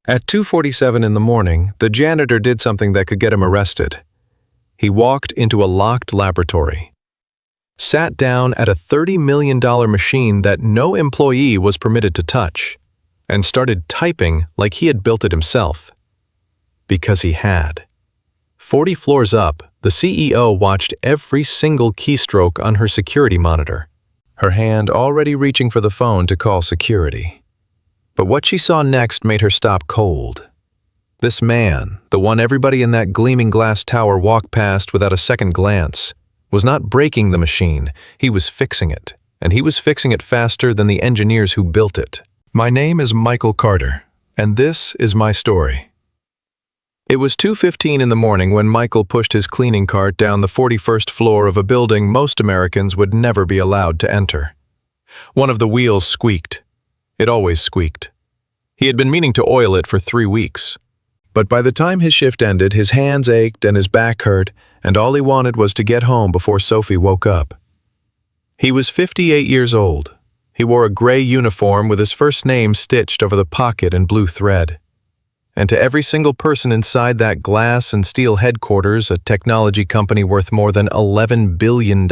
At 2:47 in the morning, the janitor did something that could get him arrested. He walked into a locked laboratory, sat down at a $30 million machine that no employee was permitted to touch, and started typing like he had built it himself. Because he had. 40 floors up, the CEO watched every single keystroke on her security monitor, her hand already reaching for the phone to call security. But what she saw next made her stop cold. This man, the one everybody in that gleaming glass tower walked past without a second glance, was not breaking the machine, he was fixing it, and he was fixing it faster than the engineers who built it. My name is Michael Carter, and this is my story. It was 2:15 in the morning when Michael pushed his cleaning cart down the 41st floor of a building most Americans would never be allowed to enter. One of the wheels squeaked. It always squeaked. He had been meaning to oil it for 3 weeks. But by the time his shift ended, his hands ached and his back hurt, and all he wanted was to get home before Sophie woke up. He was 58 years old. He wore a gray uniform with his first name stitched over the pocket in blue thread. And to every single person inside that glass and steel headquarters, a technology company worth more than $11 billion,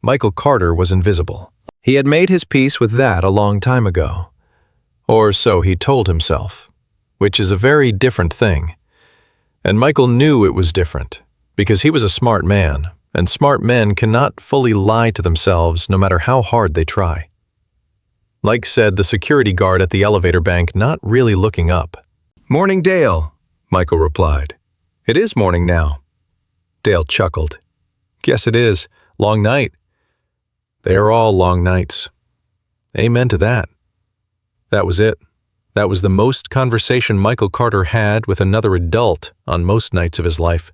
Michael Carter was invisible. He had made his peace with that a long time ago. Or so he told himself, which is a very different thing. And Michael knew it was different, because he was a smart man, and smart men cannot fully lie to themselves no matter how hard they try. Like said the security guard at the elevator bank, not really looking up. "Morning, Dale," Michael replied. "It is morning now." Dale chuckled. "Guess it is. Long night." "They are all long nights." Amen to that. That was it. That was the most conversation Michael Carter had with another adult on most nights of his life.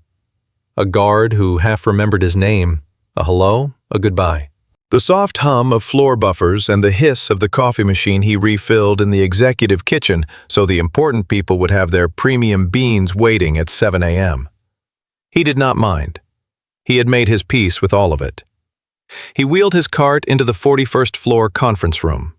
A guard who half remembered his name, a hello, a goodbye. The soft hum of floor buffers and the hiss of the coffee machine he refilled in the executive kitchen so the important people would have their premium beans waiting at 7 a.m. He did not mind. He had made his peace with all of it. He wheeled his cart into the 41st floor conference room,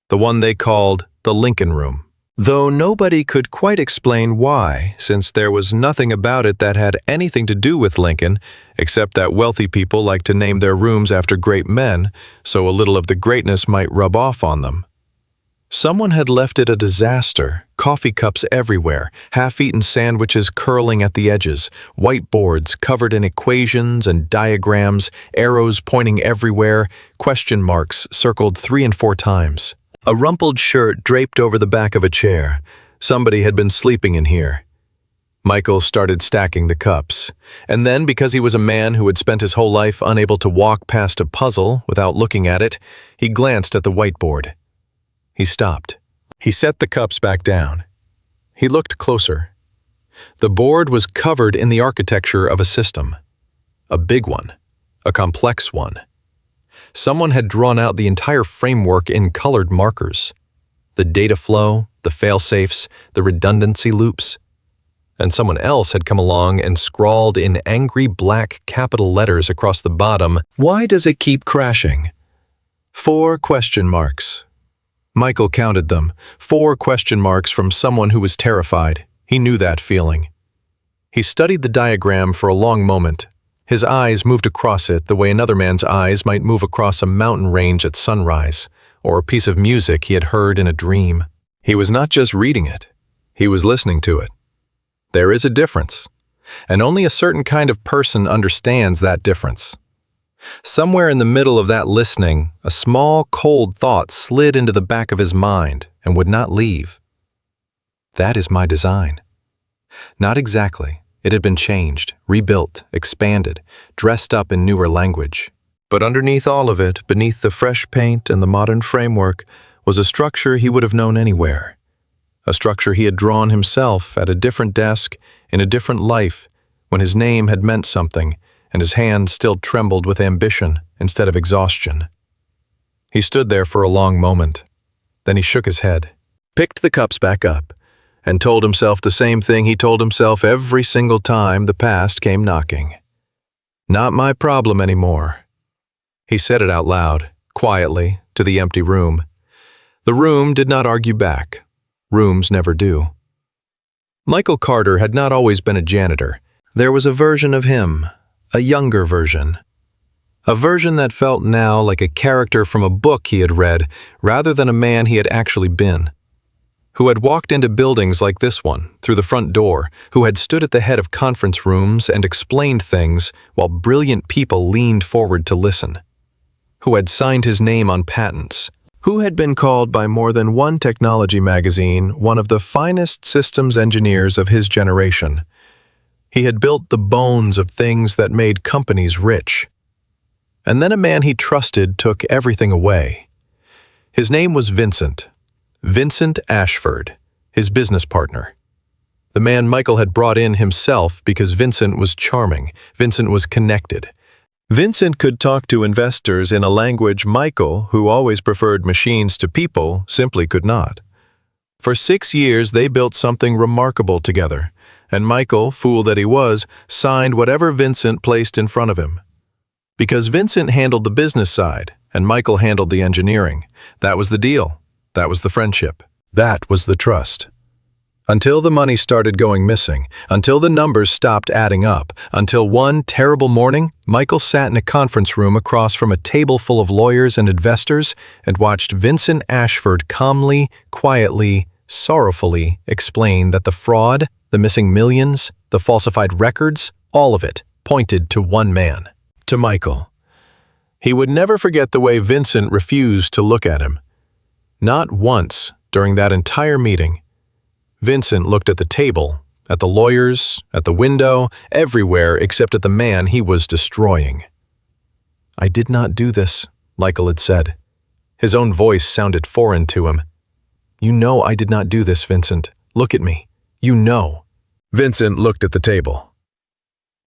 the one they called the Lincoln Room. Though nobody could quite explain why, since there was nothing about it that had anything to do with Lincoln, except that wealthy people like to name their rooms after great men, so a little of the greatness might rub off on them. Someone had left it a disaster, coffee cups everywhere, half-eaten sandwiches curling at the edges, whiteboards covered in equations and diagrams, arrows pointing everywhere, question marks circled 3 and 4 times. A rumpled shirt draped over the back of a chair. Somebody had been sleeping in here. Michael started stacking the cups, and then, because he was a man who had spent his whole life unable to walk past a puzzle without looking at it, he glanced at the whiteboard. He stopped. He set the cups back down. He looked closer. The board was covered in the architecture of a system. A big one. A complex one. Someone had drawn out the entire framework in colored markers. The data flow, the fail-safes, the redundancy loops. And someone else had come along and scrawled in angry black capital letters across the bottom, "Why does it keep crashing?" 4 question marks. Michael counted them, 4 question marks from someone who was terrified. He knew that feeling. He studied the diagram for a long moment. His eyes moved across it the way another man's eyes might move across a mountain range at sunrise, or a piece of music he had heard in a dream. He was not just reading it, he was listening to it. There is a difference, and only a certain kind of person understands that difference. Somewhere in the middle of that listening, a small, cold thought slid into the back of his mind and would not leave. That is my design. Not exactly. It had been changed, rebuilt, expanded, dressed up in newer language. But underneath all of it, beneath the fresh paint and the modern framework, was a structure he would have known anywhere. A structure he had drawn himself at a different desk, in a different life, when his name had meant something, and his hand still trembled with ambition instead of exhaustion. He stood there for a long moment. Then he shook his head, picked the cups back up, and told himself the same thing he told himself every single time the past came knocking. Not my problem anymore. He said it out loud, quietly, to the empty room. The room did not argue back. Rooms never do. Michael Carter had not always been a janitor. There was a version of him, a younger version. A version that felt now like a character from a book he had read rather than a man he had actually been. Who had walked into buildings like this one, through the front door, who had stood at the head of conference rooms and explained things while brilliant people leaned forward to listen. Who had signed his name on patents. Who had been called by more than one technology magazine one of the finest systems engineers of his generation. He had built the bones of things that made companies rich. And then a man he trusted took everything away. His name was Vincent Ashford, his business partner. The man Michael had brought in himself because Vincent was charming, Vincent was connected. Vincent could talk to investors in a language Michael, who always preferred machines to people, simply could not. For 6 years they built something remarkable together, and Michael, fool that he was, signed whatever Vincent placed in front of him. Because Vincent handled the business side, and Michael handled the engineering. That was the deal. That was the friendship. That was the trust. Until the money started going missing, until the numbers stopped adding up, until one terrible morning, Michael sat in a conference room across from a table full of lawyers and investors and watched Vincent Ashford calmly, quietly, sorrowfully explain that the fraud, the missing millions, the falsified records, all of it pointed to one man, to Michael. He would never forget the way Vincent refused to look at him. Not once during that entire meeting. Vincent looked at the table, at the lawyers, at the window, everywhere except at the man he was destroying. "I did not do this," Michael had said. His own voice sounded foreign to him. "You know I did not do this, Vincent. Look at me. You know." Vincent looked at the table.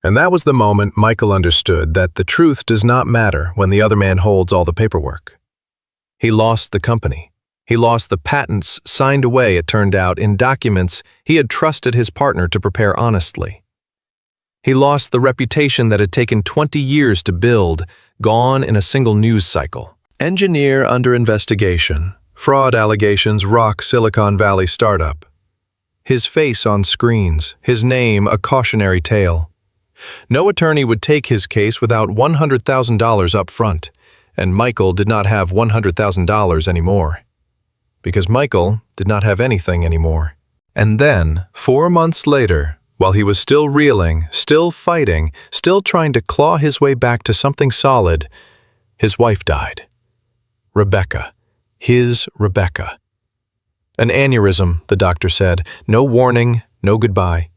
And that was the moment Michael understood that the truth does not matter when the other man holds all the paperwork. He lost the company. He lost the patents signed away, it turned out, in documents he had trusted his partner to prepare honestly. He lost the reputation that had taken 20 years to build, gone in a single news cycle. Engineer under investigation. Fraud allegations rock Silicon Valley startup. His face on screens, his name a cautionary tale. No attorney would take his case without $100,000 up front, and Michael did not have $100,000 anymore. Because Michael did not have anything anymore. And then, 4 months later, while he was still reeling, still fighting, still trying to claw his way back to something solid, his wife died. Rebecca. His Rebecca. An aneurysm, the doctor said. No warning, no goodbye.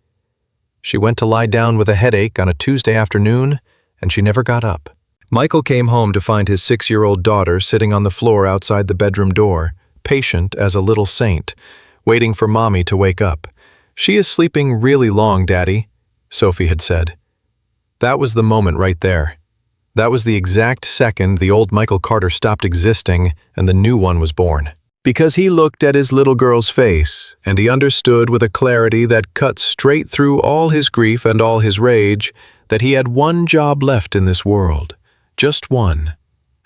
She went to lie down with a headache on a Tuesday afternoon, and she never got up. Michael came home to find his 6-year-old daughter sitting on the floor outside the bedroom door, patient as a little saint, waiting for Mommy to wake up. "She is sleeping really long, Daddy," Sophie had said. That was the moment right there. That was the exact second the old Michael Carter stopped existing and the new one was born. Because he looked at his little girl's face, and he understood with a clarity that cut straight through all his grief and all his rage that he had one job left in this world. Just one.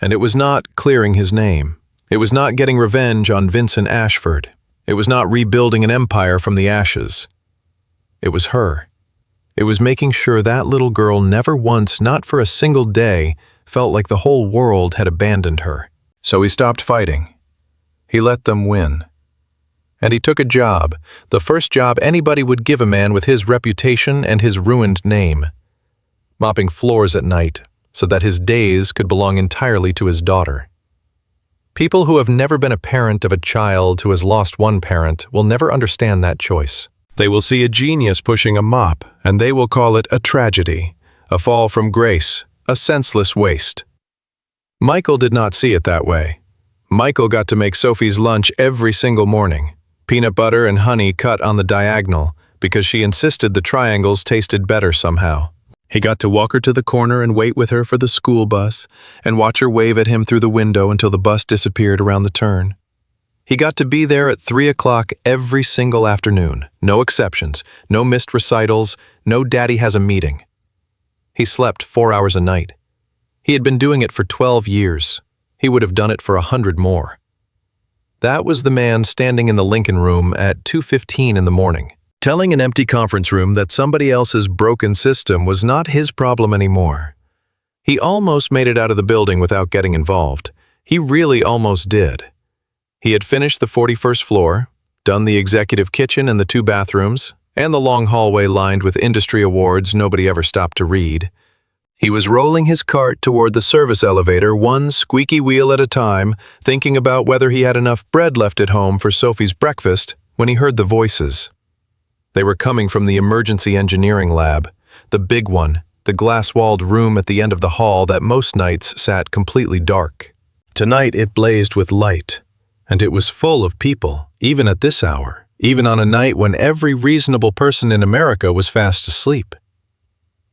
And it was not clearing his name. It was not getting revenge on Vincent Ashford. It was not rebuilding an empire from the ashes. It was her. It was making sure that little girl never once, not for a single day, felt like the whole world had abandoned her. So he stopped fighting. He let them win. And he took a job, the first job anybody would give a man with his reputation and his ruined name. Mopping floors at night, so that his days could belong entirely to his daughter. People who have never been a parent of a child who has lost one parent will never understand that choice. They will see a genius pushing a mop, and they will call it a tragedy, a fall from grace, a senseless waste. Michael did not see it that way. Michael got to make Sophie's lunch every single morning, peanut butter and honey cut on the diagonal, because she insisted the triangles tasted better somehow. He got to walk her to the corner and wait with her for the school bus, and watch her wave at him through the window until the bus disappeared around the turn. He got to be there at 3 o'clock every single afternoon, no exceptions, no missed recitals, no daddy has a meeting. He slept 4 hours a night. He had been doing it for 12 years. He would have done it for 100 more. That was the man standing in the Lincoln Room at 2:15 in the morning. Telling an empty conference room that somebody else's broken system was not his problem anymore. He almost made it out of the building without getting involved. He really almost did. He had finished the 41st floor, done the executive kitchen and the 2 bathrooms, and the long hallway lined with industry awards nobody ever stopped to read. He was rolling his cart toward the service elevator, one squeaky wheel at a time, thinking about whether he had enough bread left at home for Sophie's breakfast, when he heard the voices. They were coming from the emergency engineering lab, the big one, the glass-walled room at the end of the hall that most nights sat completely dark. Tonight it blazed with light, and it was full of people, even at this hour, even on a night when every reasonable person in America was fast asleep.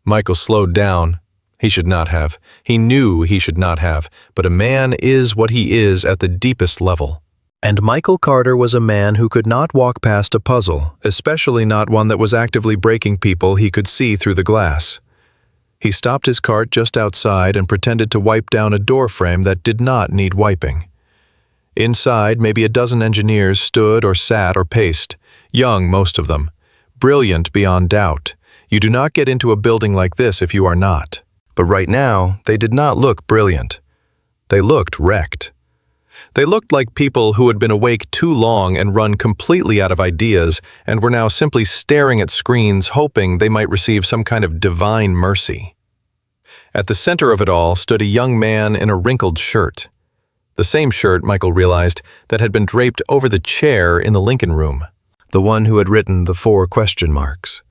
Michael slowed down. He should not have. He knew he should not have, but a man is what he is at the deepest level. And Michael Carter was a man who could not walk past a puzzle, especially not one that was actively breaking people he could see through the glass. He stopped his cart just outside and pretended to wipe down a door frame that did not need wiping. Inside, maybe a dozen engineers stood or sat or paced, young most of them, brilliant beyond doubt. You do not get into a building like this if you are not. But right now, they did not look brilliant. They looked wrecked. They looked like people who had been awake too long and run completely out of ideas and were now simply staring at screens hoping they might receive some kind of divine mercy. At the center of it all stood a young man in a wrinkled shirt. The same shirt, Michael realized, that had been draped over the chair in the Lincoln room. The one who had written the 4 question marks.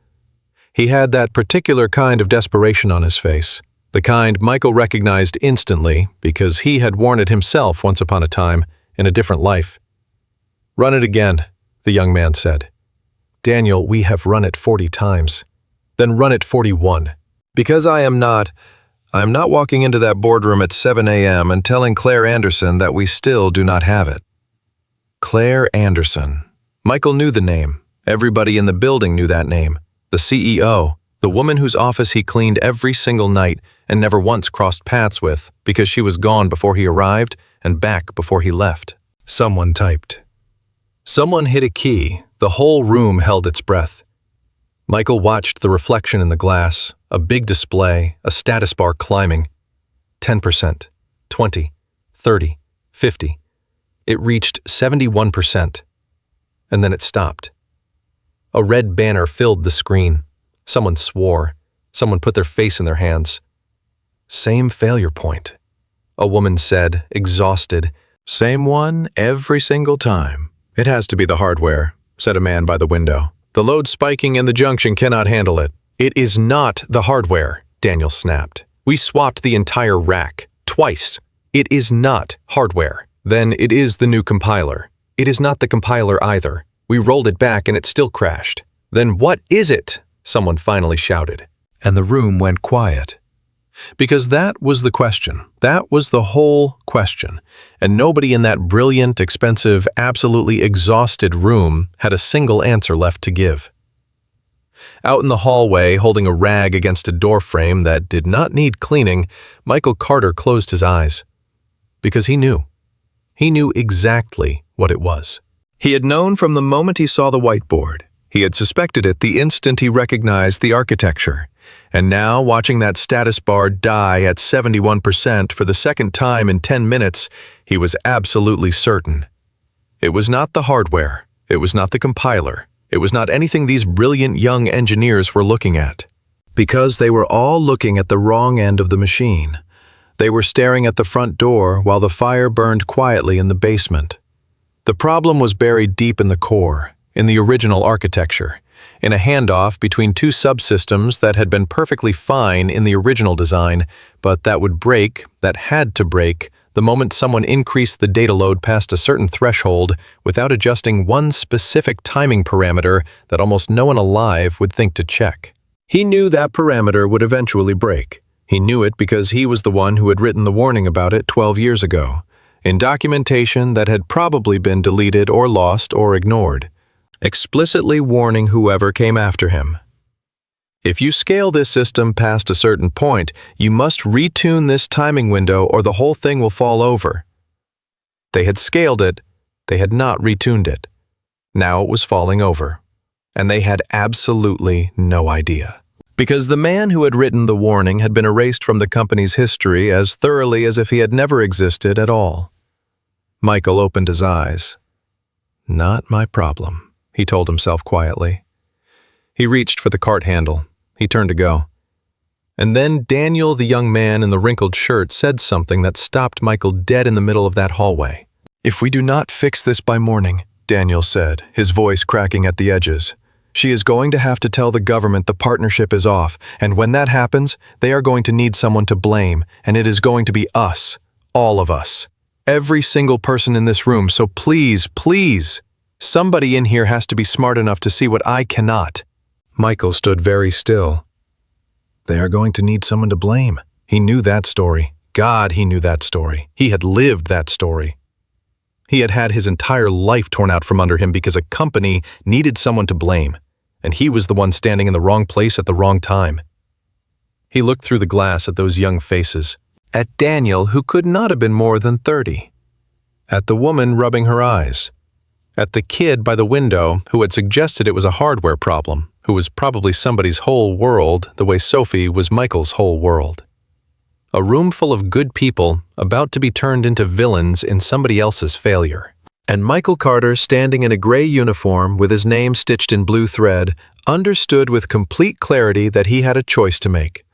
He had that particular kind of desperation on his face. The kind Michael recognized instantly because he had worn it himself once upon a time in a different life. "Run it again," the young man said. "Daniel, we have run it 40 times. Then run it 41. Because I am not walking into that boardroom at 7 a.m. and telling Claire Anderson that we still do not have it." Claire Anderson. Michael knew the name. Everybody in the building knew that name. The CEO, the woman whose office he cleaned every single night and never once crossed paths with because she was gone before he arrived and back before he left. Someone typed. Someone hit a key. The whole room held its breath. Michael watched the reflection in the glass, a big display, a status bar climbing. 10%, 20, 30, 50. It reached 71%. And then it stopped. A red banner filled the screen. Someone swore. Someone put their face in their hands. Same failure point. A woman said, exhausted. Same one every single time. It has to be the hardware, said a man by the window. The load spiking in the junction cannot handle it. It is not the hardware, Daniel snapped. We swapped the entire rack, twice. It is not hardware. Then it is the new compiler. It is not the compiler either. We rolled it back and it still crashed. Then what is it? Someone finally shouted. And the room went quiet. Because that was the question. That was the whole question. And nobody in that brilliant, expensive, absolutely exhausted room had a single answer left to give. Out in the hallway, holding a rag against a doorframe that did not need cleaning, Michael Carter closed his eyes. Because he knew. He knew exactly what it was. He had known from the moment he saw the whiteboard. He had suspected it the instant he recognized the architecture. And now, watching that status bar die at 71% for the second time in 10 minutes, he was absolutely certain. It was not the hardware. It was not the compiler. It was not anything these brilliant young engineers were looking at. Because they were all looking at the wrong end of the machine. They were staring at the front door while the fire burned quietly in the basement. The problem was buried deep in the core, in the original architecture, in a handoff between two subsystems that had been perfectly fine in the original design, but that would break, that had to break, the moment someone increased the data load past a certain threshold without adjusting one specific timing parameter that almost no one alive would think to check. He knew that parameter would eventually break. He knew it because he was the one who had written the warning about it 12 years ago, in documentation that had probably been deleted or lost or ignored, explicitly warning whoever came after him. If you scale this system past a certain point, you must retune this timing window or the whole thing will fall over. They had scaled it, they had not retuned it. Now it was falling over. and they had absolutely no idea. Because the man who had written the warning had been erased from the company's history as thoroughly as if he had never existed at all. Michael opened his eyes. "Not my problem," he told himself quietly. He reached for the cart handle. He turned to go. And then Daniel, the young man in the wrinkled shirt, said something that stopped Michael dead in the middle of that hallway. "If we do not fix this by morning," Daniel said, his voice cracking at the edges, "she is going to have to tell the government the partnership is off, and when that happens, they are going to need someone to blame, and it is going to be us, all of us. Every single person in this room, so please, please, somebody in here has to be smart enough to see what I cannot." Michael stood very still. They are going to need someone to blame. He knew that story. God, he knew that story. He had lived that story. He had had his entire life torn out from under him because a company needed someone to blame, and he was the one standing in the wrong place at the wrong time. He looked through the glass at those young faces, at Daniel, who could not have been more than 30, at the woman rubbing her eyes, at the kid by the window who had suggested it was a hardware problem, who was probably somebody's whole world the way Sophie was Michael's whole world. A room full of good people about to be turned into villains in somebody else's failure. And Michael Carter, standing in a gray uniform with his name stitched in blue thread, understood with complete clarity that he had a choice to make.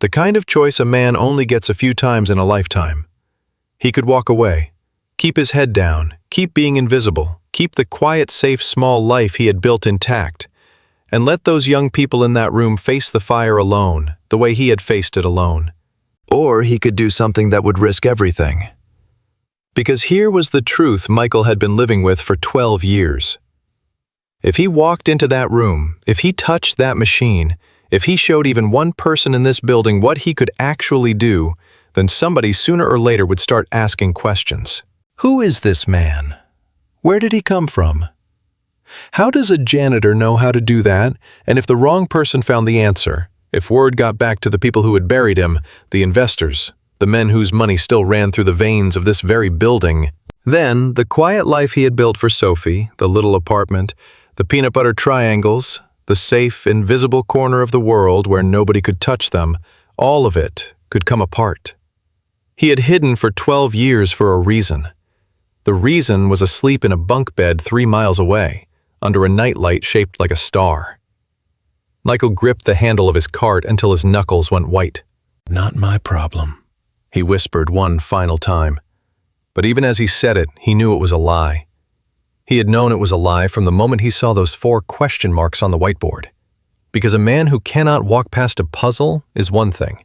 The kind of choice a man only gets a few times in a lifetime. He could walk away, keep his head down, keep being invisible, keep the quiet, safe, small life he had built intact, and let those young people in that room face the fire alone, the way he had faced it alone. Or he could do something that would risk everything. Because here was the truth Michael had been living with for 12 years. If he walked into that room, if he touched that machine, if he showed even one person in this building what he could actually do, then somebody sooner or later would start asking questions. Who is this man? Where did he come from? How does a janitor know how to do that? And if the wrong person found the answer, if word got back to the people who had buried him, the investors, the men whose money still ran through the veins of this very building, then the quiet life he had built for Sophie, the little apartment, the peanut butter triangles, the safe, invisible corner of the world where nobody could touch them, all of it could come apart. He had hidden for 12 years for a reason. The reason was asleep in a bunk bed 3 miles away, under a nightlight shaped like a star. Michael gripped the handle of his cart until his knuckles went white. "Not my problem," he whispered one final time. But even as he said it, he knew it was a lie. He had known it was a lie from the moment he saw those 4 question marks on the whiteboard. Because a man who cannot walk past a puzzle is one thing,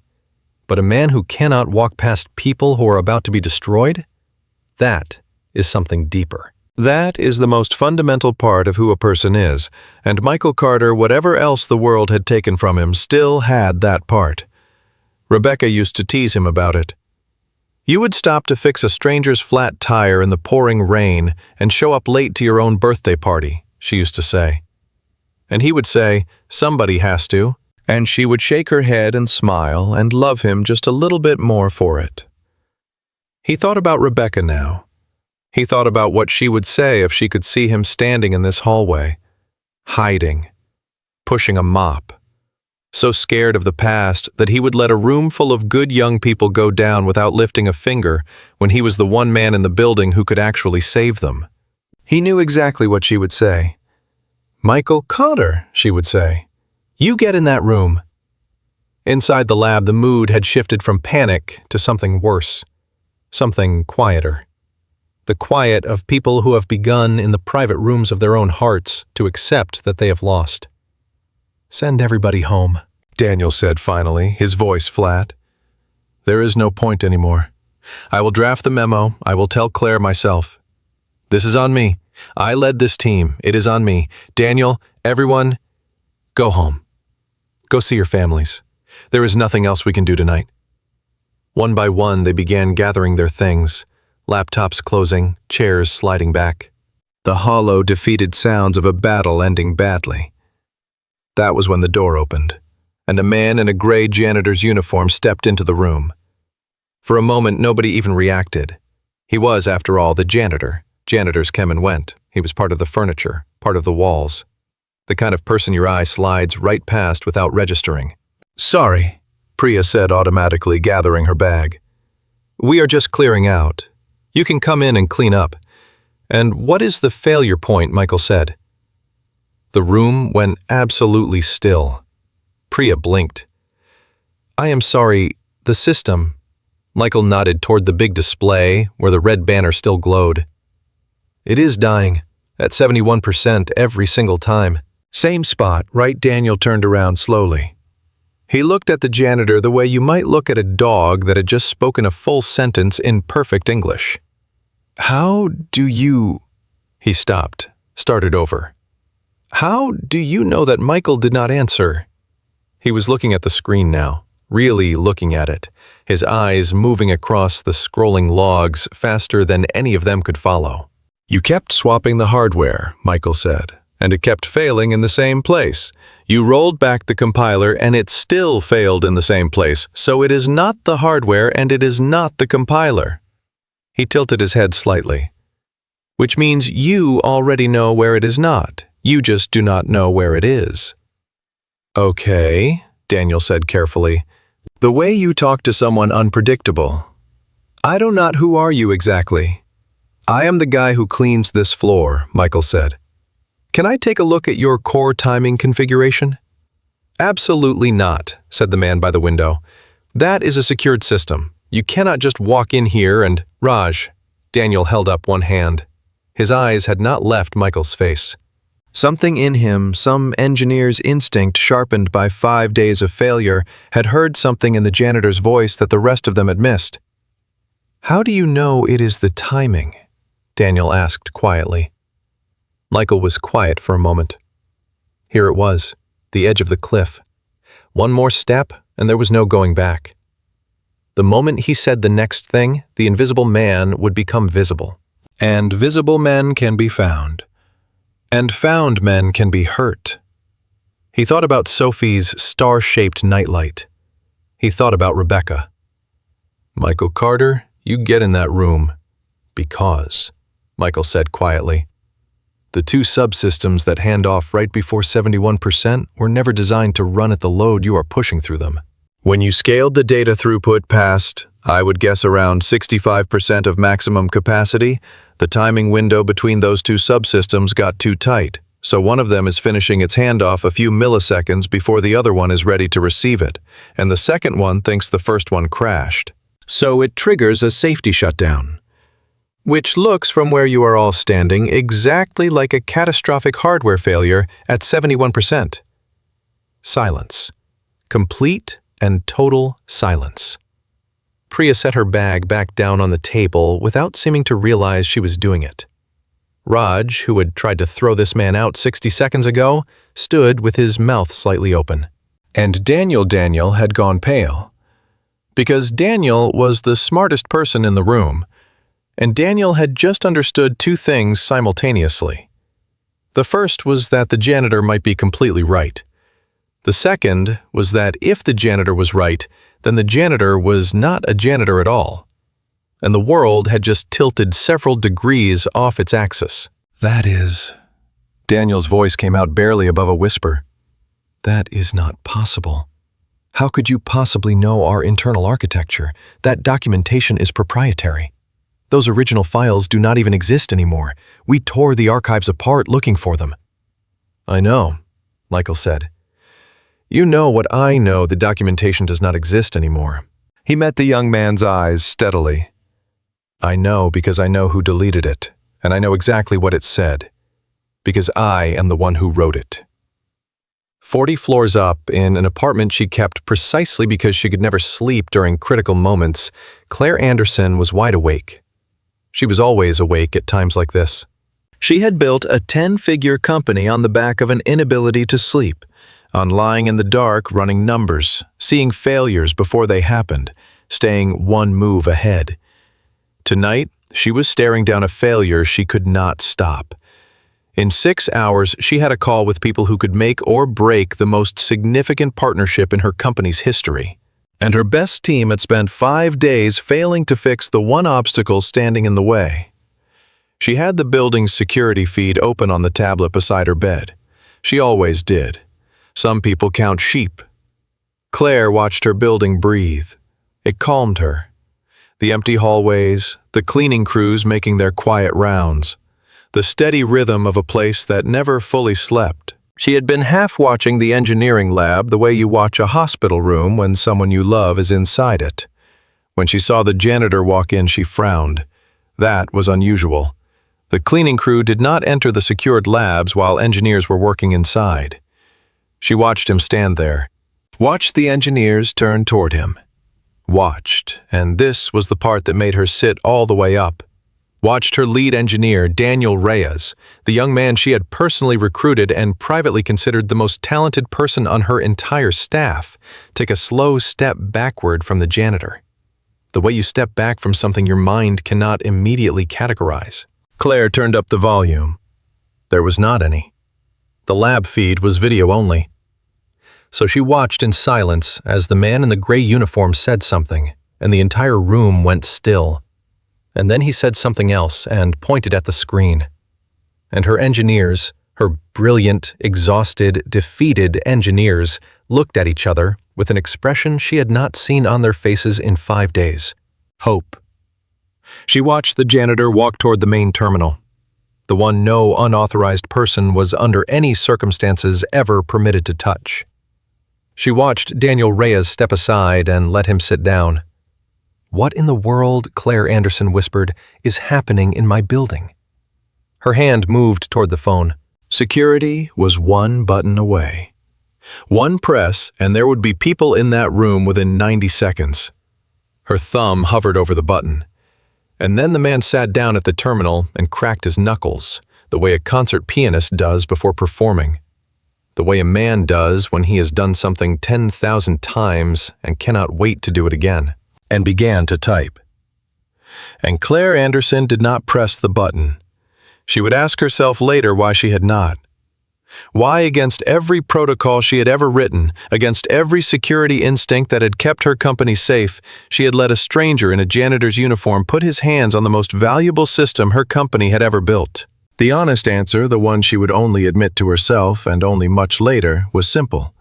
but a man who cannot walk past people who are about to be destroyed, that is something deeper. That is the most fundamental part of who a person is, and Michael Carter, whatever else the world had taken from him, still had that part. Rebecca used to tease him about it. You would stop to fix a stranger's flat tire in the pouring rain and show up late to your own birthday party, she used to say. And he would say, somebody has to, and she would shake her head and smile and love him just a little bit more for it. He thought about Rebecca now. He thought about what she would say if she could see him standing in this hallway, hiding, pushing a mop, so scared of the past that he would let a room full of good young people go down without lifting a finger when he was the one man in the building who could actually save them. He knew exactly what she would say. "Michael Carter," she would say, "you get in that room." Inside the lab, the mood had shifted from panic to something worse, something quieter. The quiet of people who have begun in the private rooms of their own hearts to accept that they have lost. "Send everybody home," Daniel said finally, his voice flat. "There is no point anymore. I will draft the memo. I will tell Claire myself. This is on me. I led this team. It is on me. Daniel, everyone, go home. Go see your families. There is nothing else we can do tonight." One by one, they began gathering their things, laptops closing, chairs sliding back. The hollow, defeated sounds of a battle ending badly. That was when the door opened, and a man in a gray janitor's uniform stepped into the room. For a moment, nobody even reacted. He was, after all, the janitor. Janitors came and went. He was part of the furniture, part of the walls. the kind of person your eye slides right past without registering. "Sorry," Priya said automatically, gathering her bag. "We are just clearing out. You can come in and clean up." "And what is the failure point?" Michael said. The room went absolutely still. Priya blinked. "I am sorry, the system." Michael nodded toward the big display where the red banner still glowed. "It is dying, at 71% every single time." "Same spot, right?" Daniel turned around slowly. He looked at the janitor the way you might look at a dog that had just spoken a full sentence in perfect English. "How do you—" He stopped, started over. "How do you know that?" Michael did not answer. He was looking at the screen now, really looking at it, his eyes moving across the scrolling logs faster than any of them could follow. "You kept swapping the hardware," Michael said, "and it kept failing in the same place. You rolled back the compiler and it still failed in the same place, so it is not the hardware and it is not the compiler." He tilted his head slightly. "Which means you already know where it is not. You just do not know where it is." "Okay," Daniel said carefully. "The way you talk to someone unpredictable. I don't know who are you exactly." "I am the guy who cleans this floor," Michael said. "Can I take a look at your core timing configuration?" "Absolutely not," said the man by the window. "That is a secured system. You cannot just walk in here and—" "Raj," Daniel held up one hand. His eyes had not left Michael's face. Something in him, some engineer's instinct sharpened by 5 days of failure, had heard something in the janitor's voice that the rest of them had missed. "How do you know it is the timing?" Daniel asked quietly. Michael was quiet for a moment. Here it was, the edge of the cliff. One more step, and there was no going back. The moment he said the next thing, the invisible man would become visible. And visible men can be found. And found men can be hurt. He thought about Sophie's star-shaped nightlight. He thought about Rebecca. "Michael Carter, you get in that room." "Because," Michael said quietly, "the two subsystems that hand off right before 71% were never designed to run at the load you are pushing through them. When you scaled the data throughput past, I would guess around 65% of maximum capacity, the timing window between those two subsystems got too tight, so one of them is finishing its handoff a few milliseconds before the other one is ready to receive it, and the second one thinks the first one crashed. So it triggers a safety shutdown, which looks from where you are all standing exactly like a catastrophic hardware failure at 71%. Silence. Complete and total silence. Priya set her bag back down on the table without seeming to realize she was doing it. Raj, who had tried to throw this man out 60 seconds ago, stood with his mouth slightly open. And Daniel had gone pale. Because Daniel was the smartest person in the room, and Daniel had just understood two things simultaneously. The first was that the janitor might be completely right. The second was that if the janitor was right, then the janitor was not a janitor at all, and the world had just tilted several degrees off its axis. "That is—" Daniel's voice came out barely above a whisper. "That is not possible. How could you possibly know our internal architecture? That documentation is proprietary. Those original files do not even exist anymore. We tore the archives apart looking for them." "I know," Michael said. "You know what I know, the documentation does not exist anymore." He met the young man's eyes steadily. "I know because I know who deleted it, and I know exactly what it said, because I am the one who wrote it." 40 floors up, in an apartment she kept precisely because she could never sleep during critical moments, Claire Anderson was wide awake. She was always awake at times like this. She had built a 10-figure company on the back of an inability to sleep, on lying in the dark running numbers, seeing failures before they happened, staying one move ahead. Tonight, she was staring down a failure she could not stop. In 6 hours, she had a call with people who could make or break the most significant partnership in her company's history. And her best team had spent 5 days failing to fix the one obstacle standing in the way. She had the building's security feed open on the tablet beside her bed. She always did. Some people count sheep. Claire watched her building breathe. It calmed her. The empty hallways, the cleaning crews making their quiet rounds, the steady rhythm of a place that never fully slept. She had been half watching the engineering lab the way you watch a hospital room when someone you love is inside it. When she saw the janitor walk in, she frowned. That was unusual. The cleaning crew did not enter the secured labs while engineers were working inside. She watched him stand there. Watched the engineers turn toward him. Watched, and this was the part that made her sit all the way up. Watched her lead engineer, Daniel Reyes, the young man she had personally recruited and privately considered the most talented person on her entire staff, take a slow step backward from the janitor. The way you step back from something your mind cannot immediately categorize. Claire turned up the volume. There was not any. The lab feed was video only. So she watched in silence as the man in the gray uniform said something, and the entire room went still. And then he said something else and pointed at the screen. And her engineers, her brilliant, exhausted, defeated engineers, looked at each other with an expression she had not seen on their faces in 5 days. Hope. She watched the janitor walk toward the main terminal, the one no unauthorized person was under any circumstances ever permitted to touch. She watched Daniel Reyes step aside and let him sit down. "What in the world," Claire Anderson whispered, "is happening in my building?" Her hand moved toward the phone. Security was one button away. One press, and there would be people in that room within 90 seconds. Her thumb hovered over the button. And then the man sat down at the terminal and cracked his knuckles, the way a concert pianist does before performing. The way a man does when he has done something 10,000 times and cannot wait to do it again. And began to type. And Claire Anderson did not press the button. She would ask herself later why she had not. Why, against every protocol she had ever written, against every security instinct that had kept her company safe, she had let a stranger in a janitor's uniform put his hands on the most valuable system her company had ever built. The honest answer, the one she would only admit to herself and only much later, was simple.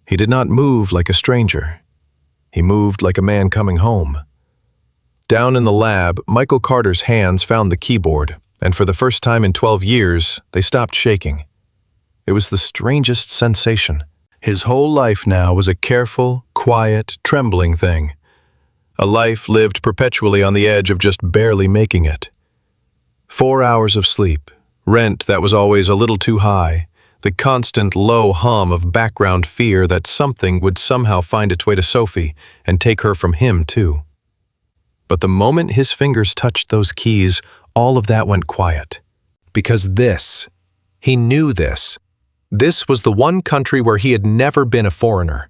He did not move like a stranger. He moved like a man coming home. Down in the lab, Michael Carter's hands found the keyboard, and for the first time in 12 years, they stopped shaking. It was the strangest sensation. His whole life now was a careful, quiet, trembling thing. A life lived perpetually on the edge of just barely making it. 4 hours of sleep, rent that was always a little too high, the constant low hum of background fear that something would somehow find its way to Sophie and take her from him too. But the moment his fingers touched those keys, all of that went quiet. Because he knew this. This was the one country where he had never been a foreigner.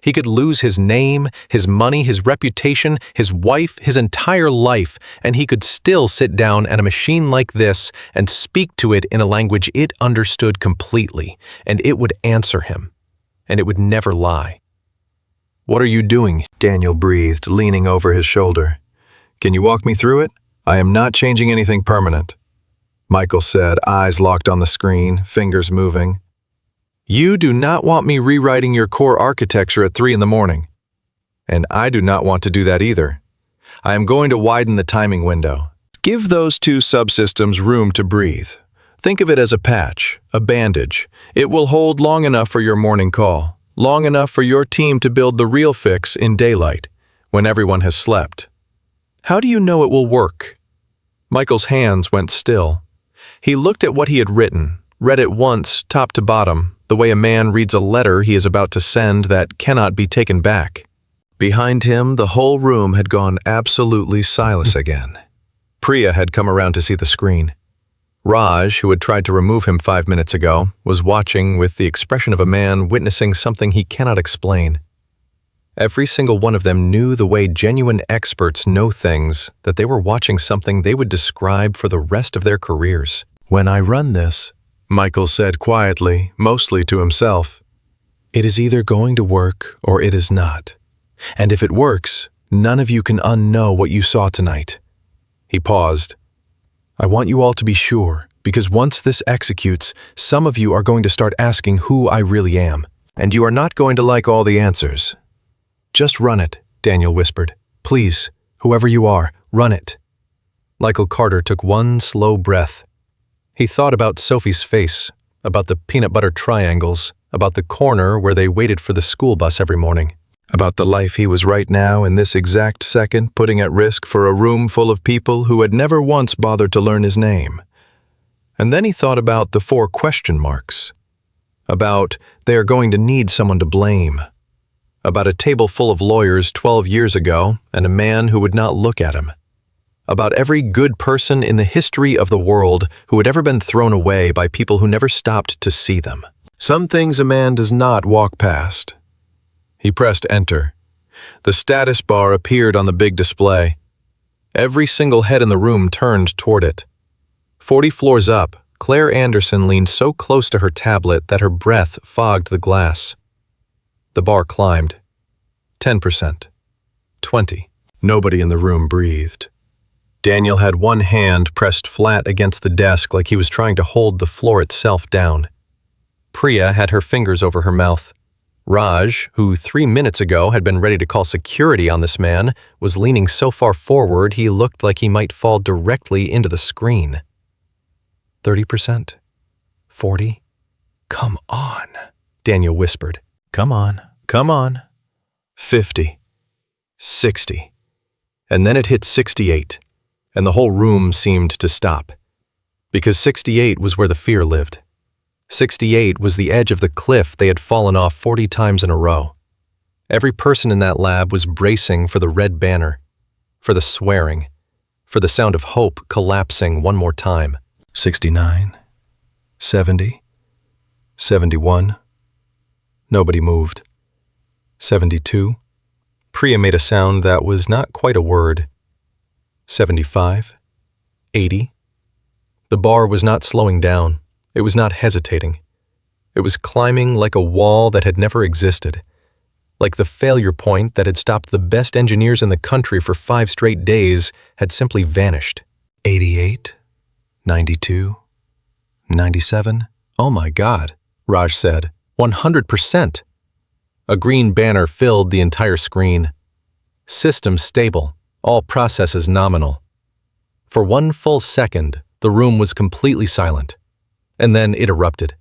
He could lose his name, his money, his reputation, his wife, his entire life, and he could still sit down at a machine like this and speak to it in a language it understood completely, and it would answer him, and it would never lie. "What are you doing?" Daniel breathed, leaning over his shoulder. "Can you walk me through it? I am not changing anything permanent." Michael said, eyes locked on the screen, fingers moving. "You do not want me rewriting your core architecture at 3 in the morning. And I do not want to do that either. I am going to widen the timing window. Give those two subsystems room to breathe. Think of it as a patch, a bandage. It will hold long enough for your morning call, long enough for your team to build the real fix in daylight, when everyone has slept. How do you know it will work?" Michael's hands went still. He looked at what he had written, read it once, top to bottom, the way a man reads a letter he is about to send that cannot be taken back. Behind him, the whole room had gone absolutely silent again. Priya had come around to see the screen. Raj, who had tried to remove him 5 minutes ago, was watching with the expression of a man witnessing something he cannot explain. Every single one of them knew the way genuine experts know things, that they were watching something they would describe for the rest of their careers. "When I run this," Michael said quietly, mostly to himself, "it is either going to work or it is not. And if it works, none of you can unknow what you saw tonight." He paused. "I want you all to be sure, because once this executes, some of you are going to start asking who I really am, and you are not going to like all the answers. Just run it, Daniel whispered. Please, whoever you are, run it. Michael Carter took one slow breath. He thought about Sophie's face, about the peanut butter triangles, about the corner where they waited for the school bus every morning, about the life he was right now in this exact second putting at risk for a room full of people who had never once bothered to learn his name. And then he thought about the 4 question marks, about they are going to need someone to blame, about a table full of lawyers 12 years ago and a man who would not look at him, about every good person in the history of the world who had ever been thrown away by people who never stopped to see them. Some things a man does not walk past. He pressed enter. The status bar appeared on the big display. Every single head in the room turned toward it. 40 floors up, Claire Anderson leaned so close to her tablet that her breath fogged the glass. The bar climbed. 10%. 20. Nobody in the room breathed. Daniel had one hand pressed flat against the desk like he was trying to hold the floor itself down. Priya had her fingers over her mouth. Raj, who 3 minutes ago had been ready to call security on this man, was leaning so far forward he looked like he might fall directly into the screen. 30%. 40. Come on, Daniel whispered. Come on, come on. 50. 60. And then it hit 68. And the whole room seemed to stop. Because 68 was where the fear lived. 68 was the edge of the cliff they had fallen off 40 times in a row. Every person in that lab was bracing for the red banner, for the swearing, for the sound of hope collapsing one more time. 69, 70, 71. Nobody moved. 72. Priya made a sound that was not quite a word. 75, 80. The bar was not slowing down. It was not hesitating. It was climbing like a wall that had never existed, like the failure point that had stopped the best engineers in the country for 5 straight days had simply vanished. 88, 92, 97. Oh my God, Raj said. 100%. A green banner filled the entire screen. System stable. All processes nominal. For 1 full second, the room was completely silent. And then it erupted.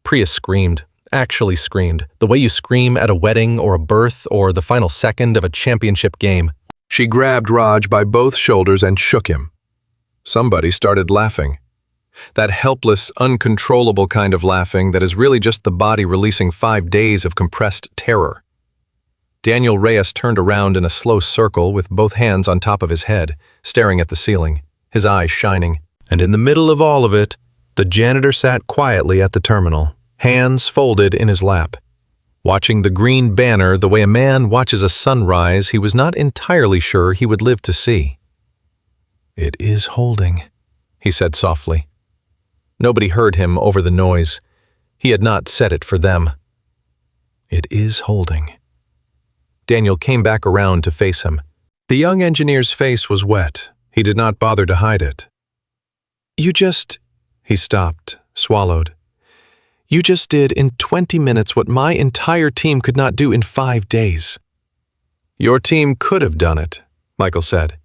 Priya screamed, actually screamed, the way you scream at a wedding or a birth or the final second of a championship game. She grabbed Raj by both shoulders and shook him. Somebody started laughing. That helpless, uncontrollable kind of laughing that is really just the body releasing 5 days of compressed terror. Daniel Reyes turned around in a slow circle with both hands on top of his head, staring at the ceiling, his eyes shining. And in the middle of all of it, the janitor sat quietly at the terminal, hands folded in his lap, watching the green banner the way a man watches a sunrise he was not entirely sure he would live to see. "It is holding," he said softly. Nobody heard him over the noise. He had not said it for them. "It is holding." Daniel came back around to face him. The young engineer's face was wet. He did not bother to hide it. "You just..." He stopped, swallowed. "You just did in 20 minutes what my entire team could not do in 5 days." "Your team could have done it," Michael said.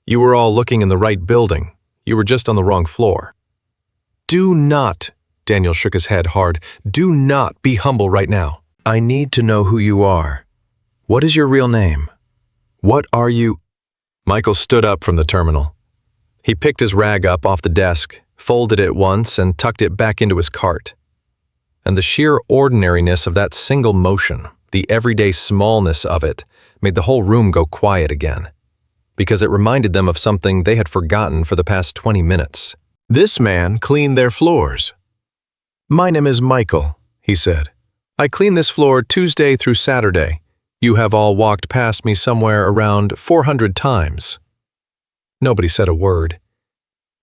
"You were all looking in the right building. You were just on the wrong floor." "Do not," Daniel shook his head hard, "do not be humble right now. I need to know who you are. What is your real name? What are you?" Michael stood up from the terminal. He picked his rag up off the desk, folded it once, and tucked it back into his cart. And the sheer ordinariness of that single motion, the everyday smallness of it, made the whole room go quiet again, because it reminded them of something they had forgotten for the past 20 minutes. This man cleaned their floors. "My name is Michael," he said. "I clean this floor Tuesday through Saturday. You have all walked past me somewhere around 400 times. Nobody said a word.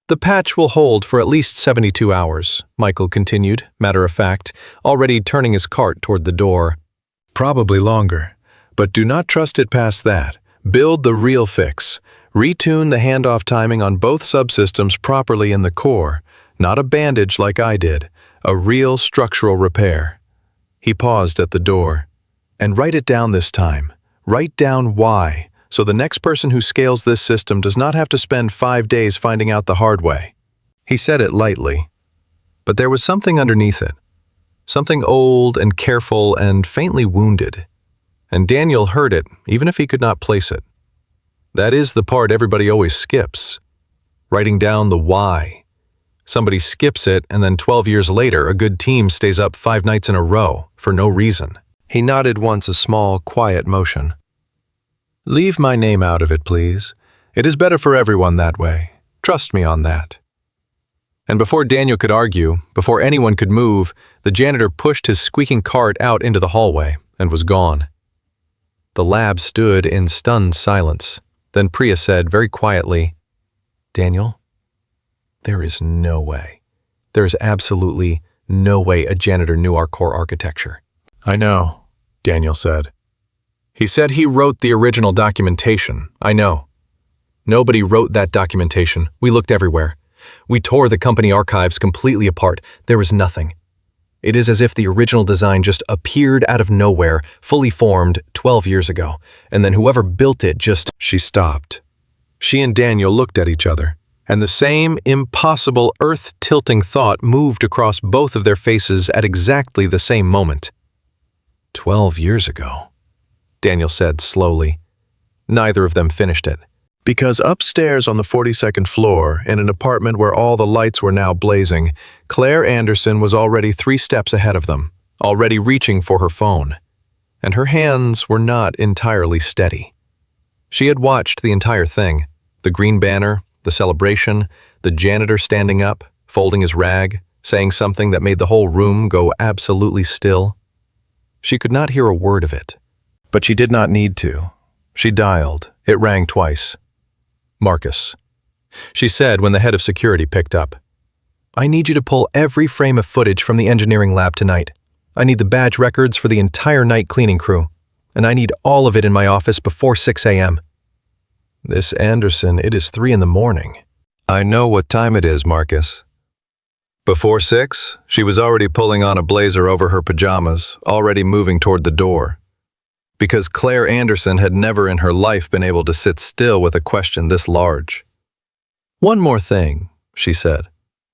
"The patch will hold for at least 72 hours, Michael continued, matter of fact, already turning his cart toward the door. "Probably longer, but do not trust it past that. Build the real fix. Retune the handoff timing on both subsystems properly in the core. Not a bandage like I did, a real structural repair. He paused at the door. And write it down this time. Write down why, so the next person who scales this system does not have to spend 5 days finding out the hard way. He said it lightly, but there was something underneath it. Something old and careful and faintly wounded. And Daniel heard it, even if he could not place it. That is the part everybody always skips. Writing down the why. Somebody skips it, and then 12 years later, a good team stays up 5 nights in a row for no reason. He nodded once, a small, quiet motion. Leave my name out of it, please. It is better for everyone that way. Trust me on that. And before Daniel could argue, before anyone could move, the janitor pushed his squeaking cart out into the hallway and was gone. The lab stood in stunned silence. Then Priya said very quietly, Daniel, there is no way. There is absolutely no way a janitor knew our core architecture. I know, Daniel said. He said he wrote the original documentation. I know. Nobody wrote that documentation. We looked everywhere. We tore the company archives completely apart. There was nothing. It is as if the original design just appeared out of nowhere, fully formed 12 years ago, and then whoever built it just... She stopped. She and Daniel looked at each other, and the same impossible earth-tilting thought moved across both of their faces at exactly the same moment. 12 years ago, Daniel said slowly. Neither of them finished it. Because upstairs on the 42nd floor, in an apartment where all the lights were now blazing, Claire Anderson was already 3 steps ahead of them, already reaching for her phone. And her hands were not entirely steady. She had watched the entire thing, the green banner, the celebration, the janitor standing up, folding his rag, saying something that made the whole room go absolutely still. She could not hear a word of it. But she did not need to. She dialed. It rang twice. Marcus. She said when the head of security picked up. I need you to pull every frame of footage from the engineering lab tonight. I need the badge records for the entire night cleaning crew. And I need all of it in my office before 6 a.m. This Anderson, it is 3 in the morning. I know what time it is, Marcus. Before 6, she was already pulling on a blazer over her pajamas, already moving toward the door. Because Claire Anderson had never in her life been able to sit still with a question this large. One more thing, she said.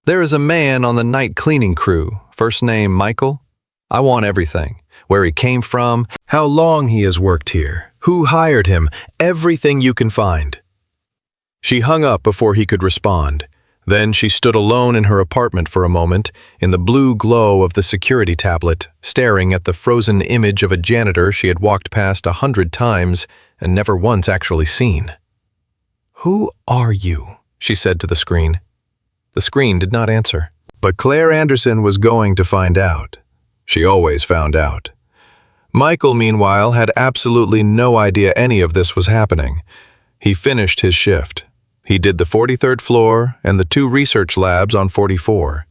There is a man on the night cleaning crew, first name Michael. I want everything. Where he came from, how long he has worked here, who hired him, everything you can find. She hung up before he could respond. Then she stood alone in her apartment for a moment, in the blue glow of the security tablet, staring at the frozen image of a janitor she had walked past 100 times and never once actually seen. Who are you? She said to the screen. The screen did not answer. But Claire Anderson was going to find out. She always found out. Michael, meanwhile, had absolutely no idea any of this was happening. He finished his shift. He did the 43rd floor and the 2 research labs on 44.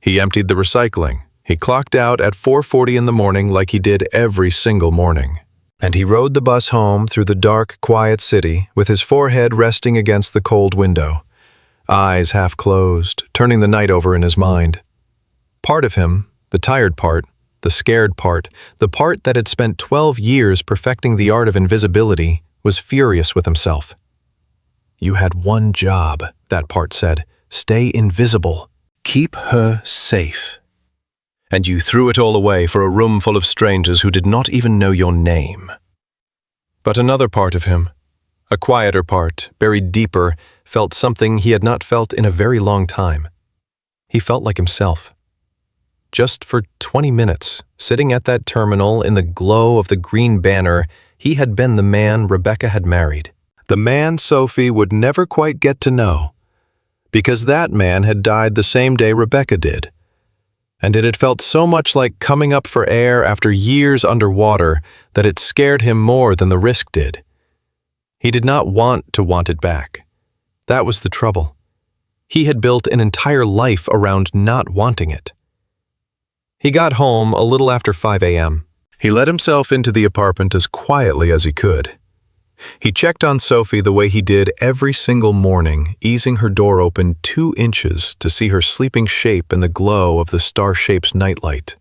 He emptied the recycling. He clocked out at 4:40 in the morning like he did every single morning. And he rode the bus home through the dark, quiet city with his forehead resting against the cold window, eyes half closed, turning the night over in his mind. Part of him, the tired part, the scared part, the part that had spent 12 years perfecting the art of invisibility, was furious with himself. You had one job, that part said. Stay invisible. Keep her safe. And you threw it all away for a room full of strangers who did not even know your name. But another part of him, a quieter part, buried deeper, felt something he had not felt in a very long time. He felt like himself. Just for 20 minutes, sitting at that terminal in the glow of the green banner, he had been the man Rebecca had married. The man Sophie would never quite get to know, because that man had died the same day Rebecca did. And it had felt so much like coming up for air after years underwater that it scared him more than the risk did. He did not want to want it back. That was the trouble. He had built an entire life around not wanting it. He got home a little after 5 a.m. He let himself into the apartment as quietly as he could. He checked on Sophie the way he did every single morning, easing her door open 2 inches to see her sleeping shape in the glow of the star-shaped nightlight.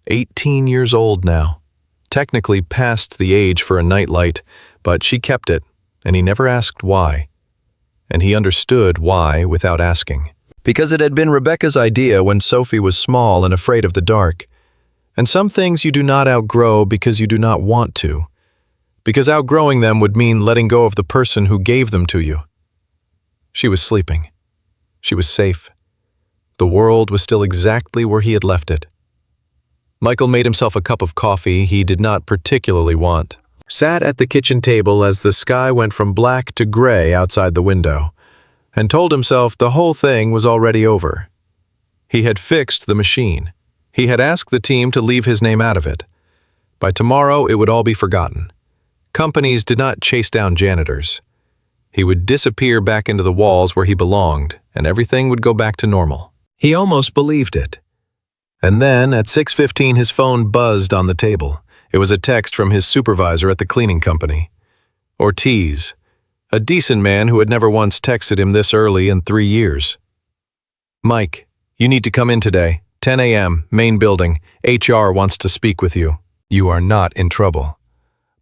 18 years old now, technically past the age for a nightlight, but she kept it, and he never asked why. And he understood why without asking. Because it had been Rebecca's idea when Sophie was small and afraid of the dark. And some things you do not outgrow because you do not want to. Because outgrowing them would mean letting go of the person who gave them to you. She was sleeping. She was safe. The world was still exactly where he had left it. Michael made himself a cup of coffee he did not particularly want, sat at the kitchen table as the sky went from black to gray outside the window, and told himself the whole thing was already over. He had fixed the machine. He had asked the team to leave his name out of it. By tomorrow, it would all be forgotten. Companies did not chase down janitors. He would disappear back into the walls where he belonged, and everything would go back to normal. He almost believed it. And then, at 6:15, his phone buzzed on the table. It was a text from his supervisor at the cleaning company. Ortiz, a decent man who had never once texted him this early in 3 years. Mike, you need to come in today. 10 a.m., main building. HR wants to speak with you. You are not in trouble.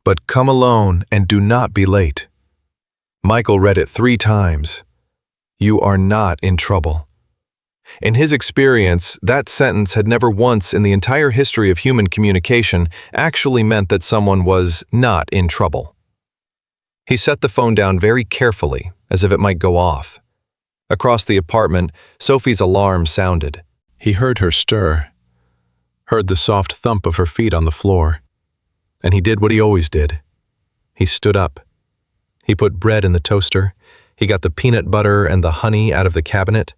But come alone and do not be late. Michael read it 3 times. You are not in trouble. In his experience, that sentence had never once in the entire history of human communication actually meant that someone was not in trouble. He set the phone down very carefully, as if it might go off. Across the apartment, Sophie's alarm sounded. He heard her stir, heard the soft thump of her feet on the floor. And he did what he always did. He stood up. He put bread in the toaster. He got the peanut butter and the honey out of the cabinet.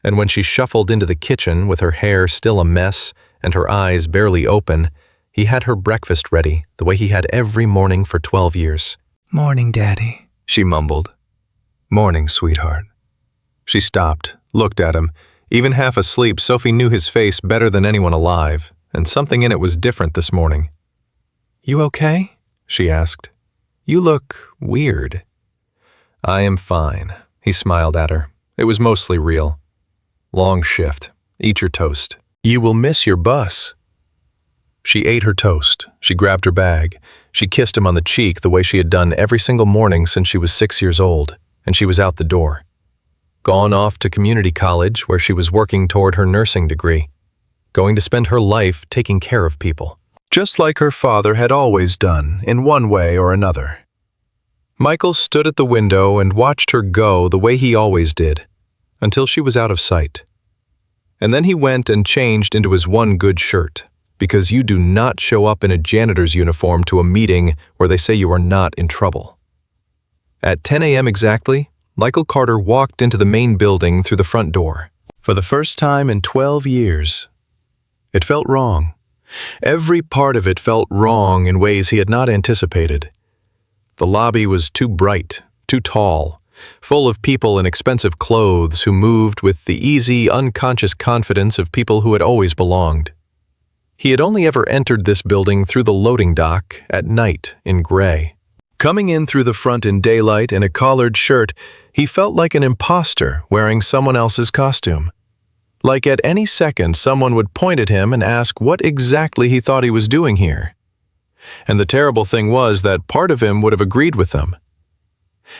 And when she shuffled into the kitchen with her hair still a mess and her eyes barely open, he had her breakfast ready the way he had every morning for 12 years. "Morning, Daddy," she mumbled. "Morning, sweetheart." She stopped, looked at him. Even half asleep, Sophie knew his face better than anyone alive, and something in it was different this morning. "You okay?" she asked. "You look weird." "I am fine," he smiled at her. It was mostly real. "Long shift. Eat your toast. You will miss your bus." She ate her toast. She grabbed her bag. She kissed him on the cheek the way she had done every single morning since she was 6 years old, and she was out the door. Gone off to community college where she was working toward her nursing degree, going to spend her life taking care of people. Just like her father had always done, in one way or another. Michael stood at the window and watched her go the way he always did, until she was out of sight. And then he went and changed into his one good shirt, because you do not show up in a janitor's uniform to a meeting where they say you are not in trouble. At 10 a.m. exactly, Michael Carter walked into the main building through the front door. For the first time in 12 years. It felt wrong. Every part of it felt wrong in ways he had not anticipated. The lobby was too bright, too tall, full of people in expensive clothes who moved with the easy, unconscious confidence of people who had always belonged. He had only ever entered this building through the loading dock at night in gray. Coming in through the front in daylight in a collared shirt, he felt like an imposter wearing someone else's costume. Like at any second someone would point at him and ask what exactly he thought he was doing here. And the terrible thing was that part of him would have agreed with them.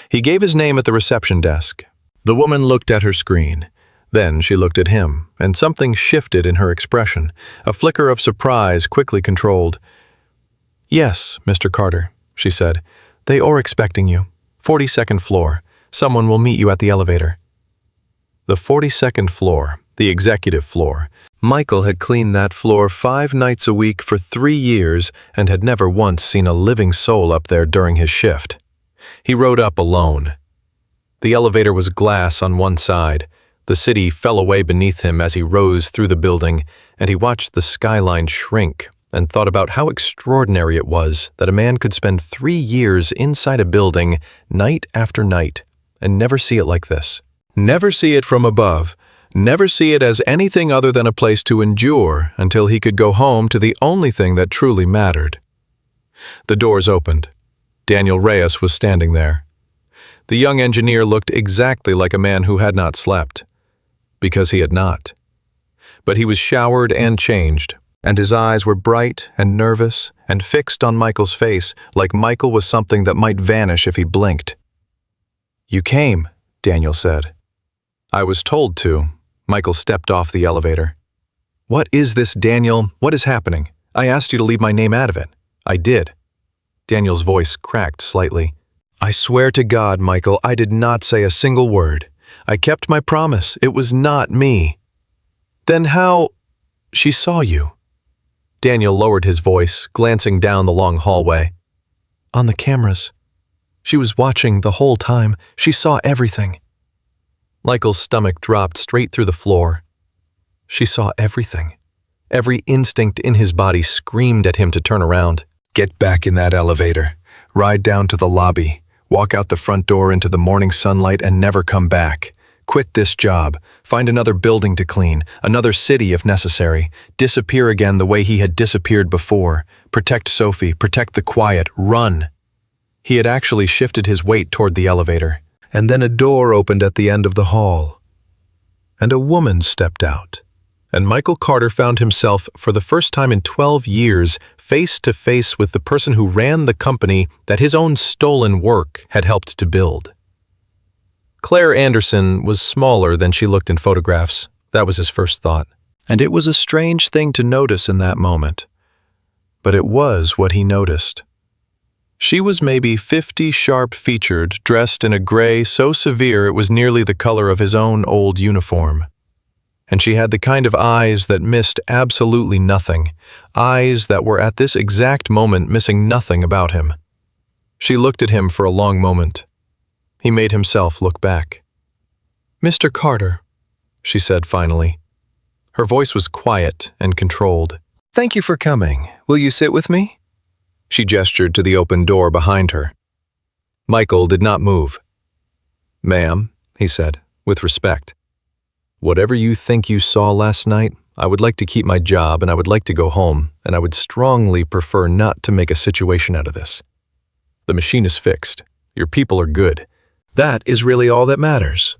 He gave his name at the reception desk. The woman looked at her screen. Then she looked at him, and something shifted in her expression, a flicker of surprise quickly controlled. "Yes, Mr. Carter," she said. "They are expecting you. 42nd floor. Someone will meet you at the elevator." The 42nd floor. The executive floor. Michael had cleaned that floor 5 nights a week for 3 years and had never once seen a living soul up there during his shift. He rode up alone. The elevator was glass on one side. The city fell away beneath him as he rose through the building, and he watched the skyline shrink and thought about how extraordinary it was that a man could spend 3 years inside a building night after night and never see it like this. Never see it from above. Never see it as anything other than a place to endure until he could go home to the only thing that truly mattered. The doors opened. Daniel Reyes was standing there. The young engineer looked exactly like a man who had not slept, because he had not. But he was showered and changed, and his eyes were bright and nervous and fixed on Michael's face like Michael was something that might vanish if he blinked. "You came," Daniel said. "I was told to." Michael stepped off the elevator. "What is this, Daniel? What is happening? I asked you to leave my name out of it." "I did." Daniel's voice cracked slightly. "I swear to God, Michael, I did not say a single word. I kept my promise. It was not me." "Then how—" "She saw you." Daniel lowered his voice, glancing down the long hallway. "On the cameras. She was watching the whole time. She saw everything." Michael's stomach dropped straight through the floor. She saw everything. Every instinct in his body screamed at him to turn around. "Get back in that elevator. Ride down to the lobby. Walk out the front door into the morning sunlight and never come back. Quit this job. Find another building to clean, another city if necessary. Disappear again the way he had disappeared before. Protect Sophie, protect the quiet, run." He had actually shifted his weight toward the elevator, and then a door opened at the end of the hall. And a woman stepped out. And Michael Carter found himself, for the first time in 12 years, face to face with the person who ran the company that his own stolen work had helped to build. Claire Anderson was smaller than she looked in photographs. That was his first thought. And it was a strange thing to notice in that moment. But it was what he noticed. She was maybe 50 sharp-featured, dressed in a gray so severe it was nearly the color of his own old uniform. And she had the kind of eyes that missed absolutely nothing, eyes that were at this exact moment missing nothing about him. She looked at him for a long moment. He made himself look back. "Mr. Carter," she said finally. Her voice was quiet and controlled. "Thank you for coming. Will you sit with me?" She gestured to the open door behind her. Michael did not move. "Ma'am," he said, with respect. "Whatever you think you saw last night, I would like to keep my job and I would like to go home, and I would strongly prefer not to make a situation out of this. The machine is fixed. Your people are good. That is really all that matters."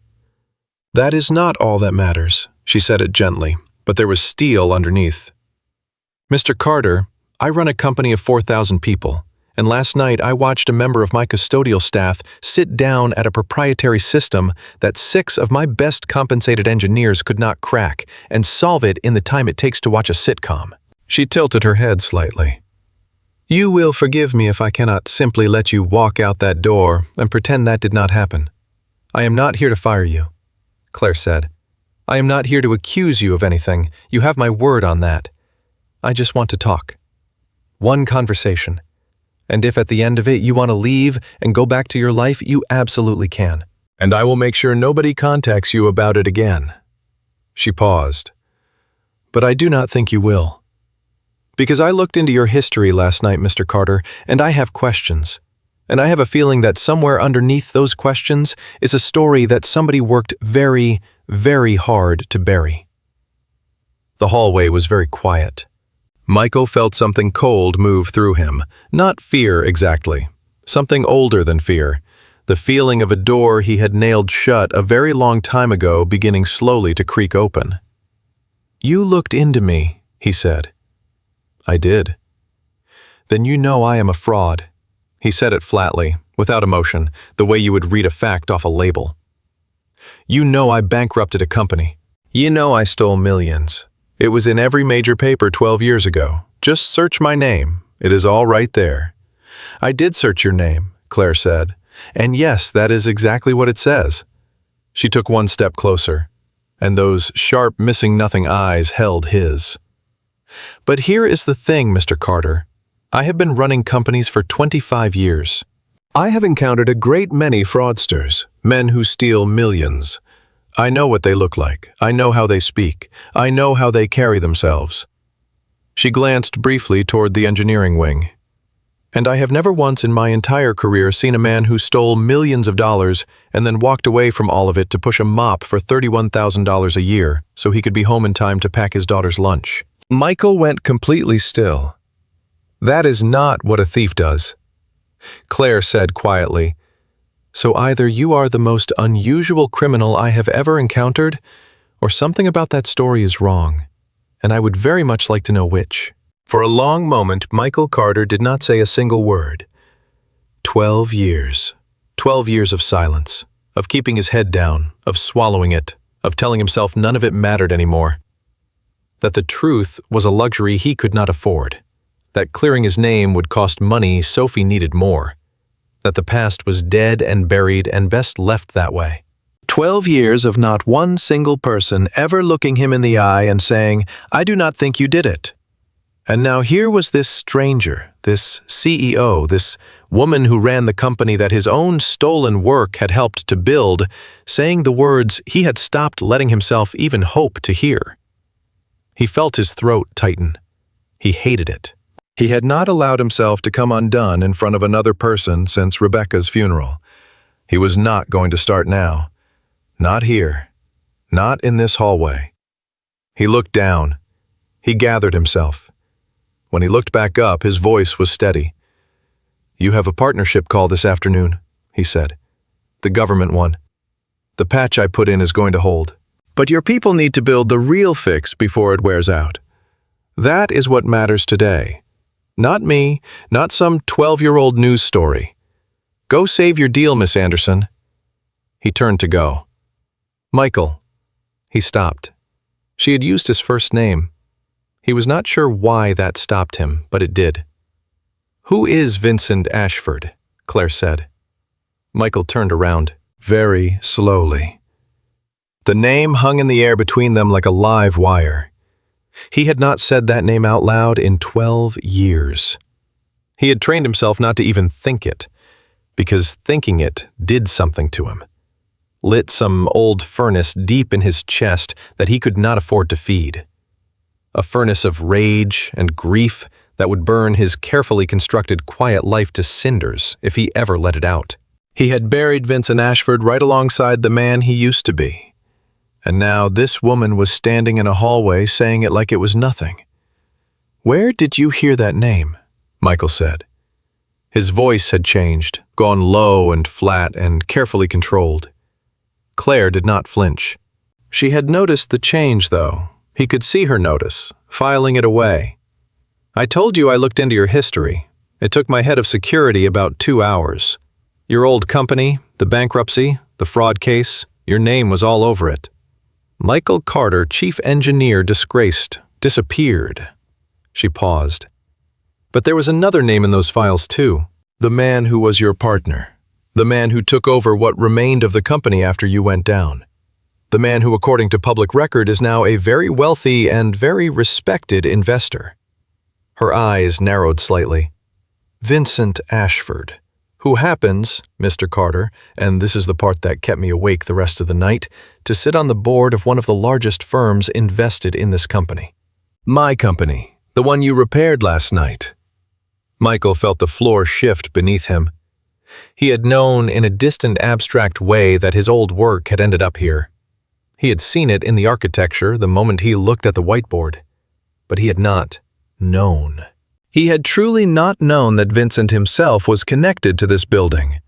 "That is not all that matters," she said it gently, but there was steel underneath. "Mr. Carter, I run a company of 4,000 people, and last night I watched a member of my custodial staff sit down at a proprietary system that 6 of my best compensated engineers could not crack and solve it in the time it takes to watch a sitcom." She tilted her head slightly. "You will forgive me if I cannot simply let you walk out that door and pretend that did not happen. I am not here to fire you," Claire said. "I am not here to accuse you of anything. You have my word on that. I just want to talk. One conversation. And if at the end of it you want to leave and go back to your life, you absolutely can. And I will make sure nobody contacts you about it again." She paused. "But I do not think you will. Because I looked into your history last night, Mr. Carter, and I have questions. And I have a feeling that somewhere underneath those questions is a story that somebody worked very, very hard to bury." The hallway was very quiet. Michael felt something cold move through him. Not fear exactly. Something older than fear. The feeling of a door he had nailed shut a very long time ago beginning slowly to creak open. "You looked into me," he said. "I did." "Then you know I am a fraud." He said it flatly, without emotion, the way you would read a fact off a label. "You know I bankrupted a company. You know I stole millions. It was in every major paper 12 years ago. Just search my name. It is all right there." "I did search your name," Claire said. "And yes, that is exactly what it says." She took one step closer, and those sharp, missing-nothing eyes held his. "But here is the thing, Mr. Carter. I have been running companies for 25 years. I have encountered a great many fraudsters, men who steal millions. I know what they look like. I know how they speak. I know how they carry themselves." She glanced briefly toward the engineering wing. "And I have never once in my entire career seen a man who stole millions of dollars and then walked away from all of it to push a mop for $31,000 a year so he could be home in time to pack his daughter's lunch." Michael went completely still. "That is not what a thief does. Claire said quietly. "So either you are the most unusual criminal I have ever encountered, or something about that story is wrong, and I would very much like to know which." For a long moment, Michael Carter did not say a single word. 12 years. 12 years of silence, of keeping his head down, of swallowing it, of telling himself none of it mattered anymore. That the truth was a luxury he could not afford. That clearing his name would cost money Sophie needed more. That the past was dead and buried and best left that way. 12 years of not one single person ever looking him in the eye and saying, "I do not think you did it." And now here was this stranger, this CEO, this woman who ran the company that his own stolen work had helped to build, saying the words he had stopped letting himself even hope to hear. He felt his throat tighten. He hated it. He had not allowed himself to come undone in front of another person since Rebecca's funeral. He was not going to start now. Not here. Not in this hallway. He looked down. He gathered himself. When he looked back up, his voice was steady. "You have a partnership call this afternoon," he said. "The government one. The patch I put in is going to hold. But your people need to build the real fix before it wears out. That is what matters today. Not me, not some 12-year-old news story. Go save your deal, Miss Anderson." He turned to go. "Michael." He stopped. She had used his first name. He was not sure why that stopped him, but it did. "Who is Vincent Ashford?" Claire said. Michael turned around, very slowly. The name hung in the air between them like a live wire. He had not said that name out loud in 12 years. He had trained himself not to even think it, because thinking it did something to him. Lit some old furnace deep in his chest that he could not afford to feed. A furnace of rage and grief that would burn his carefully constructed quiet life to cinders if he ever let it out. He had buried Vincent Ashford right alongside the man he used to be. And now this woman was standing in a hallway saying it like it was nothing. "Where did you hear that name?" Michael said. His voice had changed, gone low and flat and carefully controlled. Claire did not flinch. She had noticed the change, though. He could see her notice, filing it away. "I told you I looked into your history. It took my head of security about 2 hours. Your old company, the bankruptcy, the fraud case, your name was all over it. Michael Carter, chief engineer, disgraced, disappeared." She paused. "But there was another name in those files too. The man who was your partner. The man who took over what remained of the company after you went down. The man who, according to public record, is now a very wealthy and very respected investor." Her eyes narrowed slightly. "Vincent Ashford, who happens, Mr. Carter, and this is the part that kept me awake the rest of the night, to sit on the board of one of the largest firms invested in this company. My company, the one you repaired last night." Michael felt the floor shift beneath him. He had known in a distant, abstract way that his old work had ended up here. He had seen it in the architecture the moment he looked at the whiteboard. But he had not known. He had truly not known that Vincent himself was connected to this building.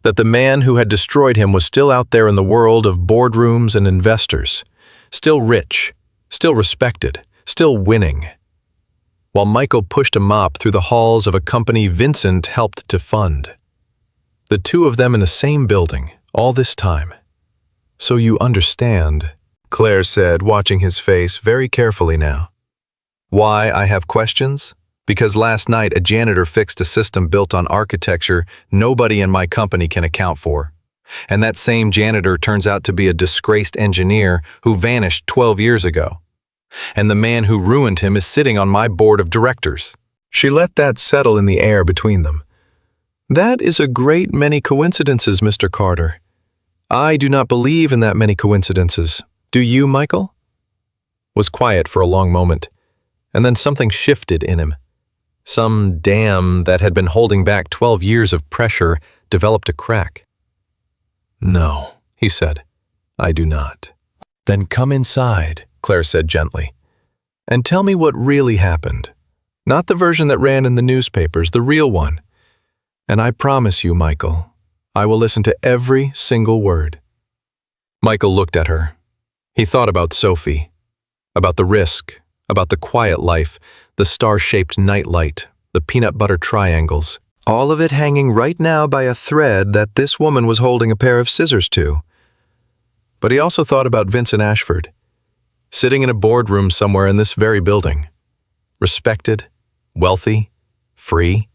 That the man who had destroyed him was still out there in the world of boardrooms and investors. Still rich, still respected, still winning. While Michael pushed a mop through the halls of a company Vincent helped to fund. The two of them in the same building, all this time. "So you understand," Claire said, watching his face very carefully now. "Why I have questions? Because last night a janitor fixed a system built on architecture nobody in my company can account for. And that same janitor turns out to be a disgraced engineer who vanished 12 years ago. And the man who ruined him is sitting on my board of directors." She let that settle in the air between them. "That is a great many coincidences, Mr. Carter. I do not believe in that many coincidences. Do you, Michael?" Was quiet for a long moment, and then something shifted in him. Some dam that had been holding back 12 years of pressure developed a crack. "No," he said. "I do not." "Then come inside," Claire said gently, "and tell me what really happened. Not the version that ran in the newspapers, the real one. And I promise you, Michael, I will listen to every single word." Michael looked at her. He thought about Sophie, about the risk, about the quiet life, the star-shaped nightlight, the peanut butter triangles, all of it hanging right now by a thread that this woman was holding a pair of scissors to. But he also thought about Vincent Ashford, sitting in a boardroom somewhere in this very building, respected, wealthy, free.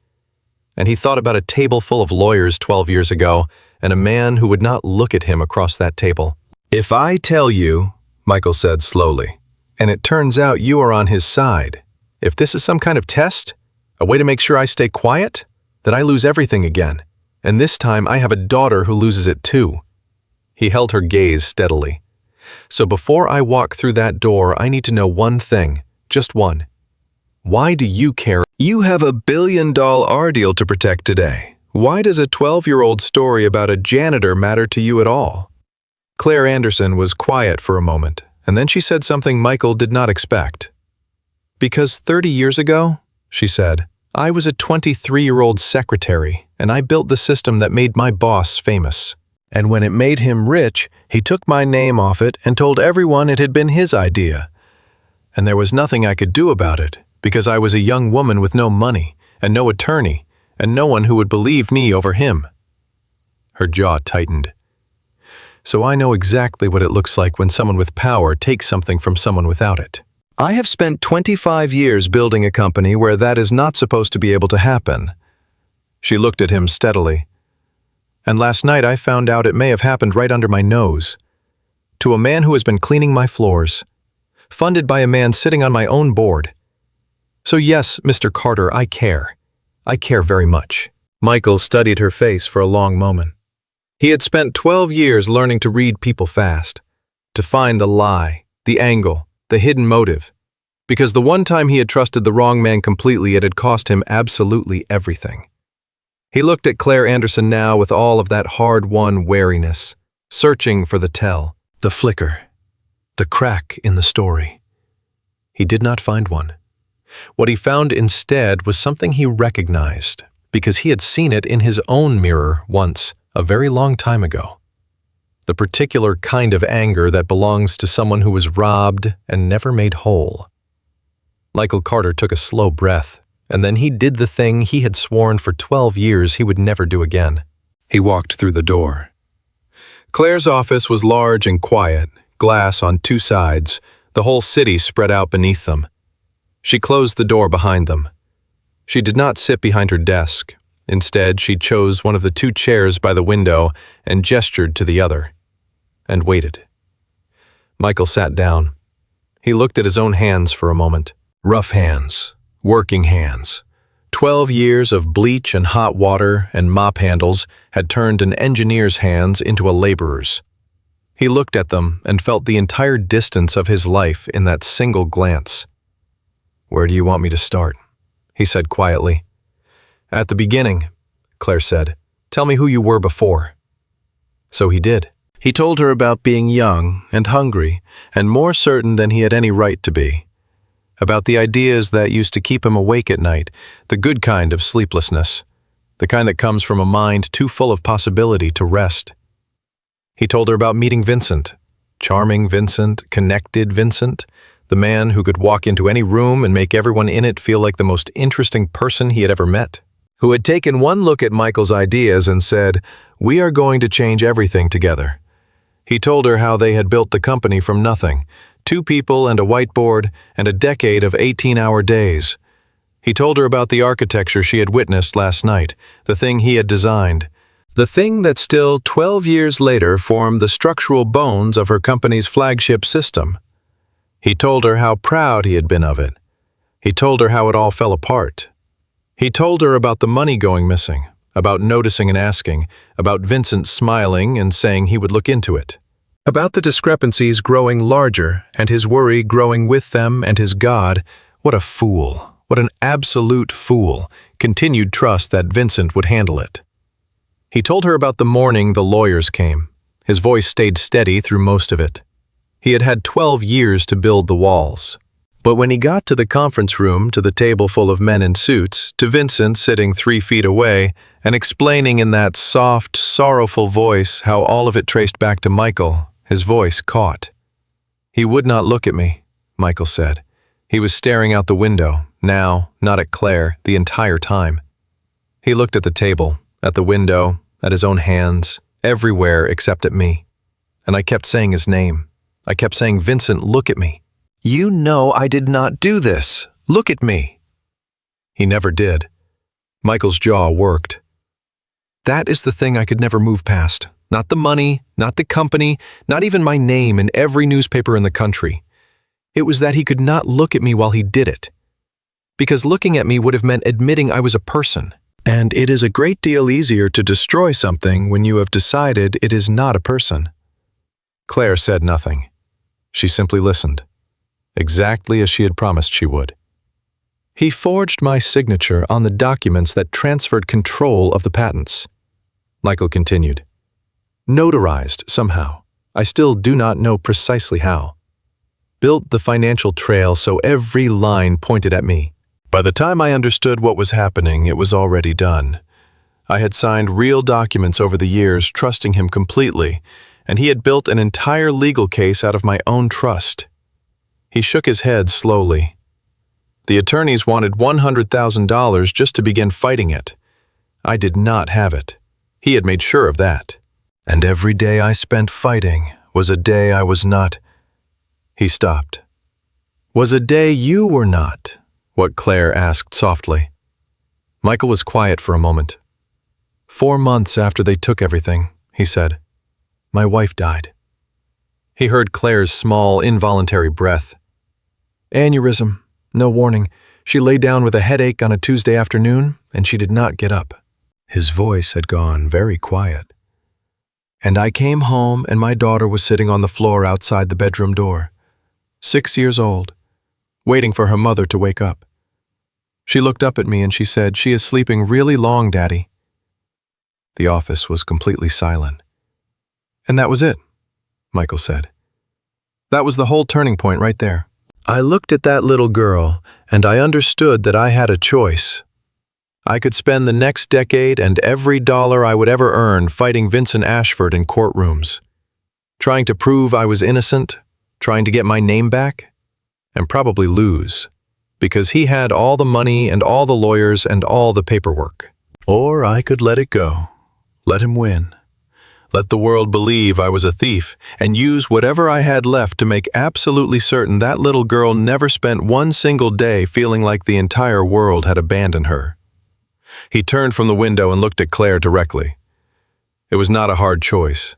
And he thought about a table full of lawyers 12 years ago and a man who would not look at him across that table. "If I tell you," Michael said slowly, "and it turns out you are on his side, if this is some kind of test, a way to make sure I stay quiet, then I lose everything again. And this time I have a daughter who loses it too." He held her gaze steadily. "So before I walk through that door, I need to know one thing, just one. Why do you care? You have a $1 billion deal to protect today. Why does a 12-year-old story about a janitor matter to you at all?" Claire Anderson was quiet for a moment, and then she said something Michael did not expect. "Because 30 years ago," she said, "I was a 23-year-old secretary, and I built the system that made my boss famous. And when it made him rich, he took my name off it and told everyone it had been his idea. And there was nothing I could do about it, because I was a young woman with no money, and no attorney, and no one who would believe me over him." Her jaw tightened. "So I know exactly what it looks like when someone with power takes something from someone without it. I have spent 25 years building a company where that is not supposed to be able to happen." She looked at him steadily. "And last night I found out it may have happened right under my nose. To a man who has been cleaning my floors, funded by a man sitting on my own board. So yes, Mr. Carter, I care. I care very much." Michael studied her face for a long moment. He had spent 12 years learning to read people fast, to find the lie, the angle, the hidden motive, because the one time he had trusted the wrong man completely, it had cost him absolutely everything. He looked at Claire Anderson now with all of that hard-won wariness, searching for the tell, the flicker, the crack in the story. He did not find one. What he found instead was something he recognized, because he had seen it in his own mirror once, a very long time ago. The particular kind of anger that belongs to someone who was robbed and never made whole. Michael Carter took a slow breath, and then he did the thing he had sworn for 12 years he would never do again. He walked through the door. Claire's office was large and quiet, glass on two sides, the whole city spread out beneath them. She closed the door behind them. She did not sit behind her desk. Instead, she chose one of the two chairs by the window and gestured to the other, and waited. Michael sat down. He looked at his own hands for a moment. Rough hands, working hands. 12 years of bleach and hot water and mop handles had turned an engineer's hands into a laborer's. He looked at them and felt the entire distance of his life in that single glance. "Where do you want me to start?" he said quietly. "At the beginning," Claire said. "Tell me who you were before." So he did. He told her about being young and hungry and more certain than he had any right to be. About the ideas that used to keep him awake at night, the good kind of sleeplessness, the kind that comes from a mind too full of possibility to rest. He told her about meeting Vincent, charming Vincent, connected Vincent, the man who could walk into any room and make everyone in it feel like the most interesting person he had ever met, who had taken one look at Michael's ideas and said, "We are going to change everything together." He told her how they had built the company from nothing, 2 people and a whiteboard and a decade of 18-hour days. He told her about the architecture she had witnessed last night, the thing he had designed, the thing that still 12 years later formed the structural bones of her company's flagship system. He told her how proud he had been of it. He told her how it all fell apart. He told her about the money going missing, about noticing and asking, about Vincent smiling and saying he would look into it, about the discrepancies growing larger and his worry growing with them and his God. What a fool, what an absolute fool, continued trust that Vincent would handle it. He told her about the morning the lawyers came. His voice stayed steady through most of it. He had had 12 years to build the walls. But when he got to the conference room, to the table full of men in suits, to Vincent sitting 3 feet away and explaining in that soft, sorrowful voice how all of it traced back to Michael, his voice caught. "He would not look at me," Michael said. He was staring out the window, now, not at Claire, the entire time. He looked at the table, at the window, at his own hands, everywhere except at me. And I kept saying his name. I kept saying, "Vincent, look at me. You know I did not do this. Look at me." He never did. Michael's jaw worked. That is the thing I could never move past. Not the money, not the company, not even my name in every newspaper in the country. It was that he could not look at me while he did it. Because looking at me would have meant admitting I was a person. And it is a great deal easier to destroy something when you have decided it is not a person. Claire said nothing. She simply listened, exactly as she had promised she would. He forged my signature on the documents that transferred control of the patents. Michael continued. Notarized somehow. I still do not know precisely how. Built the financial trail so every line pointed at me. By the time I understood what was happening, it was already done. I had signed real documents over the years, trusting him completely, and he had built an entire legal case out of my own trust. He shook his head slowly. The attorneys wanted $100,000 just to begin fighting it. I did not have it. He had made sure of that. And every day I spent fighting was a day I was not. He stopped. Was a day you were not, what Claire asked softly. Michael was quiet for a moment. 4 months after they took everything, he said, my wife died. He heard Claire's small, involuntary breath. Aneurysm, no warning. She lay down with a headache on a Tuesday afternoon, and she did not get up. His voice had gone very quiet. And I came home, and my daughter was sitting on the floor outside the bedroom door, 6 years old, waiting for her mother to wake up. She looked up at me and she said, "She is sleeping really long, Daddy." The office was completely silent. And that was it, Michael said. That was the whole turning point right there. I looked at that little girl, and I understood that I had a choice. I could spend the next decade and every dollar I would ever earn fighting Vincent Ashford in courtrooms, trying to prove I was innocent, trying to get my name back, and probably lose, because he had all the money and all the lawyers and all the paperwork. Or I could let it go, let him win. Let the world believe I was a thief and use whatever I had left to make absolutely certain that little girl never spent one single day feeling like the entire world had abandoned her. He turned from the window and looked at Claire directly. It was not a hard choice.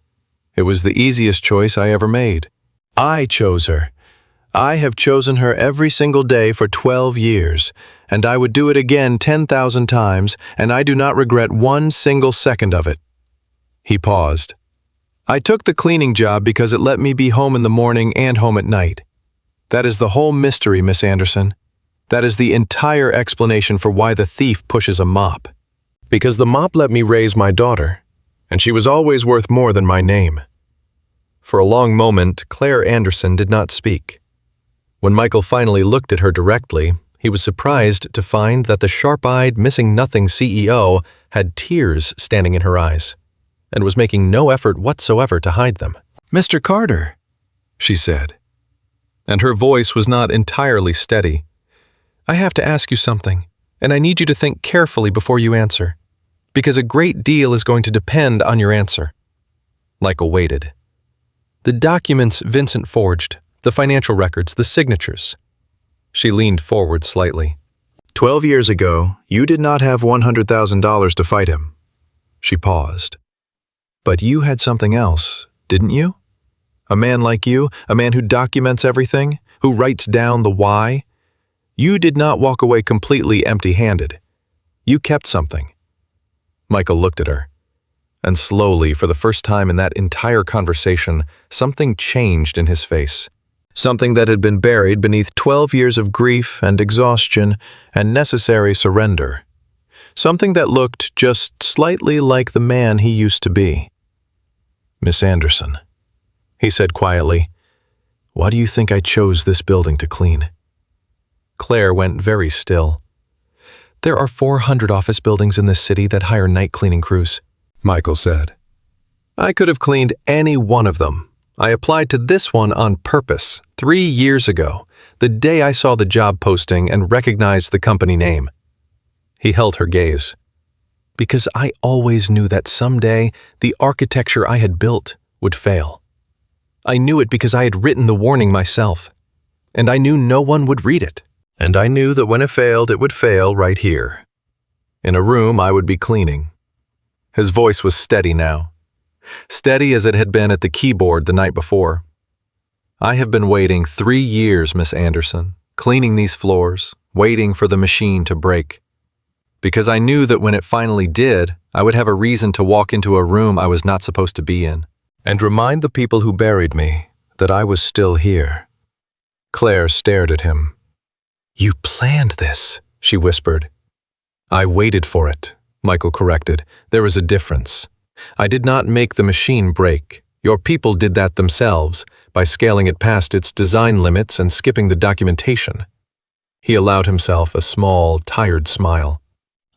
It was the easiest choice I ever made. I chose her. I have chosen her every single day for 12 years, and I would do it again 10,000 times, and I do not regret one single second of it. He paused. I took the cleaning job because it let me be home in the morning and home at night. That is the whole mystery, Miss Anderson. That is the entire explanation for why the thief pushes a mop. Because the mop let me raise my daughter, and she was always worth more than my name. For a long moment, Claire Anderson did not speak. When Michael finally looked at her directly, he was surprised to find that the sharp-eyed, missing-nothing CEO had tears standing in her eyes, and was making no effort whatsoever to hide them. "Mr. Carter," she said, and her voice was not entirely steady. "I have to ask you something, and I need you to think carefully before you answer, because a great deal is going to depend on your answer." Michael waited. The documents Vincent forged, the financial records, the signatures. She leaned forward slightly. 12 years ago, you did not have $100,000 to fight him. She paused. But you had something else, didn't you? A man like you, a man who documents everything, who writes down the why. You did not walk away completely empty-handed. You kept something. Michael looked at her. And slowly, for the first time in that entire conversation, something changed in his face. Something that had been buried beneath 12 years of grief and exhaustion and necessary surrender. Something that looked just slightly like the man he used to be. "Miss Anderson," he said quietly, "why do you think I chose this building to clean? Claire went very still. "There are 400 office buildings in this city that hire night cleaning crews," Michael said. "I could have cleaned any one of them. I applied to this one on purpose 3 years ago, the day I saw the job posting and recognized the company name." He held her gaze. "Because I always knew that someday the architecture I had built would fail. I knew it because I had written the warning myself, and I knew no one would read it. And I knew that when it would fail right here, in a room I would be cleaning." His voice was steady now, steady as it had been at the keyboard the night before. "I have been waiting 3 years, Miss Anderson, cleaning these floors, waiting for the machine to break. Because I knew that when it finally did, I would have a reason to walk into a room I was not supposed to be in, and remind the people who buried me that I was still here." Claire stared at him. "You planned this," she whispered. "I waited for it," Michael corrected. "There is a difference. I did not make the machine break. Your people did that themselves, by scaling it past its design limits and skipping the documentation." He allowed himself a small, tired smile.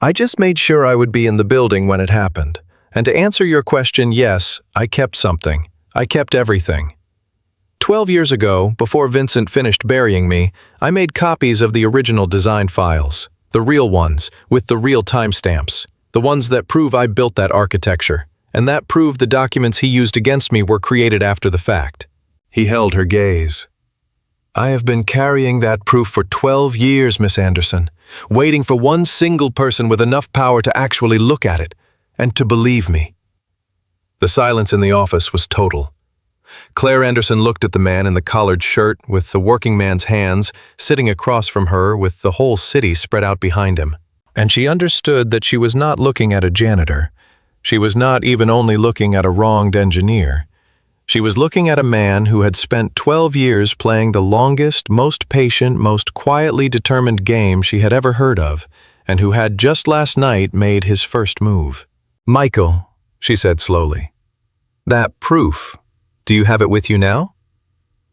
"I just made sure I would be in the building when it happened. And to answer your question, yes, I kept something. I kept everything. 12 years ago, before Vincent finished burying me, I made copies of the original design files, the real ones, with the real timestamps, the ones that prove I built that architecture, and that prove the documents he used against me were created after the fact." He held her gaze. "I have been carrying that proof for 12 years, Miss Anderson, waiting for one single person with enough power to actually look at it, and to believe me." The silence in the office was total. Claire Anderson looked at the man in the collared shirt with the working man's hands, sitting across from her with the whole city spread out behind him. And she understood that she was not looking at a janitor. She was not even only looking at a wronged engineer. She was looking at a man who had spent 12 years playing the longest, most patient, most quietly determined game she had ever heard of, and who had just last night made his first move. "Michael," she said slowly, "that proof, do you have it with you now?"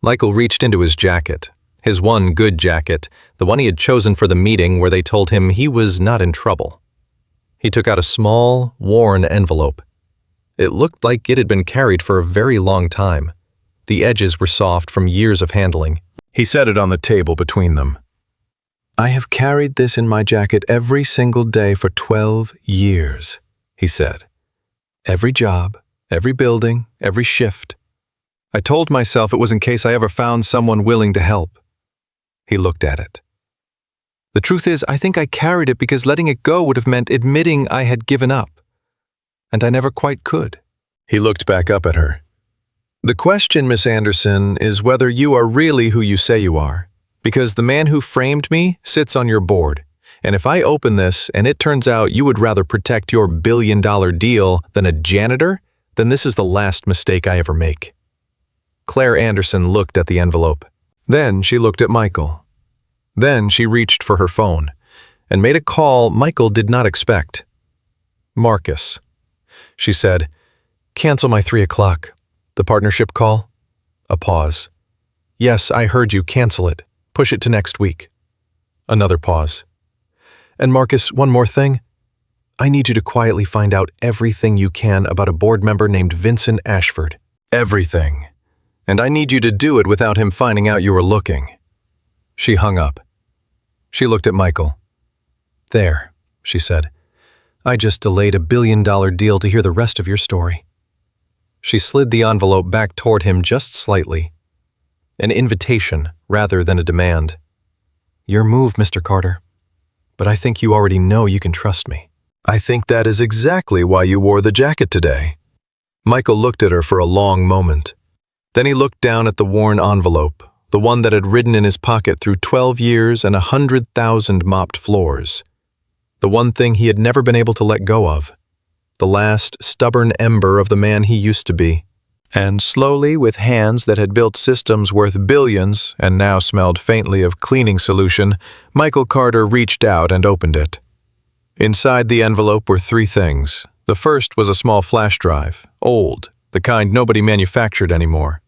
Michael reached into his jacket, his one good jacket, the one he had chosen for the meeting where they told him he was not in trouble. He took out a small, worn envelope. It looked like it had been carried for a very long time. The edges were soft from years of handling. He set it on the table between them. "I have carried this in my jacket every single day for 12 years, he said. "Every job, every building, every shift. I told myself it was in case I ever found someone willing to help." He looked at it. "The truth is, I think I carried it because letting it go would have meant admitting I had given up. And I never quite could." He looked back up at her. "The question, Miss Anderson, is whether you are really who you say you are. Because the man who framed me sits on your board. And if I open this and it turns out you would rather protect your billion-dollar deal than a janitor, then this is the last mistake I ever make." Claire Anderson looked at the envelope. Then she looked at Michael. Then she reached for her phone and made a call Michael did not expect. "Marcus," she said, "cancel my 3 o'clock. The partnership call?" A pause. "Yes, I heard you. Cancel it. Push it to next week." Another pause. "And Marcus, one more thing. I need you to quietly find out everything you can about a board member named Vincent Ashford. Everything. And I need you to do it without him finding out you were looking." She hung up. She looked at Michael. "There," she said. "I just delayed a billion-dollar deal to hear the rest of your story." She slid the envelope back toward him just slightly. An invitation rather than a demand. "Your move, Mr. Carter. But I think you already know you can trust me." "I think that is exactly why you wore the jacket today." Michael looked at her for a long moment. Then he looked down at the worn envelope, the one that had ridden in his pocket through 12 years and 100,000 mopped floors. The one thing he had never been able to let go of. The last stubborn ember of the man he used to be. And slowly, with hands that had built systems worth billions and now smelled faintly of cleaning solution, Michael Carter reached out and opened it. Inside the envelope were 3 things. The first was a small flash drive, old, the kind nobody manufactured anymore.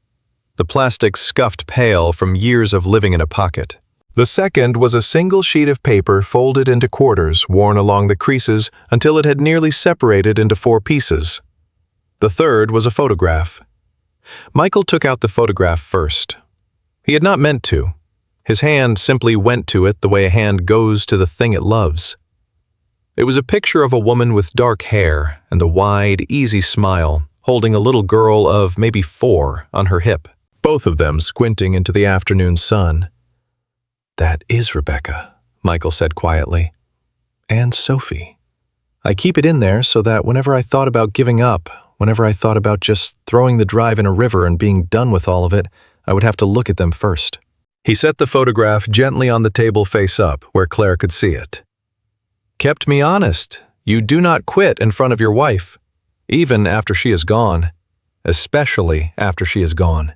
The plastic scuffed pale from years of living in a pocket. The second was a single sheet of paper folded into quarters, worn along the creases until it had nearly separated into 4 pieces. The third was a photograph. Michael took out the photograph first. He had not meant to. His hand simply went to it the way a hand goes to the thing it loves. It was a picture of a woman with dark hair and a wide, easy smile, holding a little girl of maybe 4 on her hip, both of them squinting into the afternoon sun. "That is Rebecca," Michael said quietly. "And Sophie. I keep it in there so that whenever I thought about giving up, whenever I thought about just throwing the drive in a river and being done with all of it, I would have to look at them first." He set the photograph gently on the table face up, where Claire could see it. "Kept me honest. You do not quit in front of your wife, even after she is gone, especially after she is gone."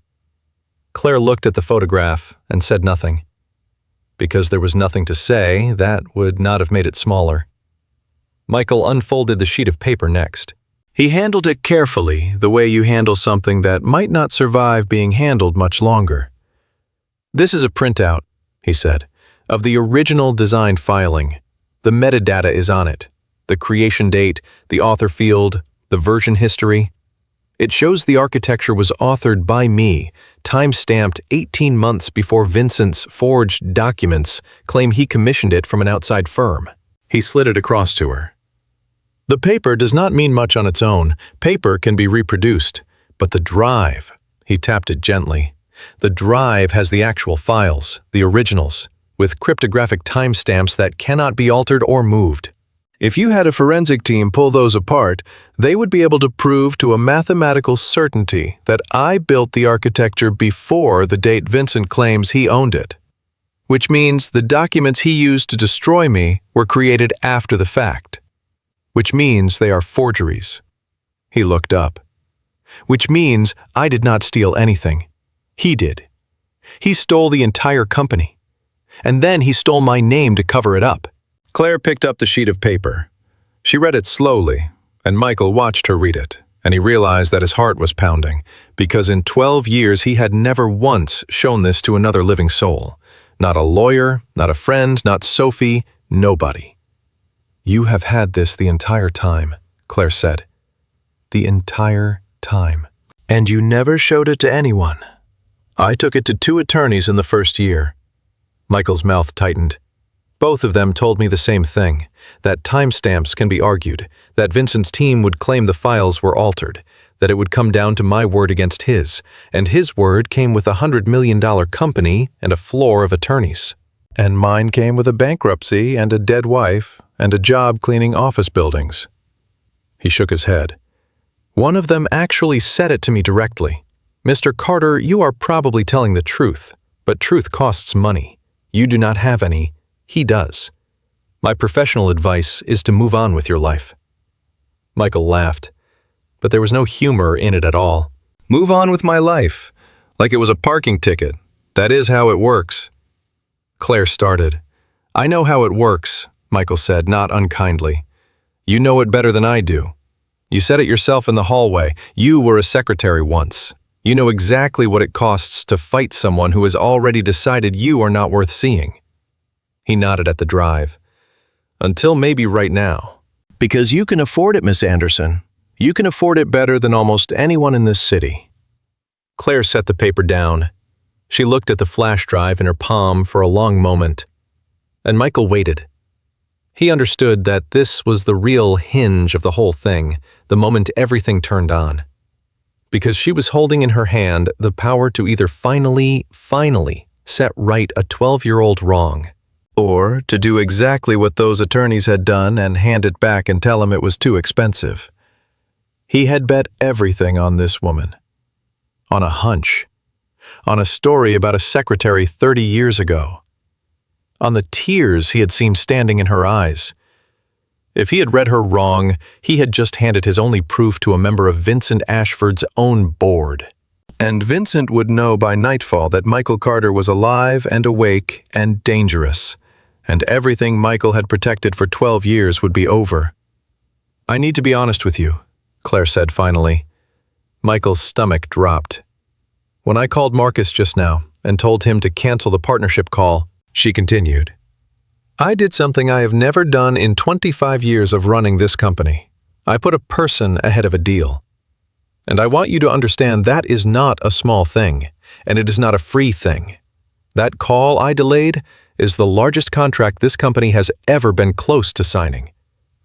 Claire looked at the photograph and said nothing. Because there was nothing to say, that would not have made it smaller. Michael unfolded the sheet of paper next. He handled it carefully, the way you handle something that might not survive being handled much longer. "This is a printout," he said, "of the original design filing. The metadata is on it. The creation date, the author field, the version history. It shows the architecture was authored by me, time-stamped 18 months before Vincent's forged documents claim he commissioned it from an outside firm." He slid it across to her. "The paper does not mean much on its own. Paper can be reproduced. But the drive," he tapped it gently, "the drive has the actual files, the originals, with cryptographic timestamps that cannot be altered or moved. If you had a forensic team pull those apart, they would be able to prove to a mathematical certainty that I built the architecture before the date Vincent claims he owned it. Which means the documents he used to destroy me were created after the fact. Which means they are forgeries." He looked up. "Which means I did not steal anything. He did. He stole the entire company. And then he stole my name to cover it up." Claire picked up the sheet of paper. She read it slowly, and Michael watched her read it, and he realized that his heart was pounding, because in 12 years he had never once shown this to another living soul. Not a lawyer, not a friend, not Sophie, nobody. "You have had this the entire time," Claire said. "The entire time. And you never showed it to anyone. I took it to 2 attorneys in the first year." Michael's mouth tightened. "Both of them told me the same thing, that timestamps can be argued, that Vincent's team would claim the files were altered, that it would come down to my word against his, and his word came with a $100 million company and a floor of attorneys. And mine came with a bankruptcy and a dead wife and a job cleaning office buildings." He shook his head. "One of them actually said it to me directly. 'Mr. Carter, you are probably telling the truth, but truth costs money. You do not have any. He does. My professional advice is to move on with your life.'" Michael laughed, but there was no humor in it at all. "Move on with my life, like it was a parking ticket. That is how it works." Claire started. "I know how it works," Michael said, not unkindly. "You know it better than I do. You said it yourself in the hallway. You were a secretary once. You know exactly what it costs to fight someone who has already decided you are not worth seeing." He nodded at the drive. "Until maybe right now. Because you can afford it, Miss Anderson. You can afford it better than almost anyone in this city." Claire set the paper down. She looked at the flash drive in her palm for a long moment. And Michael waited. He understood that this was the real hinge of the whole thing, the moment everything turned on. Because she was holding in her hand the power to either finally set right a 12-year-old wrong, or to do exactly what those attorneys had done and hand it back and tell him it was too expensive. He had bet everything on this woman. On a hunch. On a story about a secretary 30 years ago. On the tears he had seen standing in her eyes. If he had read her wrong, he had just handed his only proof to a member of Vincent Ashford's own board. And Vincent would know by nightfall that Michael Carter was alive and awake and dangerous, and everything Michael had protected for 12 years would be over. "I need to be honest with you," Claire said finally. Michael's stomach dropped. "When I called Marcus just now and told him to cancel the partnership call, She continued. I did something I have never done in 25 years of running this company. I put a person ahead of a deal. And I want you to understand that is not a small thing, and it is not a free thing. That call I delayed is the largest contract this company has ever been close to signing.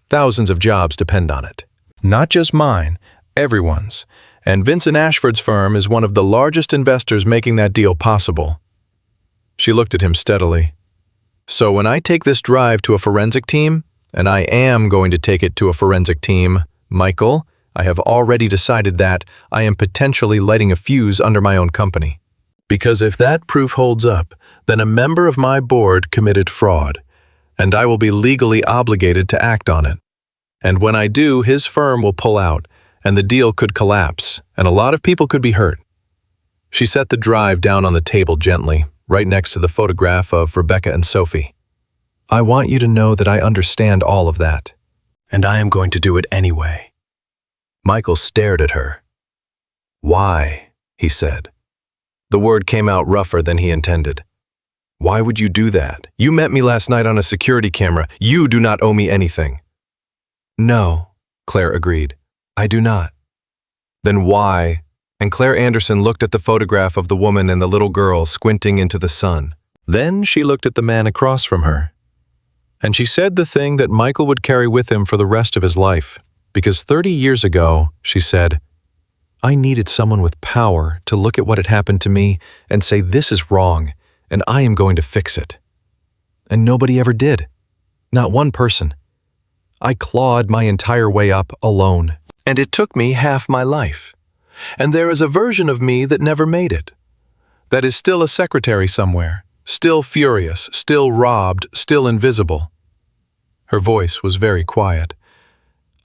Thousands of jobs depend on it. Not just mine, everyone's. And Vincent Ashford's firm is one of the largest investors making that deal possible. She looked at him steadily. So when I take this drive to a forensic team, and I am going to take it to a forensic team, Michael, I have already decided that I am potentially lighting a fuse under my own company. Because if that proof holds up, then a member of my board committed fraud, and I will be legally obligated to act on it. And when I do, his firm will pull out, and the deal could collapse, and a lot of people could be hurt. She set the drive down on the table gently, right next to the photograph of Rebecca and Sophie. I want you to know that I understand all of that, and I am going to do it anyway. Michael stared at her. Why? He said. The word came out rougher than he intended. Why would you do that? You met me last night on a security camera. You do not owe me anything. No, Claire agreed. I do not. Then why? And Claire Anderson looked at the photograph of the woman and the little girl squinting into the sun. Then she looked at the man across from her. And she said the thing that Michael would carry with him for the rest of his life. Because 30 years ago, she said, I needed someone with power to look at what had happened to me and say this is wrong, and I am going to fix it. And nobody ever did. Not one person. I clawed my entire way up alone, and it took me half my life. And there is a version of me that never made it. That is still a secretary somewhere, still furious, still robbed, still invisible. Her voice was very quiet.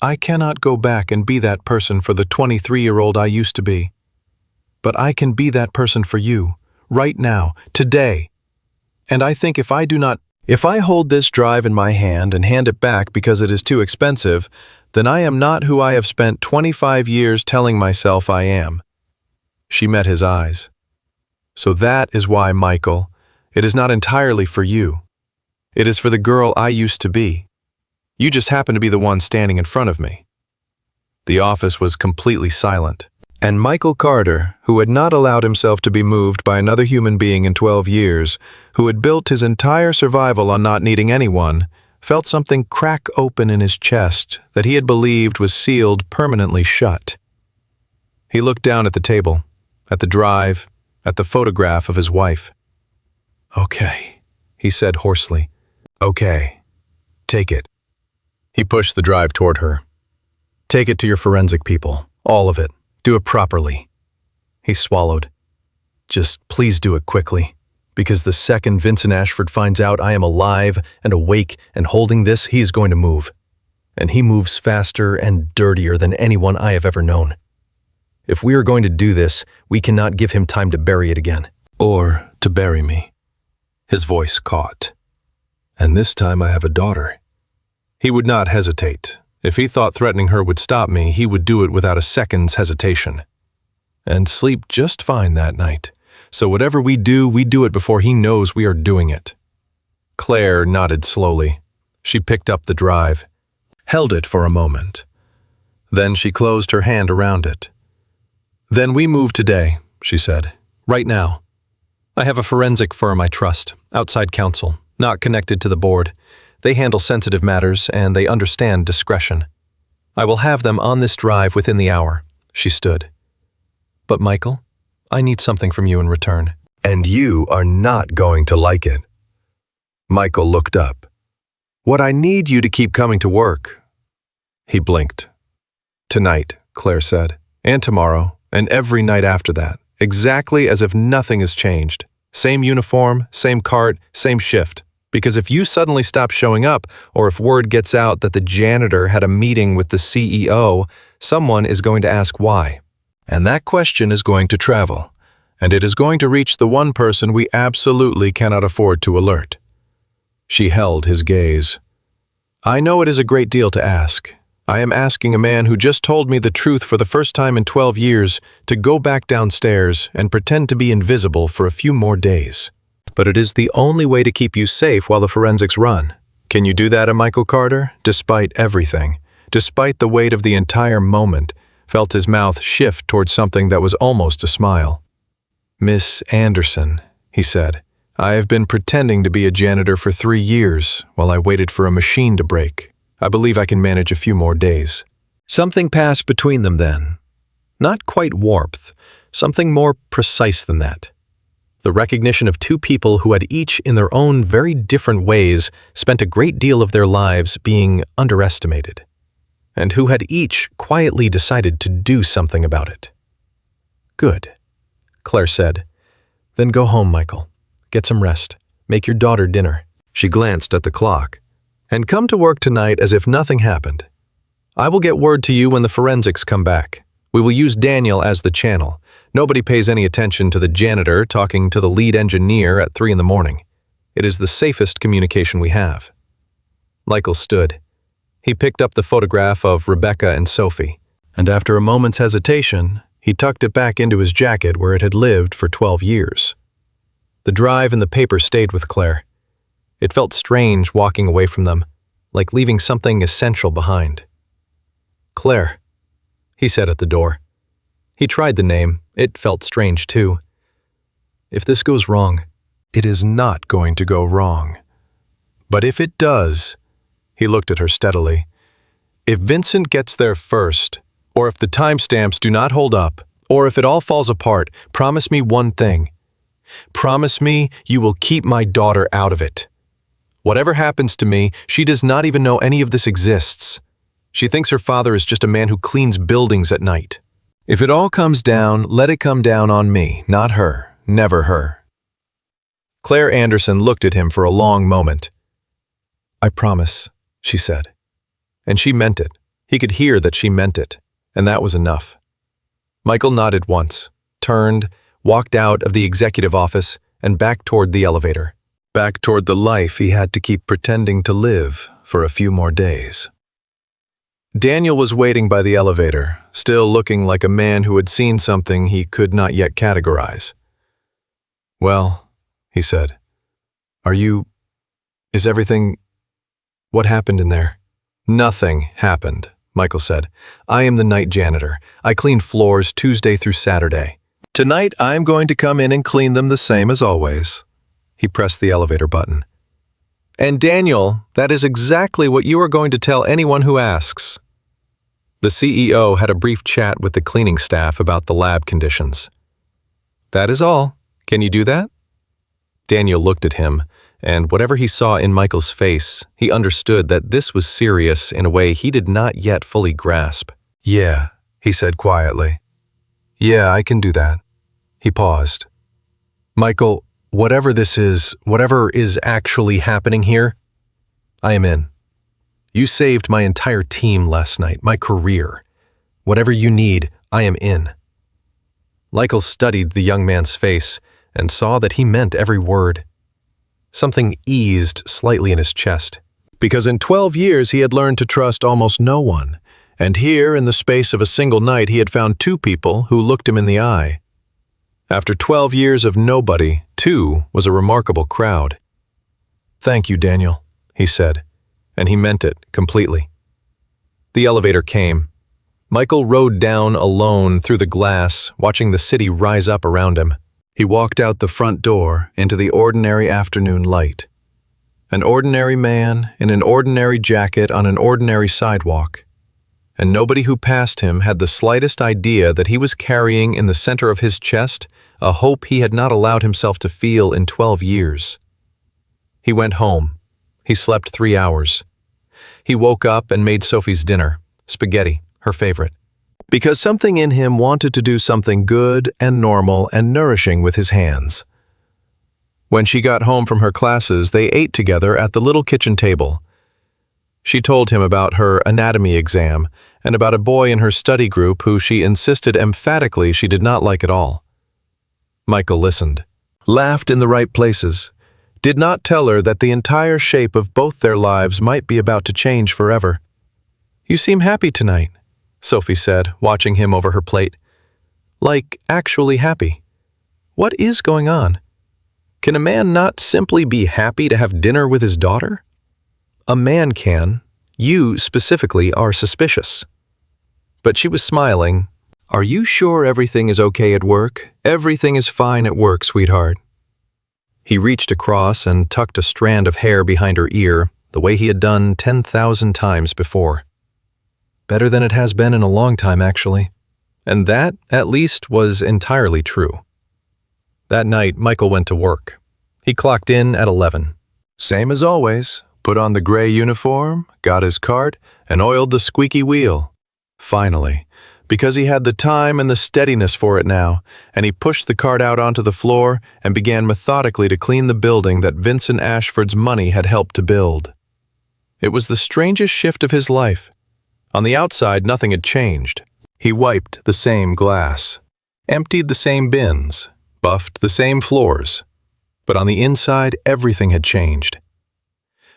I cannot go back and be that person for the 23-year-old I used to be. But I can be that person for you, right now, today. And I think if I hold this drive in my hand and hand it back because it is too expensive, then I am not who I have spent 25 years telling myself I am. She met his eyes. So that is why, Michael, it is not entirely for you. It is for the girl I used to be. You just happen to be the one standing in front of me. The office was completely silent, and Michael Carter, who had not allowed himself to be moved by another human being in 12 years, who had built his entire survival on not needing anyone, felt something crack open in his chest that he had believed was sealed permanently shut. He looked down at the table, at the drive, at the photograph of his wife. Okay, he said hoarsely. Okay, take it. He pushed the drive toward her. Take it to your forensic people, all of it. Do it properly. He swallowed. Just please do it quickly, because the second Vincent Ashford finds out I am alive and awake and holding this, he is going to move. And he moves faster and dirtier than anyone I have ever known. If we are going to do this, we cannot give him time to bury it again. Or to bury me. His voice caught. And this time I have a daughter. He would not hesitate. If he thought threatening her would stop me, he would do it without a second's hesitation. And sleep just fine that night. So whatever we do it before he knows we are doing it. Claire nodded slowly. She picked up the drive, held it for a moment. Then she closed her hand around it. Then we move today, she said. Right now. I have a forensic firm I trust, outside counsel, not connected to the board. They handle sensitive matters, and they understand discretion. I will have them on this drive within the hour. She stood. But Michael, I need something from you in return. And you are not going to like it. Michael looked up. What I need you to keep coming to work. He blinked. Tonight, Claire said, and tomorrow, and every night after that, exactly as if nothing has changed. Same uniform, same cart, same shift. Because if you suddenly stop showing up, or if word gets out that the janitor had a meeting with the CEO, someone is going to ask why. And that question is going to travel, and it is going to reach the one person we absolutely cannot afford to alert. She held his gaze. I know it is a great deal to ask. I am asking a man who just told me the truth for the first time in 12 years to go back downstairs and pretend to be invisible for a few more days. but it is the only way to keep you safe while the forensics run. Can you do that, Michael Carter? Despite everything, despite the weight of the entire moment, felt his mouth shift towards something that was almost a smile. "Miss Anderson," he said, "I have been pretending to be a janitor for 3 years while I waited for a machine to break. I believe I can manage a few more days." Something passed between them then. Not quite warmth, something more precise than that. The recognition of two people who had each, in their own very different ways, spent a great deal of their lives being underestimated, and who had each quietly decided to do something about it. "Good," Claire said. "Then go home, Michael. Get some rest. Make your daughter dinner." She glanced at the clock. "And come to work tonight as if nothing happened. I will get word to you when the forensics come back. We will use Daniel as the channel. Nobody pays any attention to the janitor talking to the lead engineer at 3 in the morning. It is the safest communication we have." Michael stood. He picked up the photograph of Rebecca and Sophie, and after a moment's hesitation, he tucked it back into his jacket where it had lived for 12 years. The drive and the paper stayed with Claire. It felt strange walking away from them, like leaving something essential behind. "Claire," he said at the door. He tried the name. It felt strange too. "If this goes wrong, it is not going to go wrong. But if it does," he looked at her steadily, "if Vincent gets there first, or if the timestamps do not hold up, or if it all falls apart, promise me one thing. Promise me you will keep my daughter out of it. Whatever happens to me, she does not even know any of this exists. She thinks her father is just a man who cleans buildings at night. If it all comes down, let it come down on me, not her, never her." Claire Anderson looked at him for a long moment. "I promise," she said. And she meant it. He could hear that she meant it, and that was enough. Michael nodded once, turned, walked out of the executive office, and back toward the elevator. Back toward the life he had to keep pretending to live for a few more days. Daniel was waiting by the elevator, still looking like a man who had seen something he could not yet categorize. "Well," he said, is everything... What happened in there?" "Nothing happened," Michael said. "I am the night janitor. I clean floors Tuesday through Saturday. Tonight I'm going to come in and clean them the same as always." He pressed the elevator button. "And Daniel, that is exactly what you are going to tell anyone who asks." The CEO had a brief chat with the cleaning staff about the lab conditions. "That is all. Can you do that?" Daniel looked at him, and whatever he saw in Michael's face, he understood that this was serious in a way he did not yet fully grasp. "Yeah," he said quietly. "Yeah, I can do that." He paused. "Michael, whatever this is, whatever is actually happening here, I am in. You saved my entire team last night, my career. Whatever you need, I am in." Michael studied the young man's face and saw that he meant every word. Something eased slightly in his chest, because in 12 years he had learned to trust almost no one, and here in the space of a single night he had found 2 people who looked him in the eye. After 12 years of nobody, 2 was a remarkable crowd. "Thank you, Daniel," he said, and he meant it completely. The elevator came. Michael rode down alone through the glass, watching the city rise up around him. He walked out the front door into the ordinary afternoon light. An ordinary man in an ordinary jacket on an ordinary sidewalk. And nobody who passed him had the slightest idea that he was carrying in the center of his chest a hope he had not allowed himself to feel in 12 years. He went home. He slept 3 hours. He woke up and made Sophie's dinner, spaghetti, her favorite, because something in him wanted to do something good and normal and nourishing with his hands. When she got home from her classes, they ate together at the little kitchen table. She told him about her anatomy exam and about a boy in her study group who she insisted emphatically she did not like at all. Michael listened, laughed in the right places, did not tell her that the entire shape of both their lives might be about to change forever. "You seem happy tonight," Sophie said, watching him over her plate. "Like, actually happy. What is going on? Can a man not simply be happy to have dinner with his daughter? A man can. You, specifically, are suspicious. But she was smiling. Are you sure everything is okay at work? Everything is fine at work, sweetheart. He reached across and tucked a strand of hair behind her ear, the way he had done 10,000 times before. Better than it has been in a long time, actually. And that, at least, was entirely true. That night, Michael went to work. He clocked in at 11. Same as always, put on the gray uniform, got his cart, and oiled the squeaky wheel. Finally, because he had the time and the steadiness for it now, and he pushed the cart out onto the floor and began methodically to clean the building that Vincent Ashford's money had helped to build. It was the strangest shift of his life. On the outside, nothing had changed. He wiped the same glass, emptied the same bins, buffed the same floors. But on the inside, everything had changed.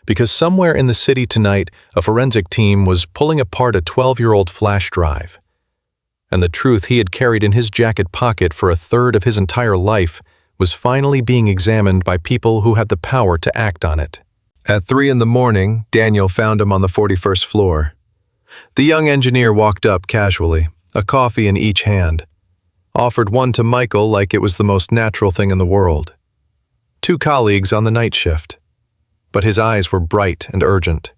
Because somewhere in the city tonight, a forensic team was pulling apart a 12-year-old flash drive. And the truth he had carried in his jacket pocket for a third of his entire life was finally being examined by people who had the power to act on it. At 3 a.m, Daniel found him on the 41st floor. The young engineer walked up casually, a coffee in each hand. Offered one to Michael like it was the most natural thing in the world. 2 colleagues on the night shift. But his eyes were bright and urgent.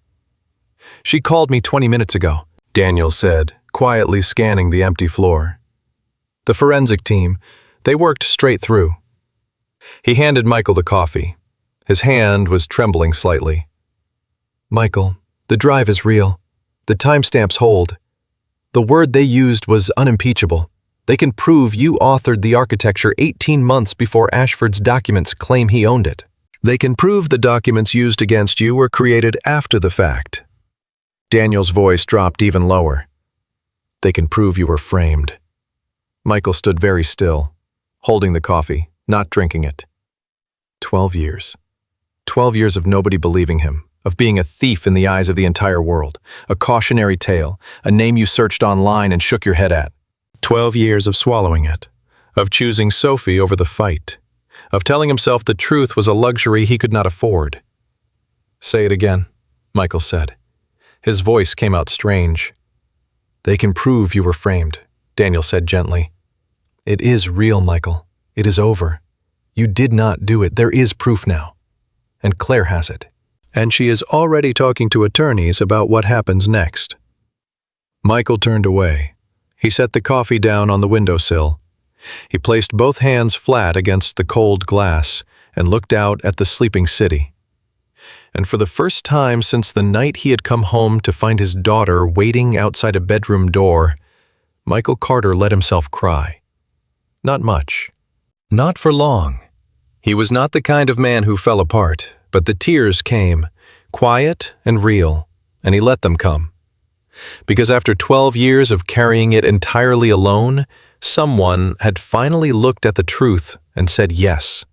She called me 20 minutes ago, Daniel said, quietly scanning the empty floor. The forensic team, they worked straight through. He handed Michael the coffee. His hand was trembling slightly. Michael, the drive is real. The timestamps hold. The word they used was unimpeachable. They can prove you authored the architecture 18 months before Ashford's documents claim he owned it. They can prove the documents used against you were created after the fact. Daniel's voice dropped even lower. They can prove you were framed. Michael stood very still, holding the coffee, not drinking it. 12 years. 12 years of nobody believing him, of being a thief in the eyes of the entire world, a cautionary tale, a name you searched online and shook your head at. 12 years of swallowing it, of choosing Sophie over the fight, of telling himself the truth was a luxury he could not afford. Say it again, Michael said. His voice came out strange. They can prove you were framed, Daniel said gently. It is real, Michael. It is over. You did not do it. There is proof now. And Claire has it. And she is already talking to attorneys about what happens next. Michael turned away. He set the coffee down on the windowsill. He placed both hands flat against the cold glass and looked out at the sleeping city. And for the first time since the night he had come home to find his daughter waiting outside a bedroom door, Michael Carter let himself cry. Not much. Not for long. He was not the kind of man who fell apart, but the tears came, quiet and real, and he let them come. Because after 12 years of carrying it entirely alone, someone had finally looked at the truth and said yes.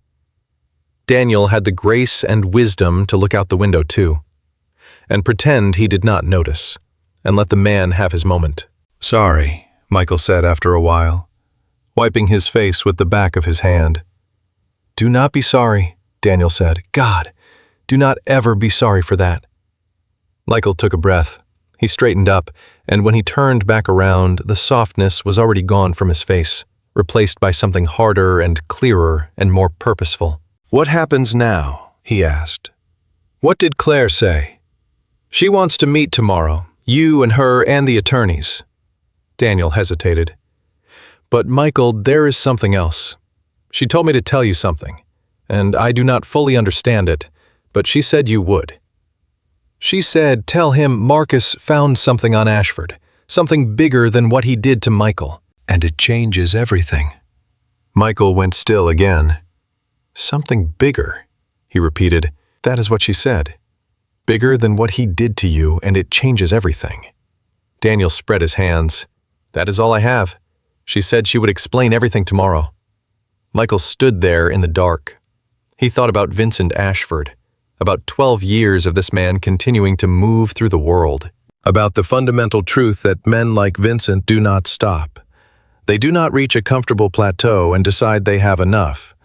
Daniel had the grace and wisdom to look out the window too, and pretend he did not notice, and let the man have his moment. Sorry, Michael said after a while, wiping his face with the back of his hand. Do not be sorry, Daniel said. God, do not ever be sorry for that. Michael took a breath. He straightened up, and when he turned back around, the softness was already gone from his face, replaced by something harder and clearer and more purposeful. What happens now? He asked. What did Claire say? She wants to meet tomorrow, you and her and the attorneys. Daniel hesitated. But Michael, there is something else. She told me to tell you something, and I do not fully understand it, but she said you would. She said, tell him Marcus found something on Ashford, something bigger than what he did to Michael. And it changes everything. Michael went still again. Something bigger, he repeated. That is what she said. Bigger than what he did to you, and it changes everything. Daniel spread his hands. That is all I have. She said she would explain everything tomorrow. Michael stood there in the dark. He thought about Vincent Ashford. About 12 years of this man continuing to move through the world. About the fundamental truth that men like Vincent do not stop. They do not reach a comfortable plateau and decide they have enough.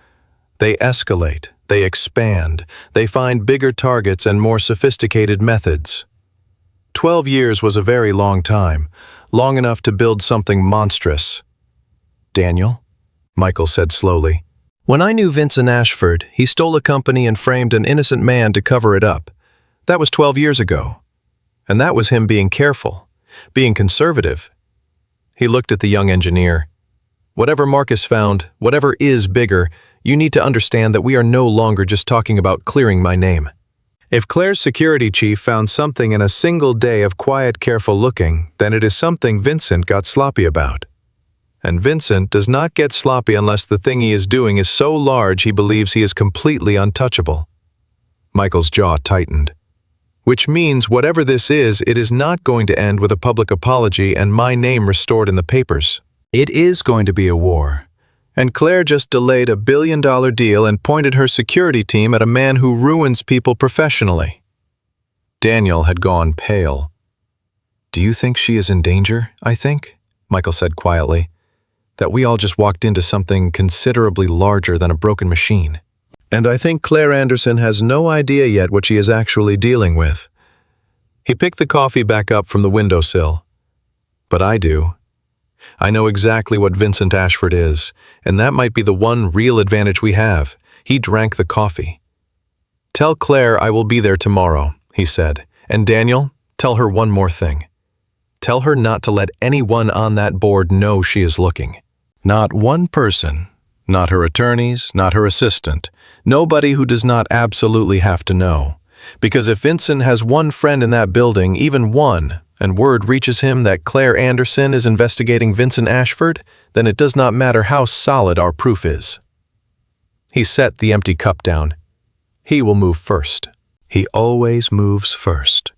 They escalate, They expand. They find bigger targets and more sophisticated methods. 12 years was a very long time, long enough to build something monstrous. Daniel, Michael said slowly. When I knew Vincent Ashford, he stole a company and framed an innocent man to cover it up. That was 12 years ago. And that was him being careful, being conservative. He looked at the young engineer. Whatever Marcus found, whatever is bigger, you need to understand that we are no longer just talking about clearing my name. If Claire's security chief found something in a single day of quiet, careful looking, then it is something Vincent got sloppy about. And Vincent does not get sloppy unless the thing he is doing is so large he believes he is completely untouchable. Michael's jaw tightened. Which means whatever this is, it is not going to end with a public apology and my name restored in the papers. It is going to be a war. And Claire just delayed a billion-dollar deal and pointed her security team at a man who ruins people professionally. Daniel had gone pale. Do you think she is in danger, I think? Michael said quietly. That we all just walked into something considerably larger than a broken machine. And I think Claire Anderson has no idea yet what she is actually dealing with. He picked the coffee back up from the windowsill. But I do. I know exactly what Vincent Ashford is, and that might be the one real advantage we have. He drank the coffee. Tell Claire I will be there tomorrow, he said. And Daniel, tell her one more thing. Tell her not to let anyone on that board know she is looking. Not one person. Not her attorneys, not her assistant. Nobody who does not absolutely have to know. Because if Vincent has one friend in that building, even one, and word reaches him that Claire Anderson is investigating Vincent Ashford, then it does not matter how solid our proof is. He set the empty cup down. He will move first. He always moves first.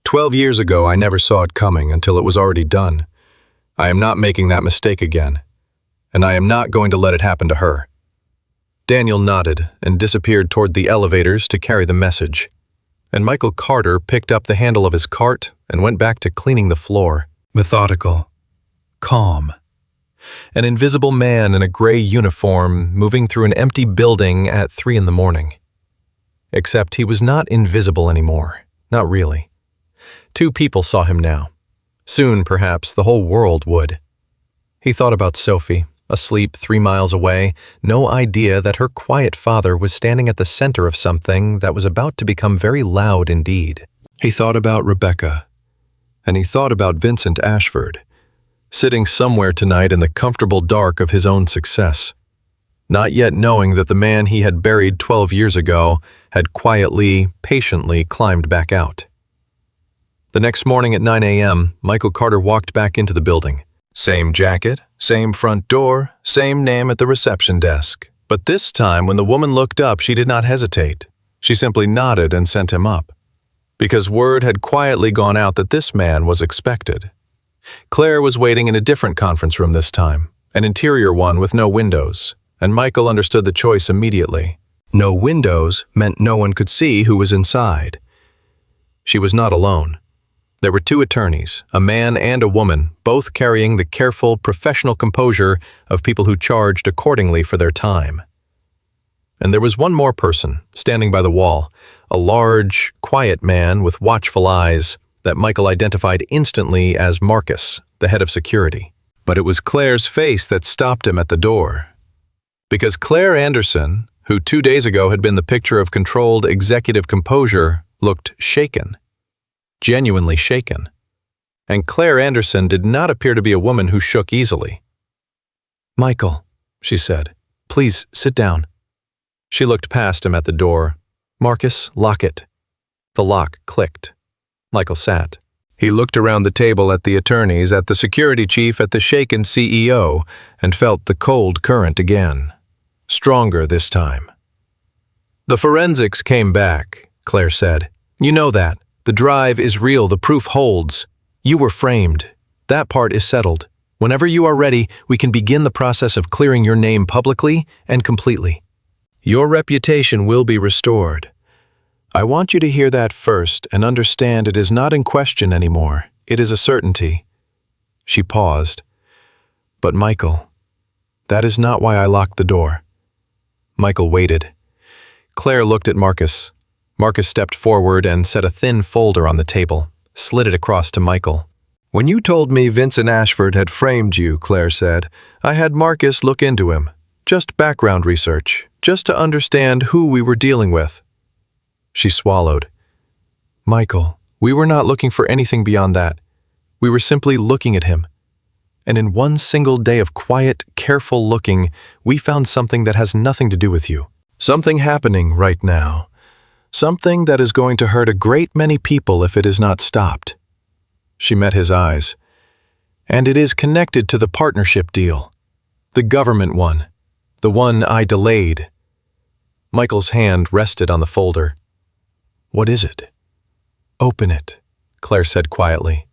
12 years ago, I never saw it coming until it was already done. I am not making that mistake again. And I am not going to let it happen to her. Daniel nodded and disappeared toward the elevators to carry the message. And Michael Carter picked up the handle of his cart and went back to cleaning the floor. Methodical. Calm. An invisible man in a gray uniform moving through an empty building at 3 in the morning. Except he was not invisible anymore. Not really. 2 people saw him now. Soon, perhaps, the whole world would. He thought about Sophie, asleep 3 miles away, no idea that her quiet father was standing at the center of something that was about to become very loud indeed. He thought about Rebecca, and he thought about Vincent Ashford, sitting somewhere tonight in the comfortable dark of his own success, not yet knowing that the man he had buried 12 years ago had quietly, patiently climbed back out. The next morning at 9 a.m., Michael Carter walked back into the building. Same jacket, same front door, same name at the reception desk. But this time, when the woman looked up, she did not hesitate. She simply nodded and sent him up. Because word had quietly gone out that this man was expected. Claire was waiting in a different conference room this time, an interior one with no windows, and Michael understood the choice immediately. No windows meant no one could see who was inside. She was not alone. There were 2 attorneys, a man and a woman, both carrying the careful, professional composure of people who charged accordingly for their time. And there was one more person, standing by the wall, a large, quiet man with watchful eyes that Michael identified instantly as Marcus, the head of security. But it was Claire's face that stopped him at the door. Because Claire Anderson, who 2 days ago had been the picture of controlled executive composure, looked shaken. Genuinely shaken. And Claire Anderson did not appear to be a woman who shook easily. "Michael," she said, "please sit down." She looked past him at the door. "Marcus, lock it." The lock clicked. Michael sat. He looked around the table at the attorneys, at the security chief, at the shaken CEO, and felt the cold current again. Stronger this time. "The forensics came back," Claire said. "You know that. The drive is real, the proof holds. You were framed. That part is settled. Whenever you are ready, we can begin the process of clearing your name publicly and completely. Your reputation will be restored. I want you to hear that first and understand it is not in question anymore. It is a certainty." She paused. "But Michael, that is not why I locked the door." Michael waited. Claire looked at Marcus. Marcus stepped forward and set a thin folder on the table, slid it across to Michael. "When you told me Vincent Ashford had framed you," Claire said, "I had Marcus look into him. Just background research, just to understand who we were dealing with." She swallowed. "Michael, we were not looking for anything beyond that. We were simply looking at him. And in one single day of quiet, careful looking, we found something that has nothing to do with you. Something happening right now. Something that is going to hurt a great many people if it is not stopped." She met his eyes. "And it is connected to the partnership deal. The government one. The one I delayed." Michael's hand rested on the folder. "What is it?" "Open it," Claire said quietly.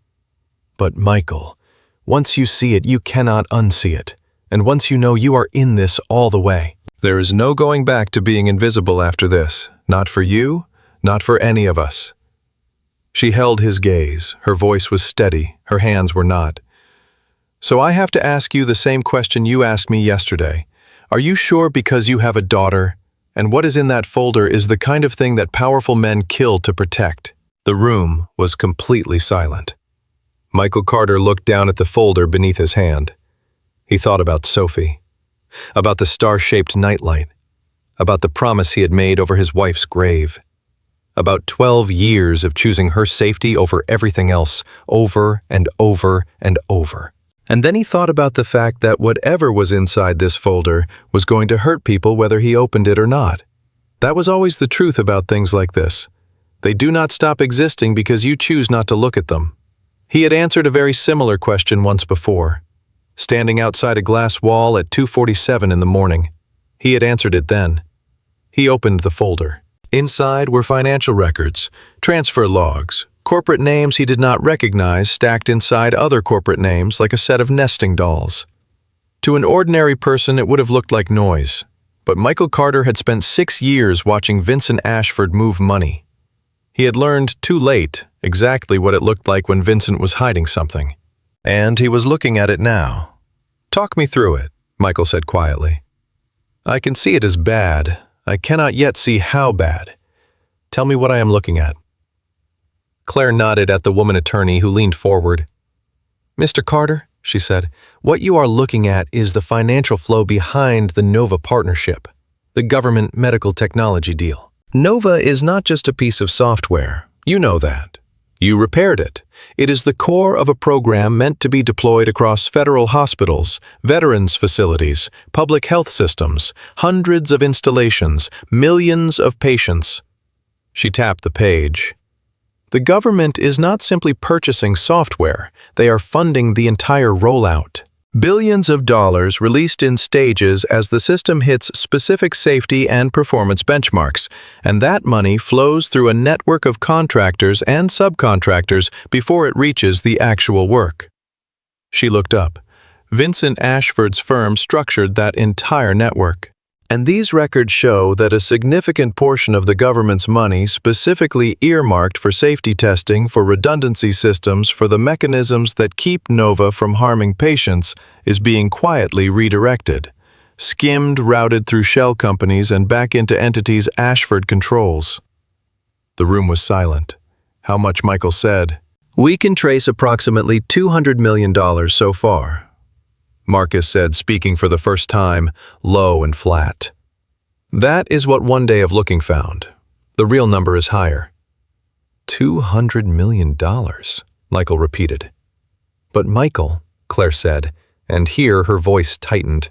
"But Michael, once you see it, you cannot unsee it. And once you know, you are in this all the way. There is no going back to being invisible after this. Not for you, not for any of us." She held his gaze. Her voice was steady. Her hands were not. "So I have to ask you the same question you asked me yesterday. Are you sure because you have a daughter? And what is in that folder is the kind of thing that powerful men kill to protect?" The room was completely silent. Michael Carter looked down at the folder beneath his hand. He thought about Sophie, about the star-shaped nightlight, about the promise he had made over his wife's grave, about 12 years of choosing her safety over everything else, over and over and over. And then he thought about the fact that whatever was inside this folder was going to hurt people whether he opened it or not. That was always the truth about things like this. They do not stop existing because you choose not to look at them. He had answered a very similar question once before, standing outside a glass wall at 2:47 in the morning. He had answered it then. He opened the folder. Inside were financial records, transfer logs, corporate names he did not recognize stacked inside other corporate names like a set of nesting dolls. To an ordinary person, it would have looked like noise, but Michael Carter had spent 6 years watching Vincent Ashford move money. He had learned too late exactly what it looked like when Vincent was hiding something. And he was looking at it now. "Talk me through it," Michael said quietly. "I can see it as bad. I cannot yet see how bad. Tell me what I am looking at." Claire nodded at the woman attorney who leaned forward. "Mr. Carter," she said, "what you are looking at is the financial flow behind the Nova partnership, the government medical technology deal. Nova is not just a piece of software. You know that. You repaired it. It is the core of a program meant to be deployed across federal hospitals, veterans facilities, public health systems, hundreds of installations, millions of patients." She tapped the page. "The government is not simply purchasing software, they are funding the entire rollout. Billions of dollars released in stages as the system hits specific safety and performance benchmarks, and that money flows through a network of contractors and subcontractors before it reaches the actual work." She looked up. Vincent Ashford's firm structured that entire network. And these records show that a significant portion of the government's money specifically earmarked for safety testing for redundancy systems for the mechanisms that keep Nova from harming patients is being quietly redirected, skimmed, routed through shell companies and back into entities Ashford controls. The room was silent. How much, Michael said. "We can trace approximately $200 million so far," Marcus said, speaking for the first time, low and flat. "That is what one day of looking found. The real number is higher." $200 million, Michael repeated. "But Michael," Claire said, and here her voice tightened,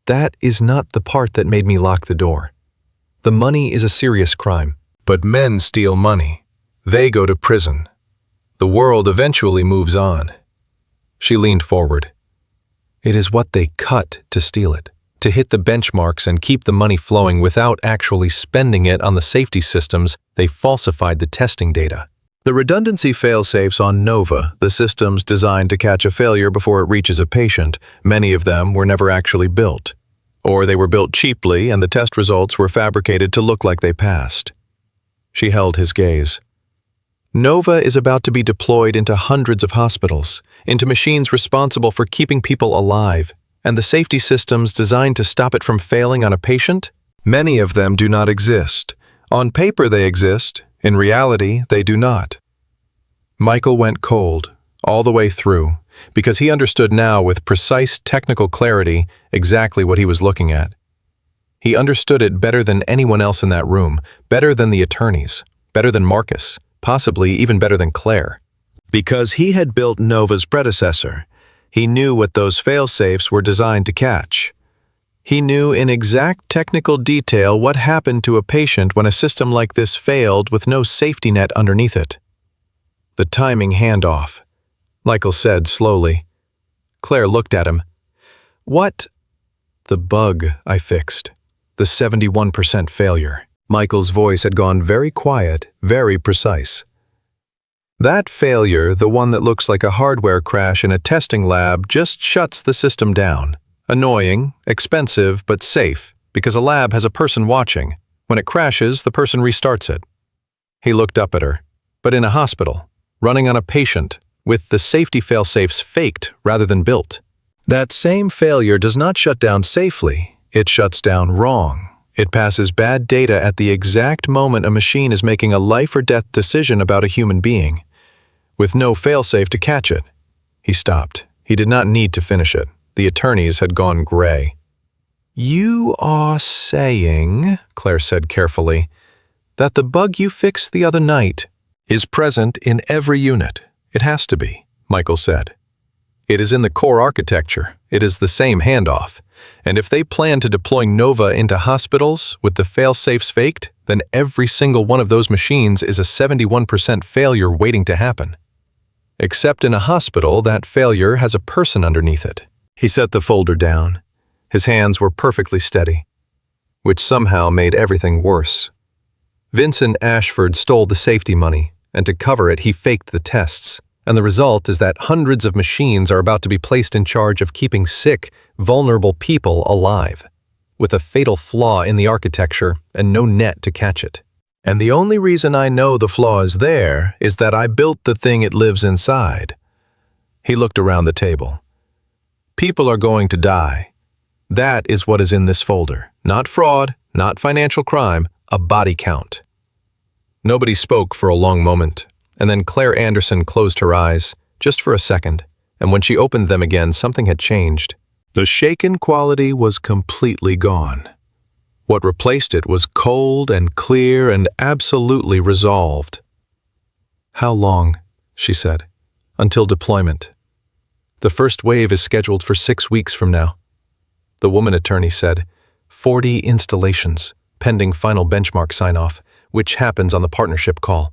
"that is not the part that made me lock the door. The money is a serious crime. But men steal money. They go to prison. The world eventually moves on." She leaned forward. "It is what they cut to steal it, to hit the benchmarks and keep the money flowing without actually spending it on the safety systems. They falsified the testing data. The redundancy failsafes on Nova, the systems designed to catch a failure before it reaches a patient, many of them were never actually built. Or they were built cheaply and the test results were fabricated to look like they passed." She held his gaze. "Nova is about to be deployed into hundreds of hospitals, into machines responsible for keeping people alive, and the safety systems designed to stop it from failing on a patient? Many of them do not exist. On paper they exist, in reality they do not. Michael went cold, all the way through, because he understood now with precise technical clarity exactly what he was looking at. He understood it better than anyone else in that room, better than the attorneys, better than Marcus, possibly even better than Claire. Because he had built Nova's predecessor, he knew what those fail-safes were designed to catch. He knew in exact technical detail what happened to a patient when a system like this failed with no safety net underneath it. The timing handoff, Michael said slowly. Claire looked at him. What? The bug I fixed. The 71% failure. Michael's voice had gone very quiet, very precise. That failure, the one that looks like a hardware crash in a testing lab, just shuts the system down. Annoying, expensive, but safe, because a lab has a person watching. When it crashes, the person restarts it. He looked up at her. But in a hospital, running on a patient, with the safety fail-safes faked rather than built. That same failure does not shut down safely. It shuts down wrong. It passes bad data at the exact moment a machine is making a life-or-death decision about a human being, with no fail-safe to catch it. He stopped. He did not need to finish it. The attorneys had gone gray. You are saying, Claire said carefully, that the bug you fixed the other night is present in every unit. It has to be, Michael said. It is in the core architecture. It is the same handoff. And if they plan to deploy Nova into hospitals with the fail-safes faked, then every single one of those machines is a 71% failure waiting to happen. Except in a hospital, that failure has a person underneath it. He set the folder down. His hands were perfectly steady, which somehow made everything worse. Vincent Ashford stole the safety money, and to cover it he faked the tests. And the result is that hundreds of machines are about to be placed in charge of keeping sick, vulnerable people alive, with a fatal flaw in the architecture and no net to catch it. And the only reason I know the flaw is there is that I built the thing it lives inside. He looked around the table. People are going to die. That is what is in this folder. Not fraud, not financial crime, a body count. Nobody spoke for a long moment, and then Claire Anderson closed her eyes, just for a second, and when she opened them again, something had changed. The shaken quality was completely gone. What replaced it was cold and clear and absolutely resolved. How long? She said. Until deployment. The first wave is scheduled for 6 weeks from now. The woman attorney said, 40 installations, pending final benchmark sign-off, which happens on the partnership call.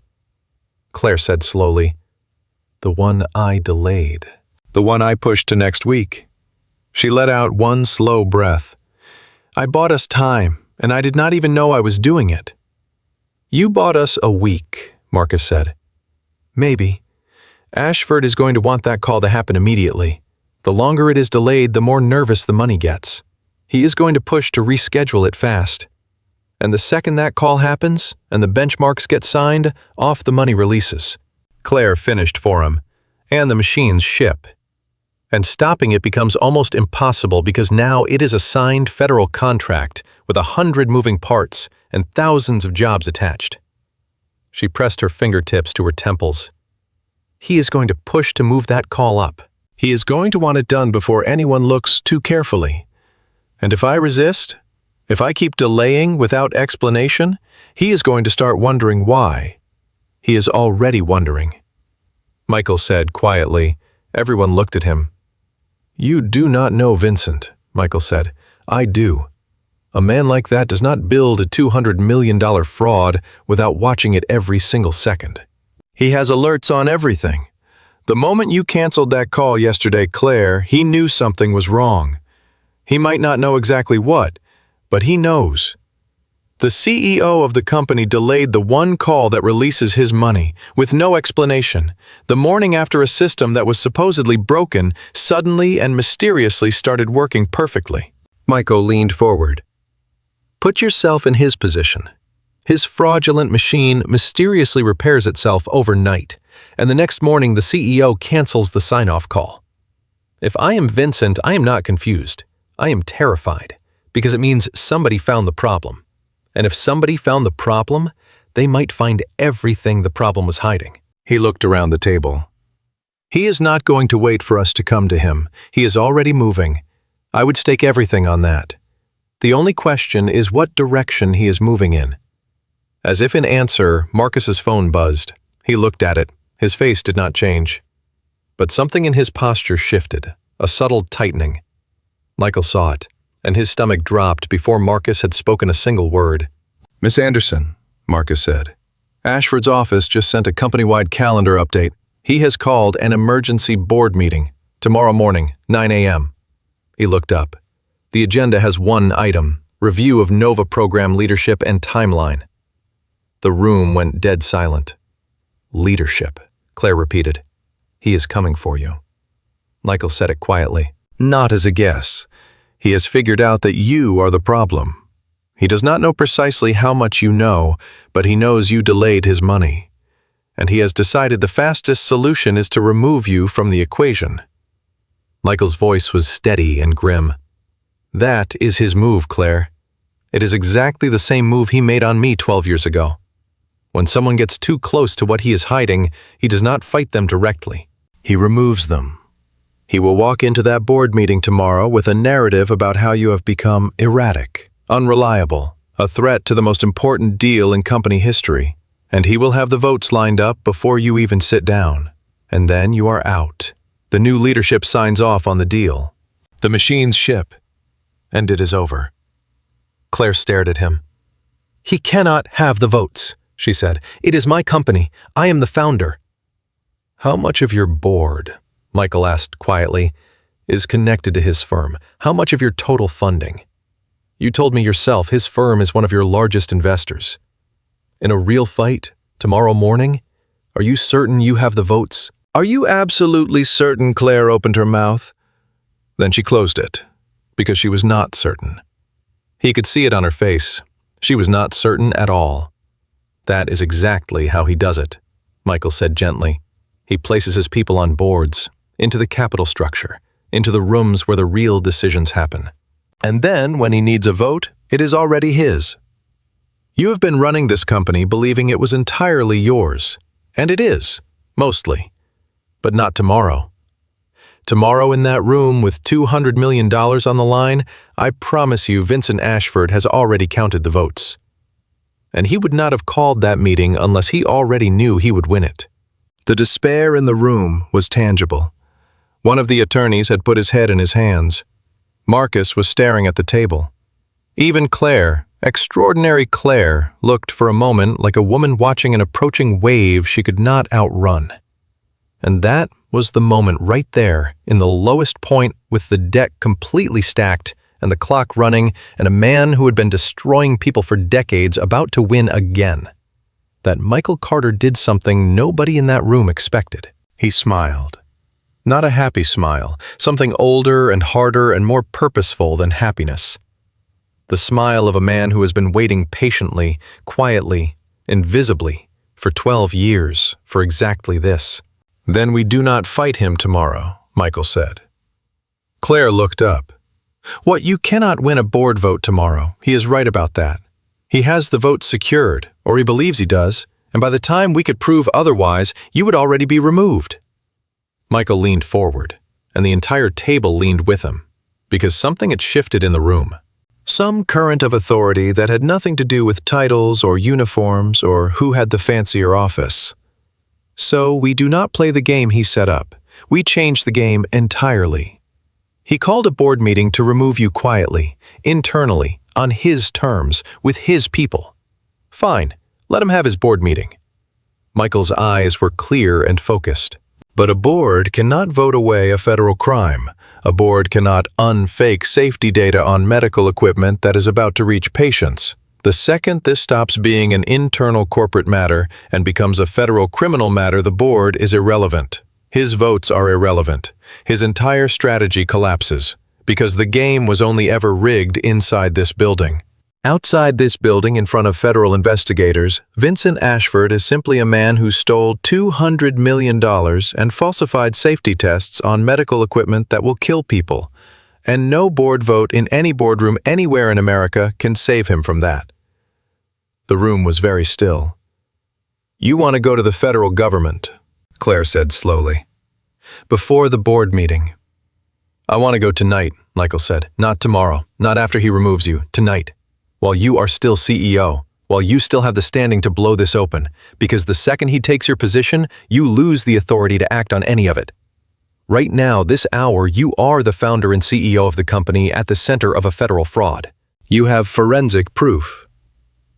Claire said slowly, the one I delayed. The one I pushed to next week. She let out one slow breath. I bought us time, and I did not even know I was doing it. You bought us a week, Marcus said. Maybe. Ashford is going to want that call to happen immediately. The longer it is delayed, the more nervous the money gets. He is going to push to reschedule it fast. And the second that call happens, and the benchmarks get signed, off the money releases. Claire finished for him, and the machines ship. And stopping it becomes almost impossible because now it is a signed federal contract with 100 moving parts and thousands of jobs attached. She pressed her fingertips to her temples. He is going to push to move that call up. He is going to want it done before anyone looks too carefully. And if I resist, if I keep delaying without explanation, he is going to start wondering why. He is already wondering. Michael said quietly. Everyone looked at him. You do not know Vincent, Michael said. I do. A man like that does not build a $200 million fraud without watching it every single second. He has alerts on everything. The moment you canceled that call yesterday, Claire, he knew something was wrong. He might not know exactly what, but he knows. The CEO of the company delayed the one call that releases his money, with no explanation, the morning after a system that was supposedly broken suddenly and mysteriously started working perfectly. Michael leaned forward. Put yourself in his position. His fraudulent machine mysteriously repairs itself overnight, and the next morning the CEO cancels the sign-off call. If I am Vincent, I am not confused. I am terrified, because it means somebody found the problem. And if somebody found the problem, they might find everything the problem was hiding. He looked around the table. He is not going to wait for us to come to him. He is already moving. I would stake everything on that. The only question is what direction he is moving in. As if in answer, Marcus's phone buzzed. He looked at it. His face did not change. But something in his posture shifted, a subtle tightening. Michael saw it, and his stomach dropped before Marcus had spoken a single word. "Miss Anderson," Marcus said. "Ashford's office just sent a company-wide calendar update. He has called an emergency board meeting, tomorrow morning, 9 a.m. He looked up. The agenda has one item, review of NOVA program leadership and timeline. The room went dead silent. "Leadership," Claire repeated. "He is coming for you." Michael said it quietly. "Not as a guess. He has figured out that you are the problem. He does not know precisely how much you know, but he knows you delayed his money. And he has decided the fastest solution is to remove you from the equation." Michael's voice was steady and grim. "That is his move, Claire. It is exactly the same move he made on me 12 years ago. When someone gets too close to what he is hiding, he does not fight them directly. He removes them. He will walk into that board meeting tomorrow with a narrative about how you have become erratic, unreliable, a threat to the most important deal in company history. And he will have the votes lined up before you even sit down. And then you are out. The new leadership signs off on the deal. The machines ship. And it is over." Claire stared at him. "He cannot have the votes," she said. "It is my company. I am the founder." "How much of your board," Michael asked quietly, "is connected to his firm? How much of your total funding? You told me yourself his firm is one of your largest investors. In a real fight, tomorrow morning, are you certain you have the votes?" "Are you absolutely certain?" Claire opened her mouth. Then she closed it, because she was not certain. He could see it on her face. She was not certain at all. "That is exactly how he does it," Michael said gently. "He places his people on boards, into the capital structure, into the rooms where the real decisions happen. And then, when he needs a vote, it is already his. You have been running this company believing it was entirely yours, and it is, mostly, but not tomorrow. Tomorrow in that room with $200 million on the line, I promise you Vincent Ashford has already counted the votes. And he would not have called that meeting unless he already knew he would win it." The despair in the room was tangible. One of the attorneys had put his head in his hands. Marcus was staring at the table. Even Claire, extraordinary Claire, looked for a moment like a woman watching an approaching wave she could not outrun. And that was the moment right there, in the lowest point with the deck completely stacked and the clock running and a man who had been destroying people for decades about to win again, that Michael Carter did something nobody in that room expected. He smiled. Not a happy smile, something older and harder and more purposeful than happiness. The smile of a man who has been waiting patiently, quietly, invisibly, for 12 years for exactly this. "Then we do not fight him tomorrow," Michael said. Claire looked up. "What, you cannot win a board vote tomorrow. He is right about that. He has the vote secured, or he believes he does, and by the time we could prove otherwise, you would already be removed." Michael leaned forward, and the entire table leaned with him, because something had shifted in the room. Some current of authority that had nothing to do with titles or uniforms or who had the fancier office. So we do not play the game he set up. We change the game entirely. He called a board meeting to remove you quietly, internally, on his terms, with his people. Fine, let him have his board meeting. Michael's eyes were clear and focused. But a board cannot vote away a federal crime. A board cannot unfake safety data on medical equipment that is about to reach patients. The second this stops being an internal corporate matter and becomes a federal criminal matter, the board is irrelevant. His votes are irrelevant. His entire strategy collapses, because the game was only ever rigged inside this building. Outside this building in front of federal investigators, Vincent Ashford is simply a man who stole $200 million and falsified safety tests on medical equipment that will kill people. And no board vote in any boardroom anywhere in America can save him from that. The room was very still. "You want to go to the federal government," Claire said slowly. "Before the board meeting." "I want to go tonight," Michael said. "Not tomorrow, not after he removes you, tonight. While you are still CEO, while you still have the standing to blow this open, because the second he takes your position, you lose the authority to act on any of it. Right now, this hour, you are the founder and CEO of the company at the center of a federal fraud. You have forensic proof.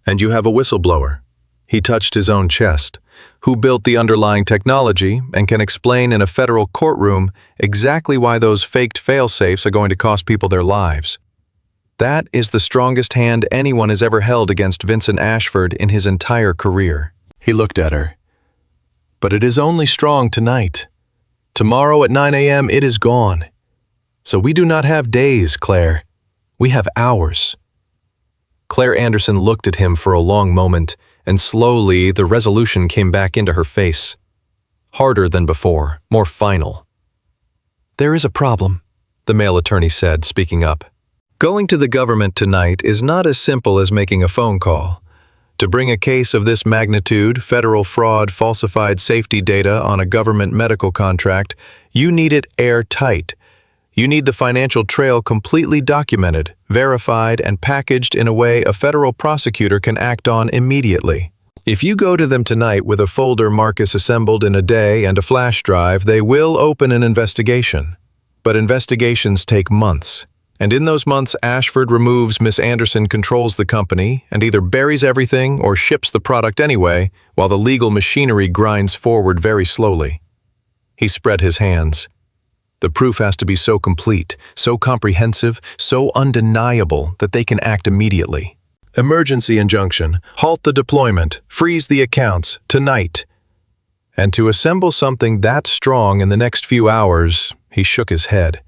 And you have a whistleblower." He touched his own chest, "who built the underlying technology and can explain in a federal courtroom exactly why those faked fail-safes are going to cost people their lives. That is the strongest hand anyone has ever held against Vincent Ashford in his entire career." He looked at her. "But it is only strong tonight. Tomorrow at 9 a.m. it is gone. So we do not have days, Claire. We have hours." Claire Anderson looked at him for a long moment, and slowly the resolution came back into her face. Harder than before, more final. "There is a problem," the male attorney said, speaking up. "Going to the government tonight is not as simple as making a phone call. To bring a case of this magnitude, federal fraud, falsified safety data on a government medical contract, you need it airtight. You need the financial trail completely documented, verified, and packaged in a way a federal prosecutor can act on immediately. If you go to them tonight with a folder Marcus assembled in a day and a flash drive, they will open an investigation. But investigations take months. And in those months, Ashford removes Miss Anderson, controls the company, and either buries everything or ships the product anyway, while the legal machinery grinds forward very slowly." He spread his hands. "The proof has to be so complete, so comprehensive, so undeniable that they can act immediately. Emergency injunction, halt the deployment, freeze the accounts, tonight." And to assemble something that strong in the next few hours, he shook his head.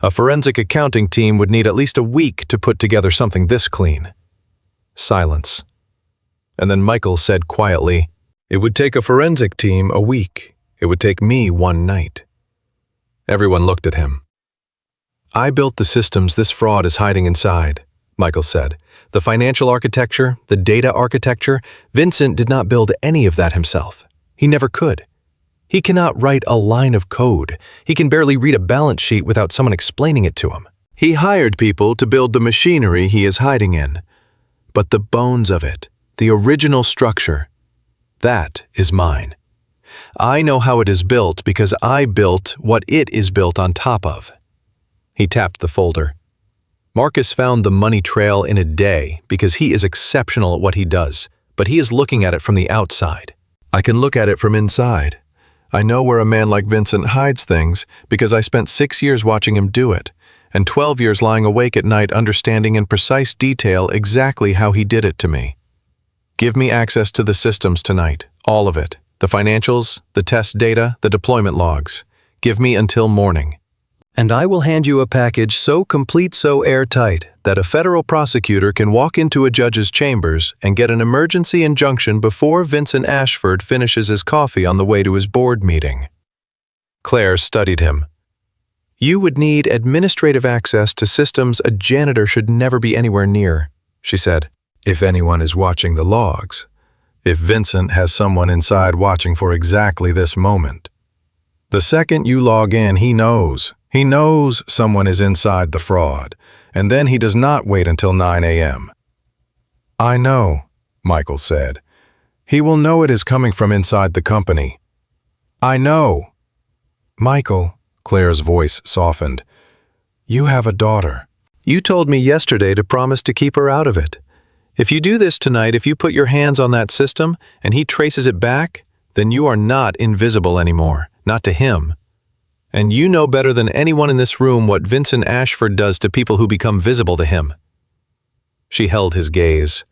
A forensic accounting team would need at least a week to put together something this clean. Silence. And then Michael said quietly, "It would take a forensic team a week. It would take me one night." Everyone looked at him. "I built the systems this fraud is hiding inside," Michael said. "The financial architecture, the data architecture, Vincent did not build any of that himself. He never could. He cannot write a line of code. He can barely read a balance sheet without someone explaining it to him. He hired people to build the machinery he is hiding in. But the bones of it, the original structure, that is mine. I know how it is built because I built what it is built on top of." He tapped the folder. "Marcus found the money trail in a day because he is exceptional at what he does, but he is looking at it from the outside. I can look at it from inside. I know where a man like Vincent hides things because I spent 6 years watching him do it, and 12 years lying awake at night understanding in precise detail exactly how he did it to me. Give me access to the systems tonight, all of it. The financials, the test data, the deployment logs. Give me until morning. And I will hand you a package so complete, so airtight, that a federal prosecutor can walk into a judge's chambers and get an emergency injunction before Vincent Ashford finishes his coffee on the way to his board meeting." Claire studied him. "You would need administrative access to systems a janitor should never be anywhere near," she said. "If anyone is watching the logs. If Vincent has someone inside watching for exactly this moment. The second you log in, he knows. He knows someone is inside the fraud, and then he does not wait until 9 a.m. "I know," Michael said. "He will know it is coming from inside the company." "I know." "Michael," Claire's voice softened, "you have a daughter. You told me yesterday to promise to keep her out of it. If you do this tonight, if you put your hands on that system and he traces it back, then you are not invisible anymore, not to him. And you know better than anyone in this room what Vincent Ashford does to people who become visible to him." She held his gaze.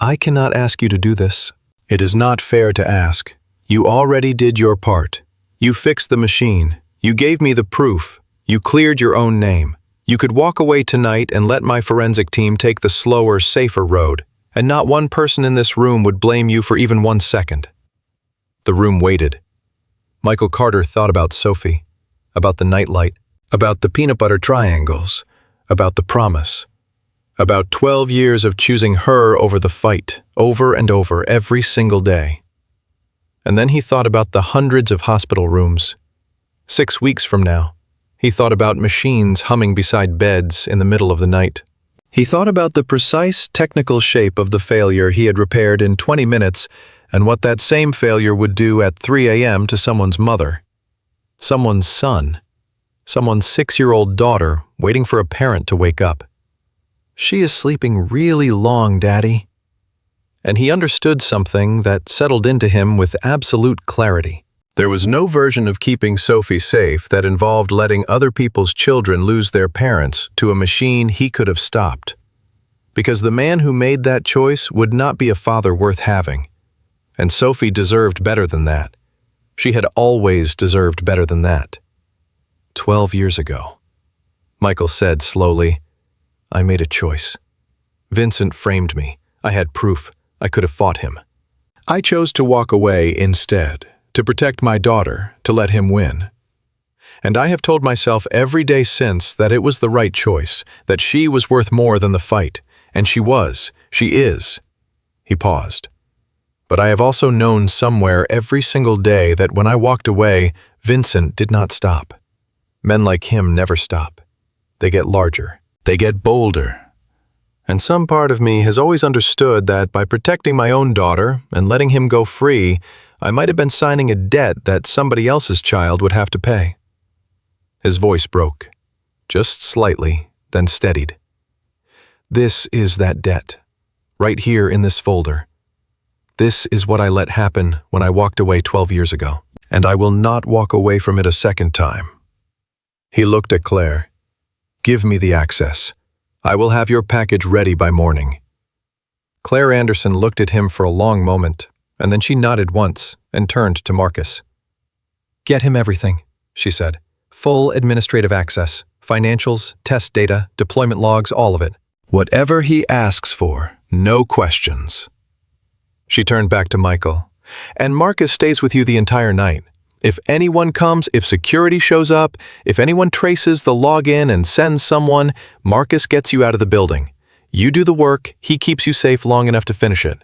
"I cannot ask you to do this. It is not fair to ask. You already did your part. You fixed the machine. You gave me the proof. You cleared your own name. You could walk away tonight and let my forensic team take the slower, safer road, and not one person in this room would blame you for even 1 second." The room waited. Michael Carter thought about Sophie, about the nightlight, about the peanut butter triangles, about the promise. About 12 years of choosing her over the fight, over and over, every single day. And then he thought about the hundreds of hospital rooms. 6 weeks from now, he thought about machines humming beside beds in the middle of the night. He thought about the precise technical shape of the failure he had repaired in 20 minutes and what that same failure would do at 3 a.m. to someone's mother, someone's son, someone's 6-year-old daughter waiting for a parent to wake up. She is sleeping really long, Daddy. And he understood something that settled into him with absolute clarity. There was no version of keeping Sophie safe that involved letting other people's children lose their parents to a machine he could have stopped. Because the man who made that choice would not be a father worth having. And Sophie deserved better than that. She had always deserved better than that. 12 years ago. Michael said slowly, I made a choice. Vincent framed me. I had proof. I could have fought him. I chose to walk away instead, to protect my daughter, to let him win. And I have told myself every day since that it was the right choice, that she was worth more than the fight, and she is. He paused. But I have also known somewhere every single day that when I walked away, Vincent did not stop. Men like him never stop. They get larger. They get bolder. And some part of me has always understood that by protecting my own daughter and letting him go free, I might have been signing a debt that somebody else's child would have to pay. His voice broke, just slightly, then steadied. This is that debt, right here in this folder. This is what I let happen when I walked away 12 years ago, and I will not walk away from it a second time. He looked at Claire. Give me the access. I will have your package ready by morning. Claire Anderson looked at him for a long moment, and then she nodded once and turned to Marcus. Get him everything, she said. Full administrative access, financials, test data, deployment logs, all of it. Whatever he asks for, no questions. She turned back to Michael. And Marcus stays with you the entire night. If anyone comes, if security shows up, if anyone traces the login and sends someone, Marcus gets you out of the building. You do the work, he keeps you safe long enough to finish it.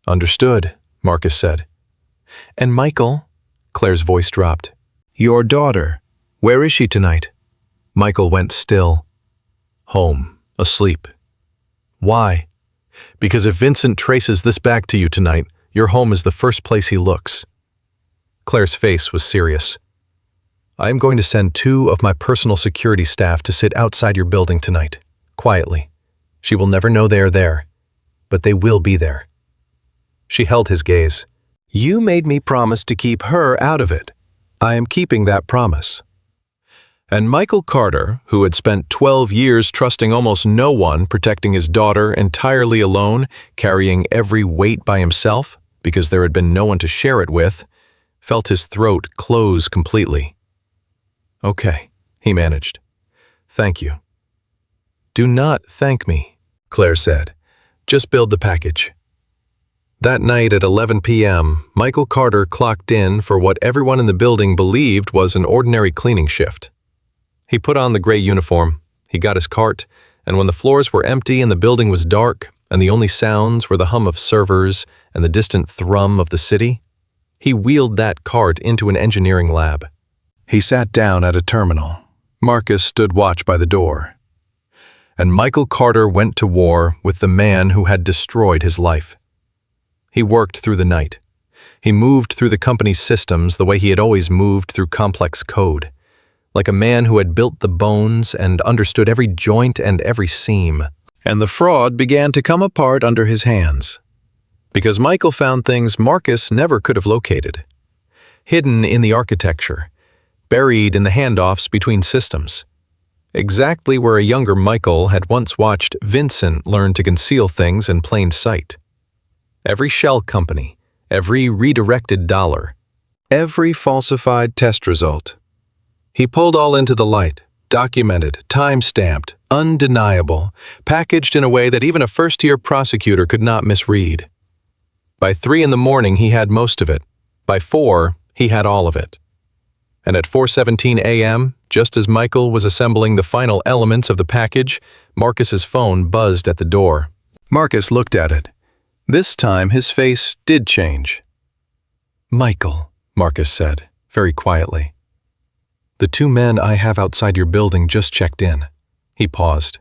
Understood, Marcus said. And Michael, Claire's voice dropped. Your daughter, where is she tonight? Michael went still. Home, asleep. Why? Because if Vincent traces this back to you tonight, your home is the first place he looks. Claire's face was serious. I am going to send 2 of my personal security staff to sit outside your building tonight, quietly. She will never know they are there, but they will be there. She held his gaze. You made me promise to keep her out of it. I am keeping that promise. And Michael Carter, who had spent 12 years trusting almost no one, protecting his daughter entirely alone, carrying every weight by himself, because there had been no one to share it with, felt his throat close completely. Okay, he managed. Thank you. Do not thank me, Claire said. Just build the package. That night at 11 p.m., Michael Carter clocked in for what everyone in the building believed was an ordinary cleaning shift. He put on the gray uniform, he got his cart, and when the floors were empty and the building was dark, and the only sounds were the hum of servers and the distant thrum of the city, he wheeled that cart into an engineering lab. He sat down at a terminal. Marcus stood watch by the door. And Michael Carter went to war with the man who had destroyed his life. He worked through the night. He moved through the company's systems the way he had always moved through complex code, like a man who had built the bones and understood every joint and every seam. And the fraud began to come apart under his hands. Because Michael found things Marcus never could have located. Hidden in the architecture, buried in the handoffs between systems. Exactly where a younger Michael had once watched Vincent learn to conceal things in plain sight. Every shell company, every redirected dollar, every falsified test result. He pulled all into the light, documented, time-stamped, undeniable, packaged in a way that even a first-year prosecutor could not misread. By 3 in the morning, he had most of it. By 4, he had all of it. And at 4:17 a.m., Just as Michael was assembling the final elements of the package, Marcus's phone buzzed at the door. Marcus looked at it. This time his face did change. "Michael," Marcus said, very quietly. "The 2 men I have outside your building just checked in." He paused.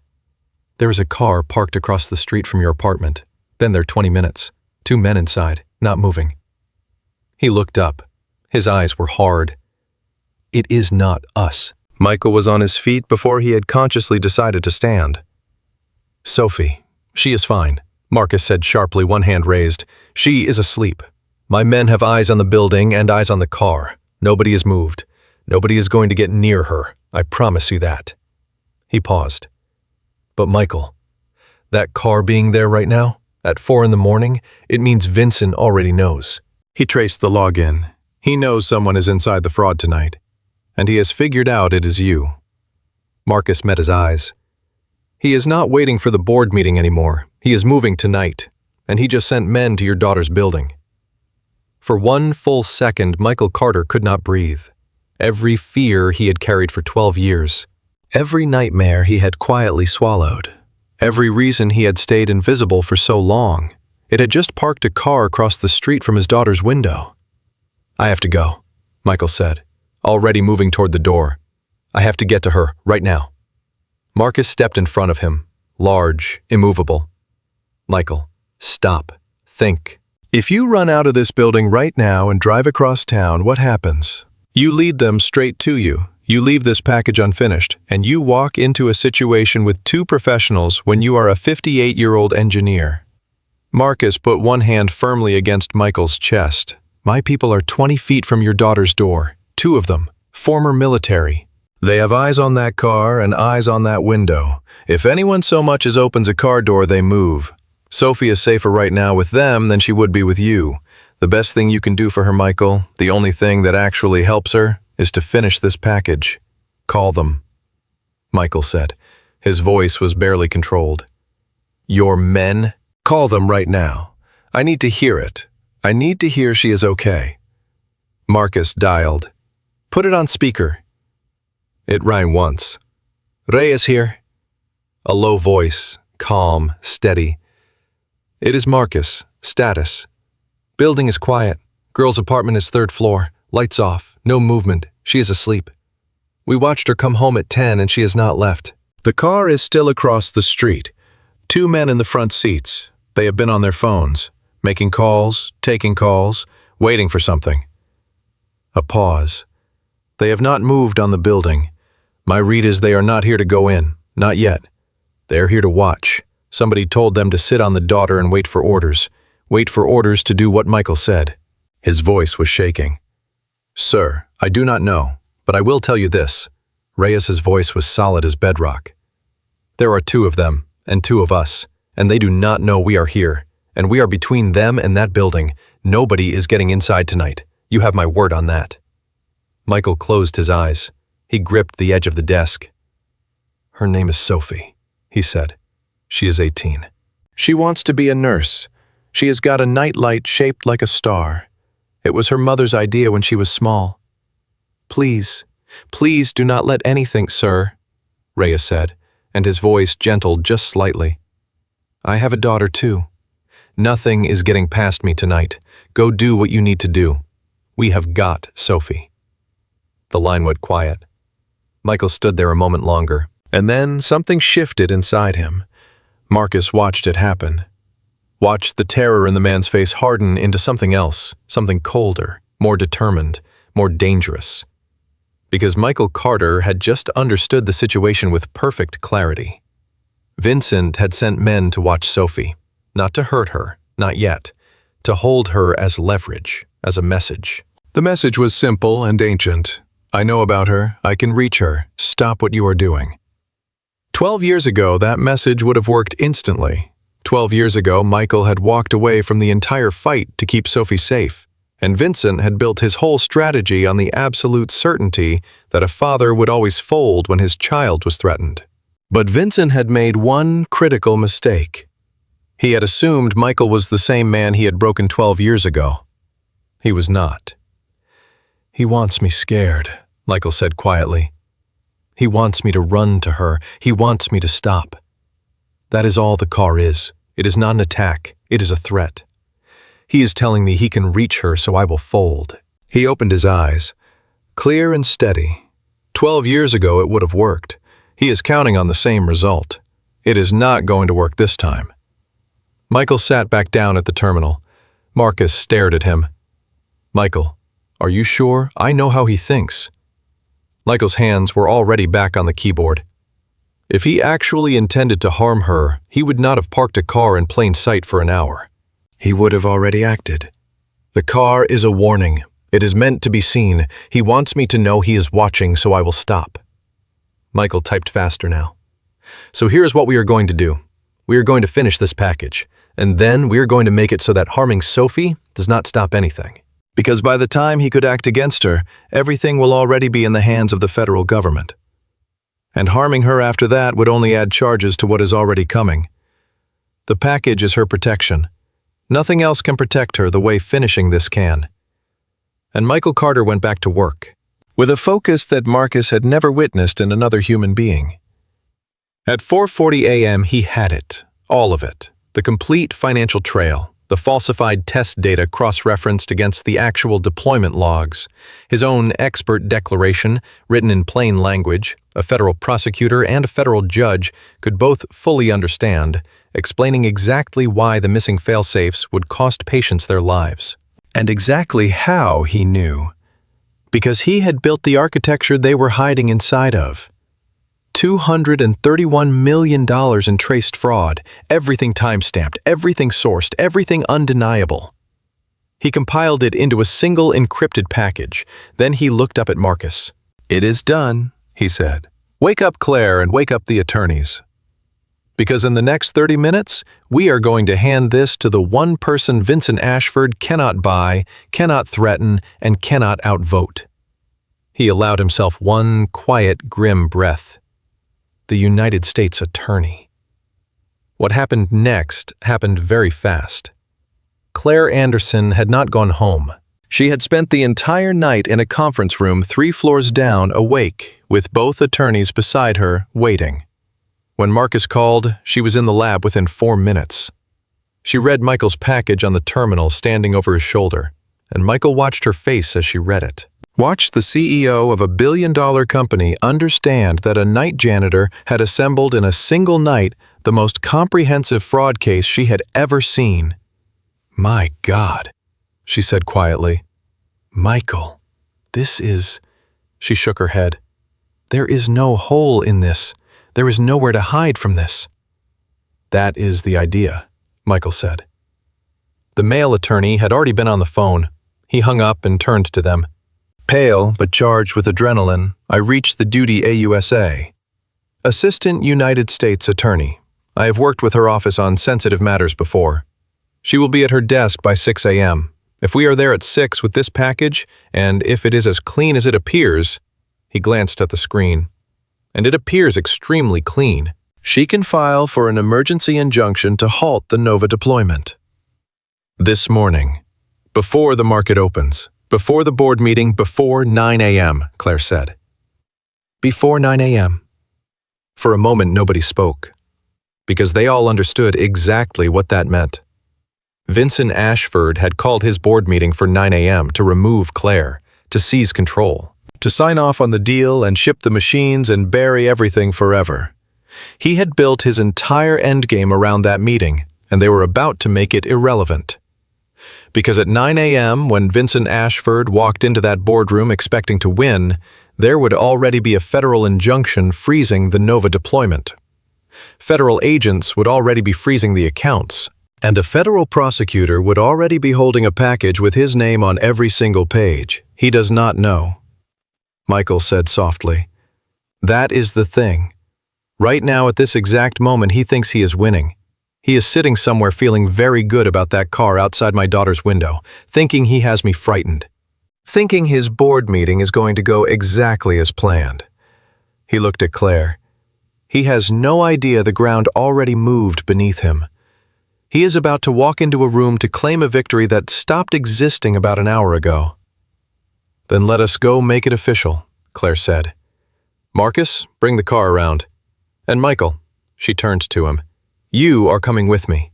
"There is a car parked across the street from your apartment. Been there 20 minutes. 2 men inside, not moving." He looked up. His eyes were hard. "It is not us." Michael was on his feet before he had consciously decided to stand. "Sophie, she is fine," Marcus said sharply, one hand raised. "She is asleep. My men have eyes on the building and eyes on the car. Nobody has moved. Nobody is going to get near her. I promise you that." He paused. "But Michael, that car being there right now, at 4 in the morning, it means Vincent already knows. He traced the login. He knows someone is inside the fraud tonight, and he has figured out it is you." Marcus met his eyes. "He is not waiting for the board meeting anymore. He is moving tonight, and he just sent men to your daughter's building." For 1 full second, Michael Carter could not breathe. Every fear he had carried for 12 years, every nightmare he had quietly swallowed, every reason he had stayed invisible for so long, it had just parked a car across the street from his daughter's window. "I have to go," Michael said, already moving toward the door. "I have to get to her, right now." Marcus stepped in front of him, large, immovable. "Michael, stop. Think. If you run out of this building right now and drive across town, what happens? You lead them straight to you. You leave this package unfinished, and you walk into a situation with 2 professionals when you are a 58-year-old engineer." Marcus put one hand firmly against Michael's chest. "My people are 20 feet from your daughter's door. 2 of them, former military. They have eyes on that car and eyes on that window. If anyone so much as opens a car door, they move. Sophie is safer right now with them than she would be with you. The best thing you can do for her, Michael, the only thing that actually helps her, is to finish this package. Call them." Michael said. His voice was barely controlled. "Your men? Call them right now. I need to hear it. I need to hear she is okay." Marcus dialed. "Put it on speaker." It rang once. "Ray is here." A low voice, calm, steady. "It is Marcus. Status. Building is quiet. Girl's apartment is 3rd floor. Lights off. No movement. She is asleep. We watched her come home at 10 and she has not left. The car is still across the street. 2 men in the front seats. They have been on their phones, making calls, taking calls, waiting for something." A pause. "They have not moved on the building. My read is they are not here to go in. Not yet. They are here to watch. Somebody told them to sit on the daughter and wait for orders. Wait for orders to do what Michael said." His voice was shaking. "Sir, I do not know, but I will tell you this." Reyes's voice was solid as bedrock. "There are 2 of them, and 2 of us, and they do not know we are here, and we are between them and that building. Nobody is getting inside tonight. You have my word on that." Michael closed his eyes. He gripped the edge of the desk. "Her name is Sophie," he said. "She is 18. She wants to be a nurse. She has got a nightlight shaped like a star. It was her mother's idea when she was small." "Please, please do not let anything, sir," Reyes said, and his voice gentled just slightly. "I have a daughter too. Nothing is getting past me tonight. Go do what you need to do. We have got Sophie." The line went quiet. Michael stood there a moment longer, and then something shifted inside him. Marcus watched it happen. Watched the terror in the man's face harden into something else, something colder, more determined, more dangerous. Because Michael Carter had just understood the situation with perfect clarity. Vincent had sent men to watch Sophie, not to hurt her, not yet, to hold her as leverage, as a message. The message was simple and ancient. "I know about her, I can reach her, stop what you are doing." 12 years ago, that message would have worked instantly. 12 years ago, Michael had walked away from the entire fight to keep Sophie safe, and Vincent had built his whole strategy on the absolute certainty that a father would always fold when his child was threatened. But Vincent had made one critical mistake. He had assumed Michael was the same man he had broken 12 years ago. He was not. "He wants me scared," Michael said quietly. He wants me to run to her. He wants me to stop. That is all the car is. It is not an attack. It is a threat. He is telling me he can reach her, so I will fold. He opened his eyes, clear and steady. 12 years ago it would have worked. He is counting on the same result. It is not going to work this time. Michael sat back down at the terminal. Marcus stared at him. Michael, are you sure? I know how he thinks. Michael's hands were already back on the keyboard. If he actually intended to harm her, he would not have parked a car in plain sight for an hour. He would have already acted. The car is a warning. It is meant to be seen. He wants me to know he is watching, so I will stop. Michael typed faster now. So here is what we are going to do. We are going to finish this package, and then we are going to make it so that harming Sophie does not stop anything. Because by the time he could act against her, everything will already be in the hands of the federal government. And harming her after that would only add charges to what is already coming. The package is her protection. Nothing else can protect her the way finishing this can. And Michael Carter went back to work, with a focus that Marcus had never witnessed in another human being. At 4:40 a.m. he had it, all of it, the complete financial trail, the falsified test data cross-referenced against the actual deployment logs, his own expert declaration written in plain language, a federal prosecutor and a federal judge could both fully understand, explaining exactly why the missing failsafes would cost patients their lives. And exactly how he knew. Because he had built the architecture they were hiding inside of. $231 million in traced fraud, everything timestamped, everything sourced, everything undeniable. He compiled it into a single encrypted package. Then he looked up at Marcus. "It is done," he said. "Wake up Claire and wake up the attorneys. Because in the next 30 minutes, we are going to hand this to the one person Vincent Ashford cannot buy, cannot threaten, and cannot outvote." He allowed himself one quiet, grim breath. The United States Attorney. What happened next happened very fast. Claire Anderson had not gone home. She had spent the entire night in a conference room 3 floors down, awake, with both attorneys beside her, waiting. When Marcus called, she was in the lab within 4 minutes. She read Michael's package on the terminal standing over his shoulder, and Michael watched her face as she read it. Watch the CEO of a billion-dollar company understand that a night janitor had assembled in a single night the most comprehensive fraud case she had ever seen. "My God," she said quietly. "Michael, this is..." She shook her head. "There is no hole in this. There is nowhere to hide from this." "That is the idea," Michael said. The male attorney had already been on the phone. He hung up and turned to them. Pale but charged with adrenaline, I reached the duty AUSA. Assistant United States Attorney. I have worked with her office on sensitive matters before. She will be at her desk by 6 a.m. If we are there at 6 with this package, and if it is as clean as it appears, he glanced at the screen, and it appears extremely clean, she can file for an emergency injunction to halt the Nova deployment. This morning, before the market opens, before the board meeting, before 9 a.m., Claire said. Before 9 a.m. For a moment, nobody spoke, because they all understood exactly what that meant. Vincent Ashford had called his board meeting for 9 a.m. to remove Claire, to seize control, to sign off on the deal and ship the machines and bury everything forever. He had built his entire endgame around that meeting, and they were about to make it irrelevant. Because at 9 a.m., when Vincent Ashford walked into that boardroom expecting to win, there would already be a federal injunction freezing the Nova deployment. Federal agents would already be freezing the accounts, and a federal prosecutor would already be holding a package with his name on every single page. He does not know. Michael said softly, "That is the thing. Right now, at this exact moment, he thinks he is winning. He is sitting somewhere feeling very good about that car outside my daughter's window, thinking he has me frightened. Thinking his board meeting is going to go exactly as planned." He looked at Claire. He has no idea the ground already moved beneath him. He is about to walk into a room to claim a victory that stopped existing about an hour ago. "Then let us go make it official," Claire said. Marcus, bring the car around. And Michael, she turned to him, you are coming with me.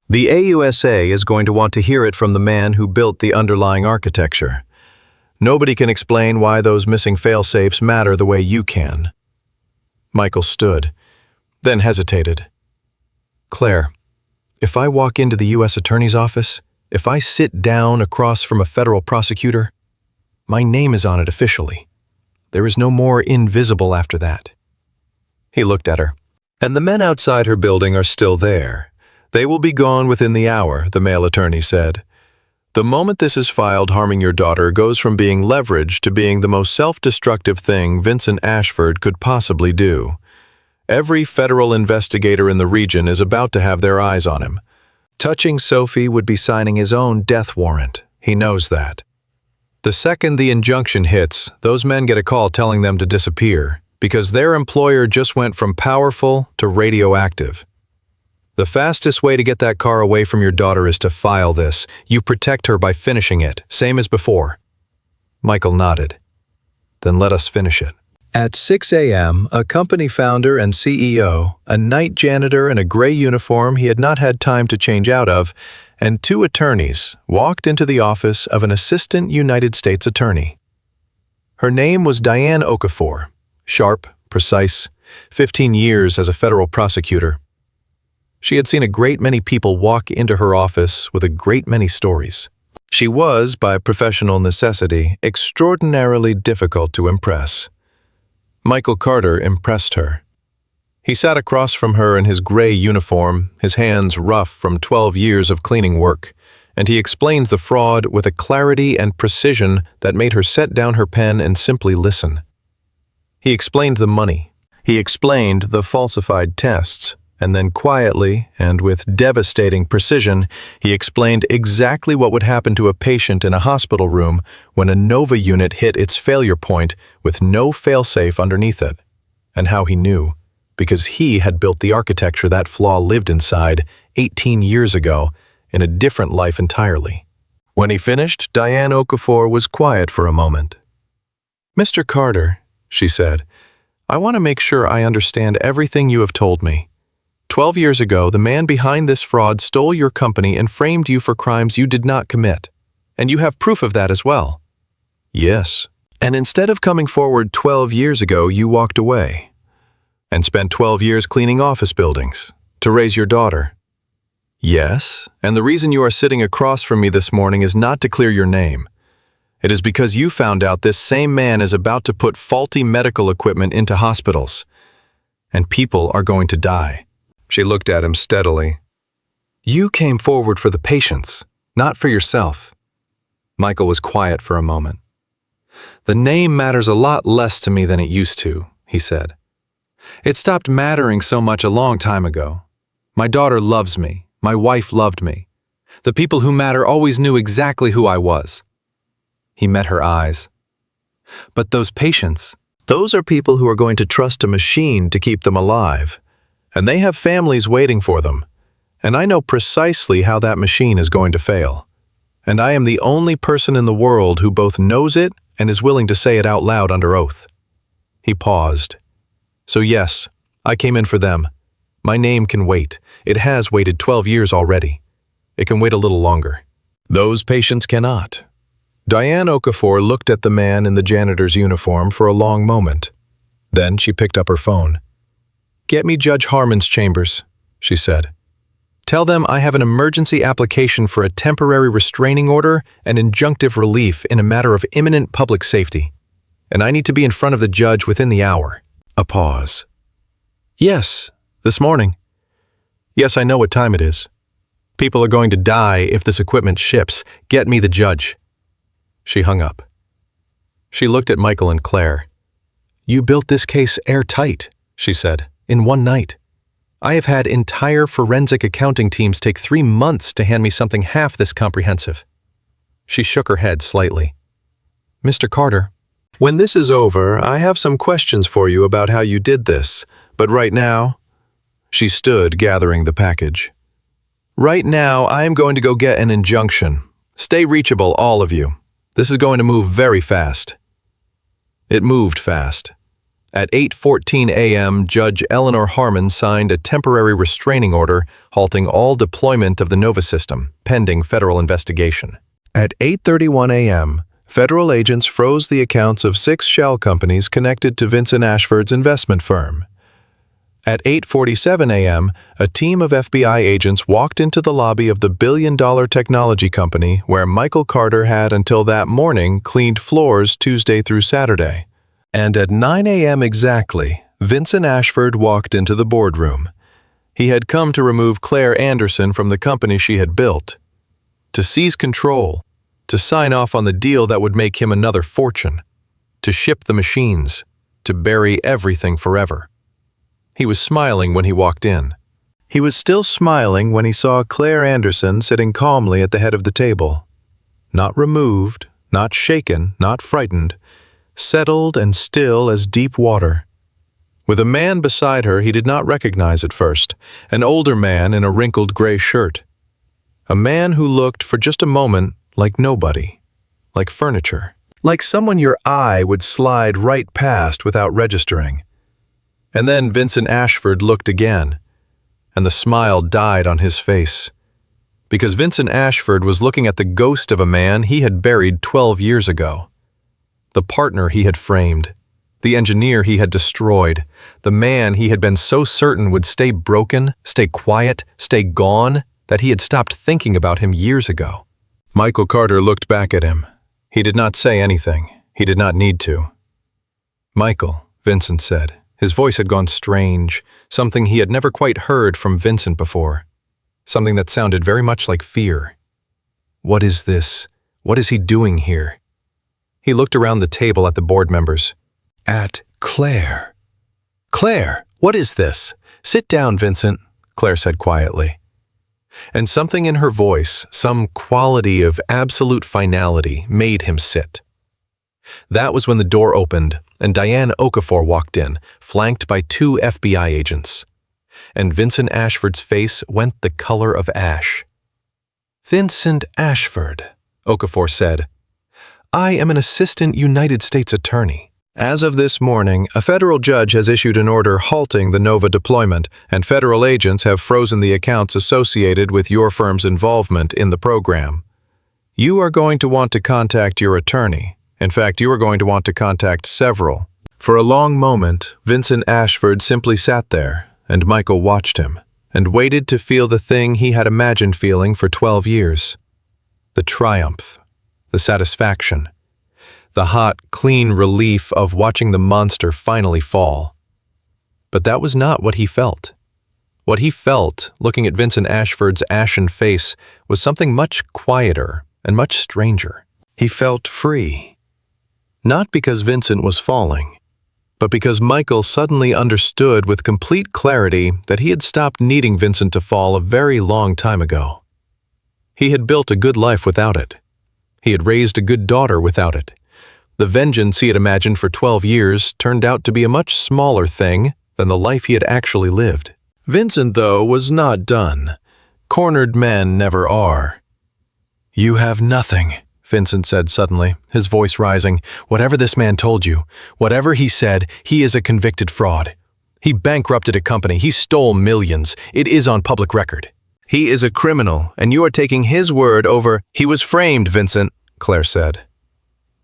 The AUSA is going to want to hear it from the man who built the underlying architecture. Nobody can explain why those missing fail-safes matter the way you can. Michael stood, then hesitated. Claire, if I walk into the U.S. Attorney's office, if I sit down across from a federal prosecutor, my name is on it officially. There is no more invisible after that. He looked at her. And the men outside her building are still there. They will be gone within the hour, the male attorney said. The moment this is filed, harming your daughter goes from being leverage to being the most self-destructive thing Vincent Ashford could possibly do. Every federal investigator in the region is about to have their eyes on him. Touching Sophie would be signing his own death warrant. He knows that. The second the injunction hits, those men get a call telling them to disappear, because their employer just went from powerful to radioactive. The fastest way to get that car away from your daughter is to file this. You protect her by finishing it, same as before. Michael nodded. Then let us finish it. At 6 a.m., a company founder and CEO, a night janitor in a gray uniform he had not had time to change out of, and 2 attorneys walked into the office of an assistant United States attorney. Her name was Diane Okafor. Sharp, precise, 15 years as a federal prosecutor. She had seen a great many people walk into her office with a great many stories. She was, by professional necessity, extraordinarily difficult to impress. Michael Carter impressed her. He sat across from her in his gray uniform, his hands rough from 12 years of cleaning work, and he explains the fraud with a clarity and precision that made her set down her pen and simply listen. He explained the money. He explained the falsified tests, and then quietly and with devastating precision, he explained exactly what would happen to a patient in a hospital room when a NOVA unit hit its failure point with no failsafe underneath it, and how he knew, because he had built the architecture that flaw lived inside 18 years ago in a different life entirely. When he finished, Diane Okafor was quiet for a moment. Mr. Carter, she said, I want to make sure I understand everything you have told me. 12 years ago, the man behind this fraud stole your company and framed you for crimes you did not commit. And you have proof of that as well. Yes. And instead of coming forward 12 years ago, you walked away and spent 12 years cleaning office buildings to raise your daughter. Yes. And the reason you are sitting across from me this morning is not to clear your name. It is because you found out this same man is about to put faulty medical equipment into hospitals, and people are going to die. She looked at him steadily. You came forward for the patients, not for yourself. Michael was quiet for a moment. The name matters a lot less to me than it used to, he said. It stopped mattering so much a long time ago. My daughter loves me. My wife loved me. The people who matter always knew exactly who I was. He met her eyes. But those patients, those are people who are going to trust a machine to keep them alive. And they have families waiting for them. And I know precisely how that machine is going to fail. And I am the only person in the world who both knows it and is willing to say it out loud under oath. He paused. So yes, I came in for them. My name can wait. It has waited 12 years already. It can wait a little longer. Those patients cannot. Diane Okafor looked at the man in the janitor's uniform for a long moment. Then she picked up her phone. Get me Judge Harmon's chambers, she said. Tell them I have an emergency application for a temporary restraining order and injunctive relief in a matter of imminent public safety. And I need to be in front of the judge within the hour. A pause. Yes, this morning. Yes, I know what time it is. People are going to die if this equipment ships. Get me the judge. She hung up. She looked at Michael and Claire. You built this case airtight, she said, in one night. I have had entire forensic accounting teams take 3 months to hand me something half this comprehensive. She shook her head slightly. Mr. Carter, when this is over, I have some questions for you about how you did this, but right now, she stood gathering the package. Right now, I am going to go get an injunction. Stay reachable, all of you. This is going to move very fast. It moved fast. At 8:14 a.m., Judge Eleanor Harmon signed a temporary restraining order halting all deployment of the Nova system, pending federal investigation. At 8:31 a.m., federal agents froze the accounts of 6 shell companies connected to Vincent Ashford's investment firm. At 8:47 a.m., a team of FBI agents walked into the lobby of the billion-dollar technology company where Michael Carter had until that morning cleaned floors Tuesday through Saturday. And at 9 a.m. exactly, Vincent Ashford walked into the boardroom. He had come to remove Claire Anderson from the company she had built, to seize control, to sign off on the deal that would make him another fortune, to ship the machines, to bury everything forever. He was smiling when he walked in. He was still smiling when he saw Claire Anderson sitting calmly at the head of the table. Not removed, not shaken, not frightened, settled and still as deep water. With a man beside her he did not recognize at first, an older man in a wrinkled gray shirt. A man who looked for just a moment like nobody, like furniture, like someone your eye would slide right past without registering. And then Vincent Ashford looked again, and the smile died on his face. Because Vincent Ashford was looking at the ghost of a man he had buried 12 years ago. The partner he had framed, the engineer he had destroyed, the man he had been so certain would stay broken, stay quiet, stay gone, that he had stopped thinking about him years ago. Michael Carter looked back at him. He did not say anything. He did not need to. "Michael," Vincent said. His voice had gone strange, something he had never quite heard from Vincent before, something that sounded very much like fear. "What is this? What is he doing here?" He looked around the table at the board members. At Claire. "Claire, what is this? Sit down, Vincent," Claire said quietly. And something in her voice, some quality of absolute finality, made him sit. That was when the door opened, and Diane Okafor walked in, flanked by 2 FBI agents. And Vincent Ashford's face went the color of ash. "Vincent Ashford," Okafor said. "I am an assistant United States attorney. As of this morning, a federal judge has issued an order halting the Nova deployment, and federal agents have frozen the accounts associated with your firm's involvement in the program. You are going to want to contact your attorney. In fact, you are going to want to contact several." For a long moment, Vincent Ashford simply sat there, and Michael watched him, and waited to feel the thing he had imagined feeling for 12 years. The triumph. The satisfaction, the hot, clean relief of watching the monster finally fall. But that was not what he felt. What he felt, looking at Vincent Ashford's ashen face, was something much quieter and much stranger. He felt free. Not because Vincent was falling, but because Michael suddenly understood with complete clarity that he had stopped needing Vincent to fall a very long time ago. He had built a good life without it. He had raised a good daughter without it. The vengeance he had imagined for 12 years turned out to be a much smaller thing than the life he had actually lived. Vincent, though, was not done. Cornered men never are. "You have nothing," Vincent said suddenly, his voice rising. "Whatever this man told you, whatever he said, he is a convicted fraud. He bankrupted a company, he stole millions. It is on public record. He is a criminal, and you are taking his word over—" "He was framed, Vincent," Claire said.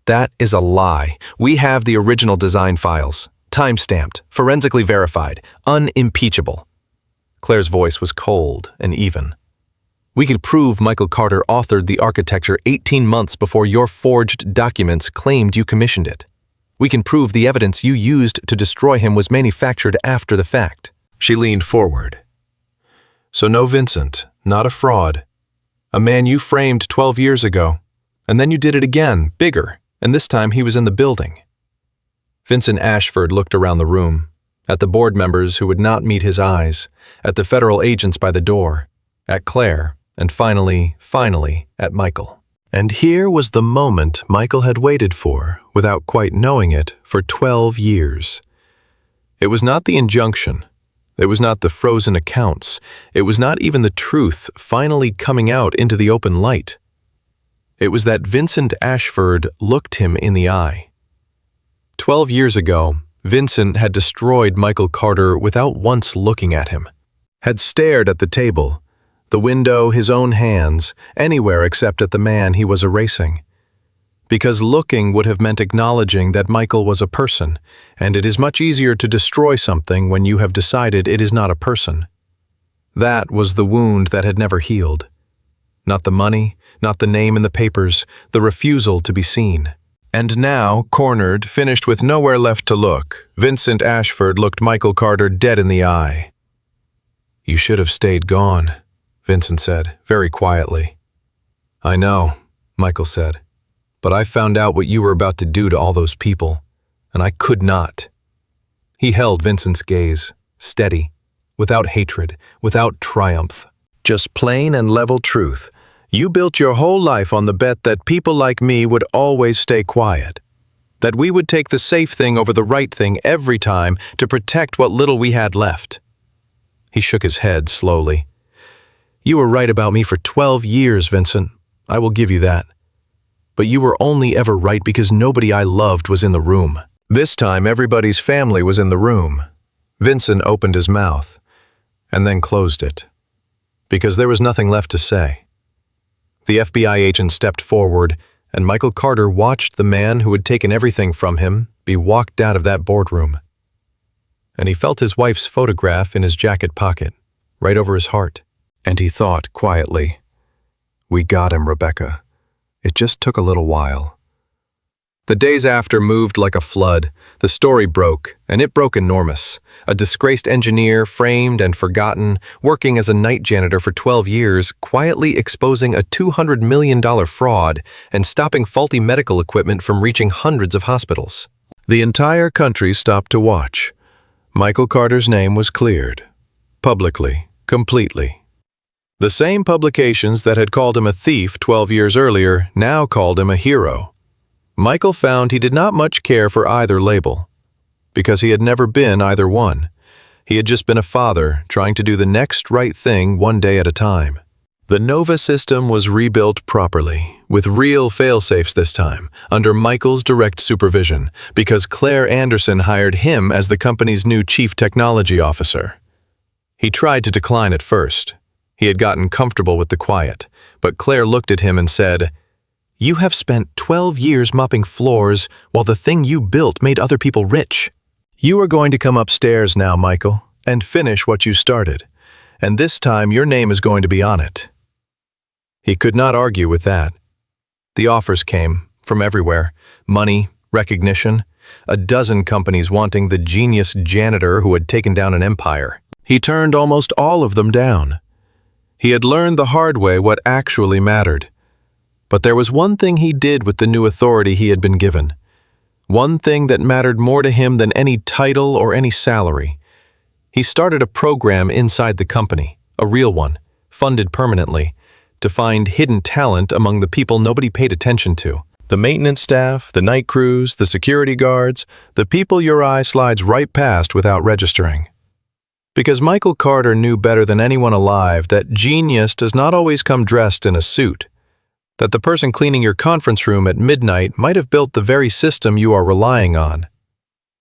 "That is a lie. We have the original design files, time-stamped, forensically verified, unimpeachable." Claire's voice was cold and even. "We could prove Michael Carter authored the architecture 18 months before your forged documents claimed you commissioned it. We can prove the evidence you used to destroy him was manufactured after the fact." She leaned forward. "So no Vincent, not a fraud. A man you framed 12 years ago, and then you did it again, bigger, and this time he was in the building." Vincent Ashford looked around the room, at the board members who would not meet his eyes, at the federal agents by the door, at Claire, and finally, at Michael. And here was the moment Michael had waited for, without quite knowing it, for 12 years. It was not the injunction. It was not the frozen accounts. It was not even the truth finally coming out into the open light. It was that Vincent Ashford looked him in the eye. 12 years ago, Vincent had destroyed Michael Carter without once looking at him. Had stared at the table, the window, his own hands, anywhere except at the man he was erasing. Because looking would have meant acknowledging that Michael was a person, and it is much easier to destroy something when you have decided it is not a person. That was the wound that had never healed. Not the money, not the name in the papers, the refusal to be seen. And now, cornered, finished with nowhere left to look, Vincent Ashford looked Michael Carter dead in the eye. "You should have stayed gone," Vincent said, very quietly. "I know," Michael said, "but I found out what you were about to do to all those people, and I could not." He held Vincent's gaze, steady, without hatred, without triumph. Just plain and level truth. You built your whole life on the bet that people like me would always stay quiet. That we would take the safe thing over the right thing every time to protect what little we had left. He shook his head slowly. "You were right about me for 12 years, Vincent. I will give you that. But you were only ever right because nobody I loved was in the room." This time everybody's family was in the room. Vincent opened his mouth, and then closed it, because there was nothing left to say. The FBI agent stepped forward, and Michael Carter watched the man who had taken everything from him be walked out of that boardroom. And he felt his wife's photograph in his jacket pocket, right over his heart. And he thought quietly, "We got him, Rebecca. It just took a little while." The days after moved like a flood. The story broke, and it broke enormous. A disgraced engineer, framed and forgotten, working as a night janitor for 12 years, quietly exposing a $200 million fraud and stopping faulty medical equipment from reaching hundreds of hospitals. The entire country stopped to watch. Michael Carter's name was cleared. Publicly, completely. The same publications that had called him a thief 12 years earlier now called him a hero. Michael found he did not much care for either label, because he had never been either one. He had just been a father trying to do the next right thing one day at a time. The Nova system was rebuilt properly, with real fail-safes this time, under Michael's direct supervision, because Claire Anderson hired him as the company's new chief technology officer. He tried to decline at first. He had gotten comfortable with the quiet, but Claire looked at him and said, "You have spent 12 years mopping floors while the thing you built made other people rich. You are going to come upstairs now, Michael, and finish what you started. And this time your name is going to be on it." He could not argue with that. The offers came from everywhere. Money, recognition, a dozen companies wanting the genius janitor who had taken down an empire. He turned almost all of them down. He had learned the hard way what actually mattered. But there was one thing he did with the new authority he had been given. One thing that mattered more to him than any title or any salary. He started a program inside the company, a real one, funded permanently, to find hidden talent among the people nobody paid attention to. The maintenance staff, the night crews, the security guards, the people your eye slides right past without registering. Because Michael Carter knew better than anyone alive that genius does not always come dressed in a suit. That the person cleaning your conference room at midnight might have built the very system you are relying on,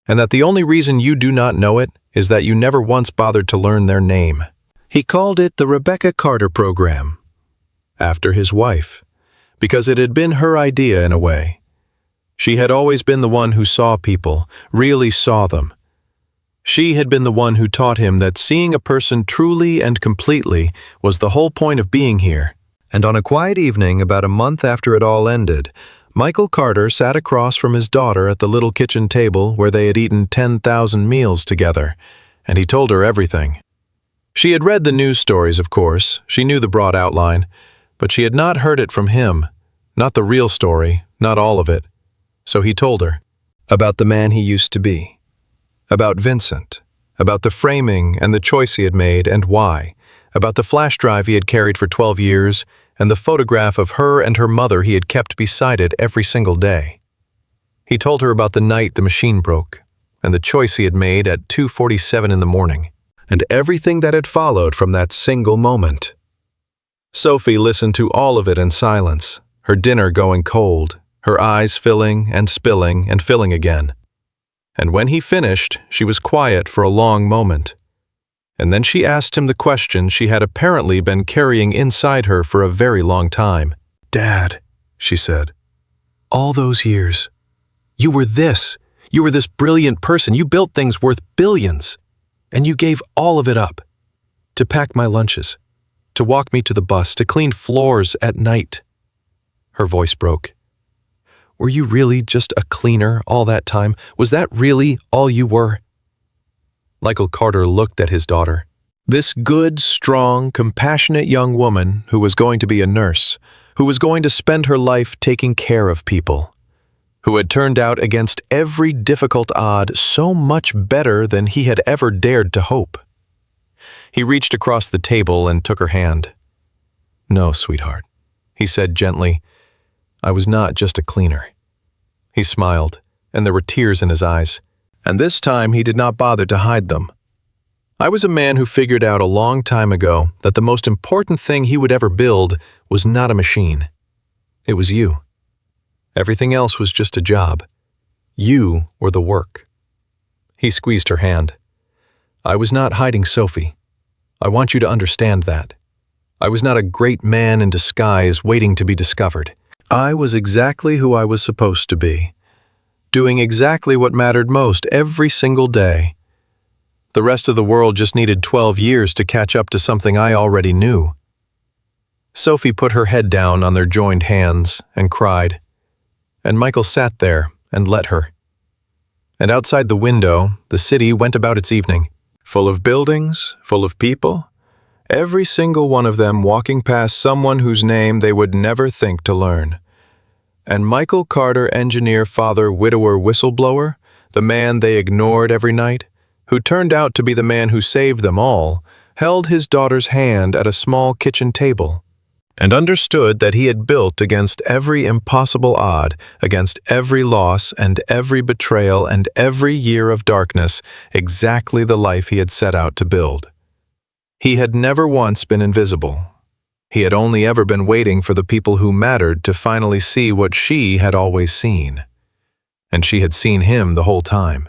and that the only reason you do not know it is that you never once bothered to learn their name. He called it the Rebecca Carter Program, after his wife, because it had been her idea in a way. She had always been the one who saw people, really saw them. She had been the one who taught him that seeing a person truly and completely was the whole point of being here. And on a quiet evening, about a month after it all ended, Michael Carter sat across from his daughter at the little kitchen table where they had eaten 10,000 meals together, and he told her everything. She had read the news stories, of course. She knew the broad outline, but she had not heard it from him, not the real story, not all of it. So he told her about the man he used to be, about Vincent, about the framing and the choice he had made and why, about the flash drive he had carried for 12 years and the photograph of her and her mother he had kept beside it every single day. He told her about the night the machine broke and the choice he had made at 2:47 in the morning, and everything that had followed from that single moment. Sophie listened to all of it in silence, her dinner going cold, her eyes filling and spilling and filling again. And when he finished, she was quiet for a long moment. And then she asked him the question she had apparently been carrying inside her for a very long time. "Dad," she said, "all those years, you were this brilliant person. You built things worth billions. And you gave all of it up. To pack my lunches, to walk me to the bus, to clean floors at night." Her voice broke. "Were you really just a cleaner all that time? Was that really all you were?" Michael Carter looked at his daughter. This good, strong, compassionate young woman who was going to be a nurse, who was going to spend her life taking care of people, who had turned out against every difficult odd so much better than he had ever dared to hope. He reached across the table and took her hand. "No, sweetheart," he said gently. "I was not just a cleaner." He smiled, and there were tears in his eyes, and this time he did not bother to hide them. "I was a man who figured out a long time ago that the most important thing he would ever build was not a machine. It was you. Everything else was just a job. You were the work." He squeezed her hand. "I was not hiding Sophie. I want you to understand that. I was not a great man in disguise waiting to be discovered. I was exactly who I was supposed to be, doing exactly what mattered most every single day. The rest of the world just needed 12 years to catch up to something I already knew." Sophie put her head down on their joined hands and cried, and Michael sat there and let her. And outside the window, the city went about its evening, full of buildings, full of people, every single one of them walking past someone whose name they would never think to learn. And Michael Carter, engineer, father, widower, whistleblower, the man they ignored every night, who turned out to be the man who saved them all, held his daughter's hand at a small kitchen table, and understood that he had built against every impossible odd, against every loss and every betrayal and every year of darkness, exactly the life he had set out to build. He had never once been invisible. He had only ever been waiting for the people who mattered to finally see what she had always seen. And she had seen him the whole time.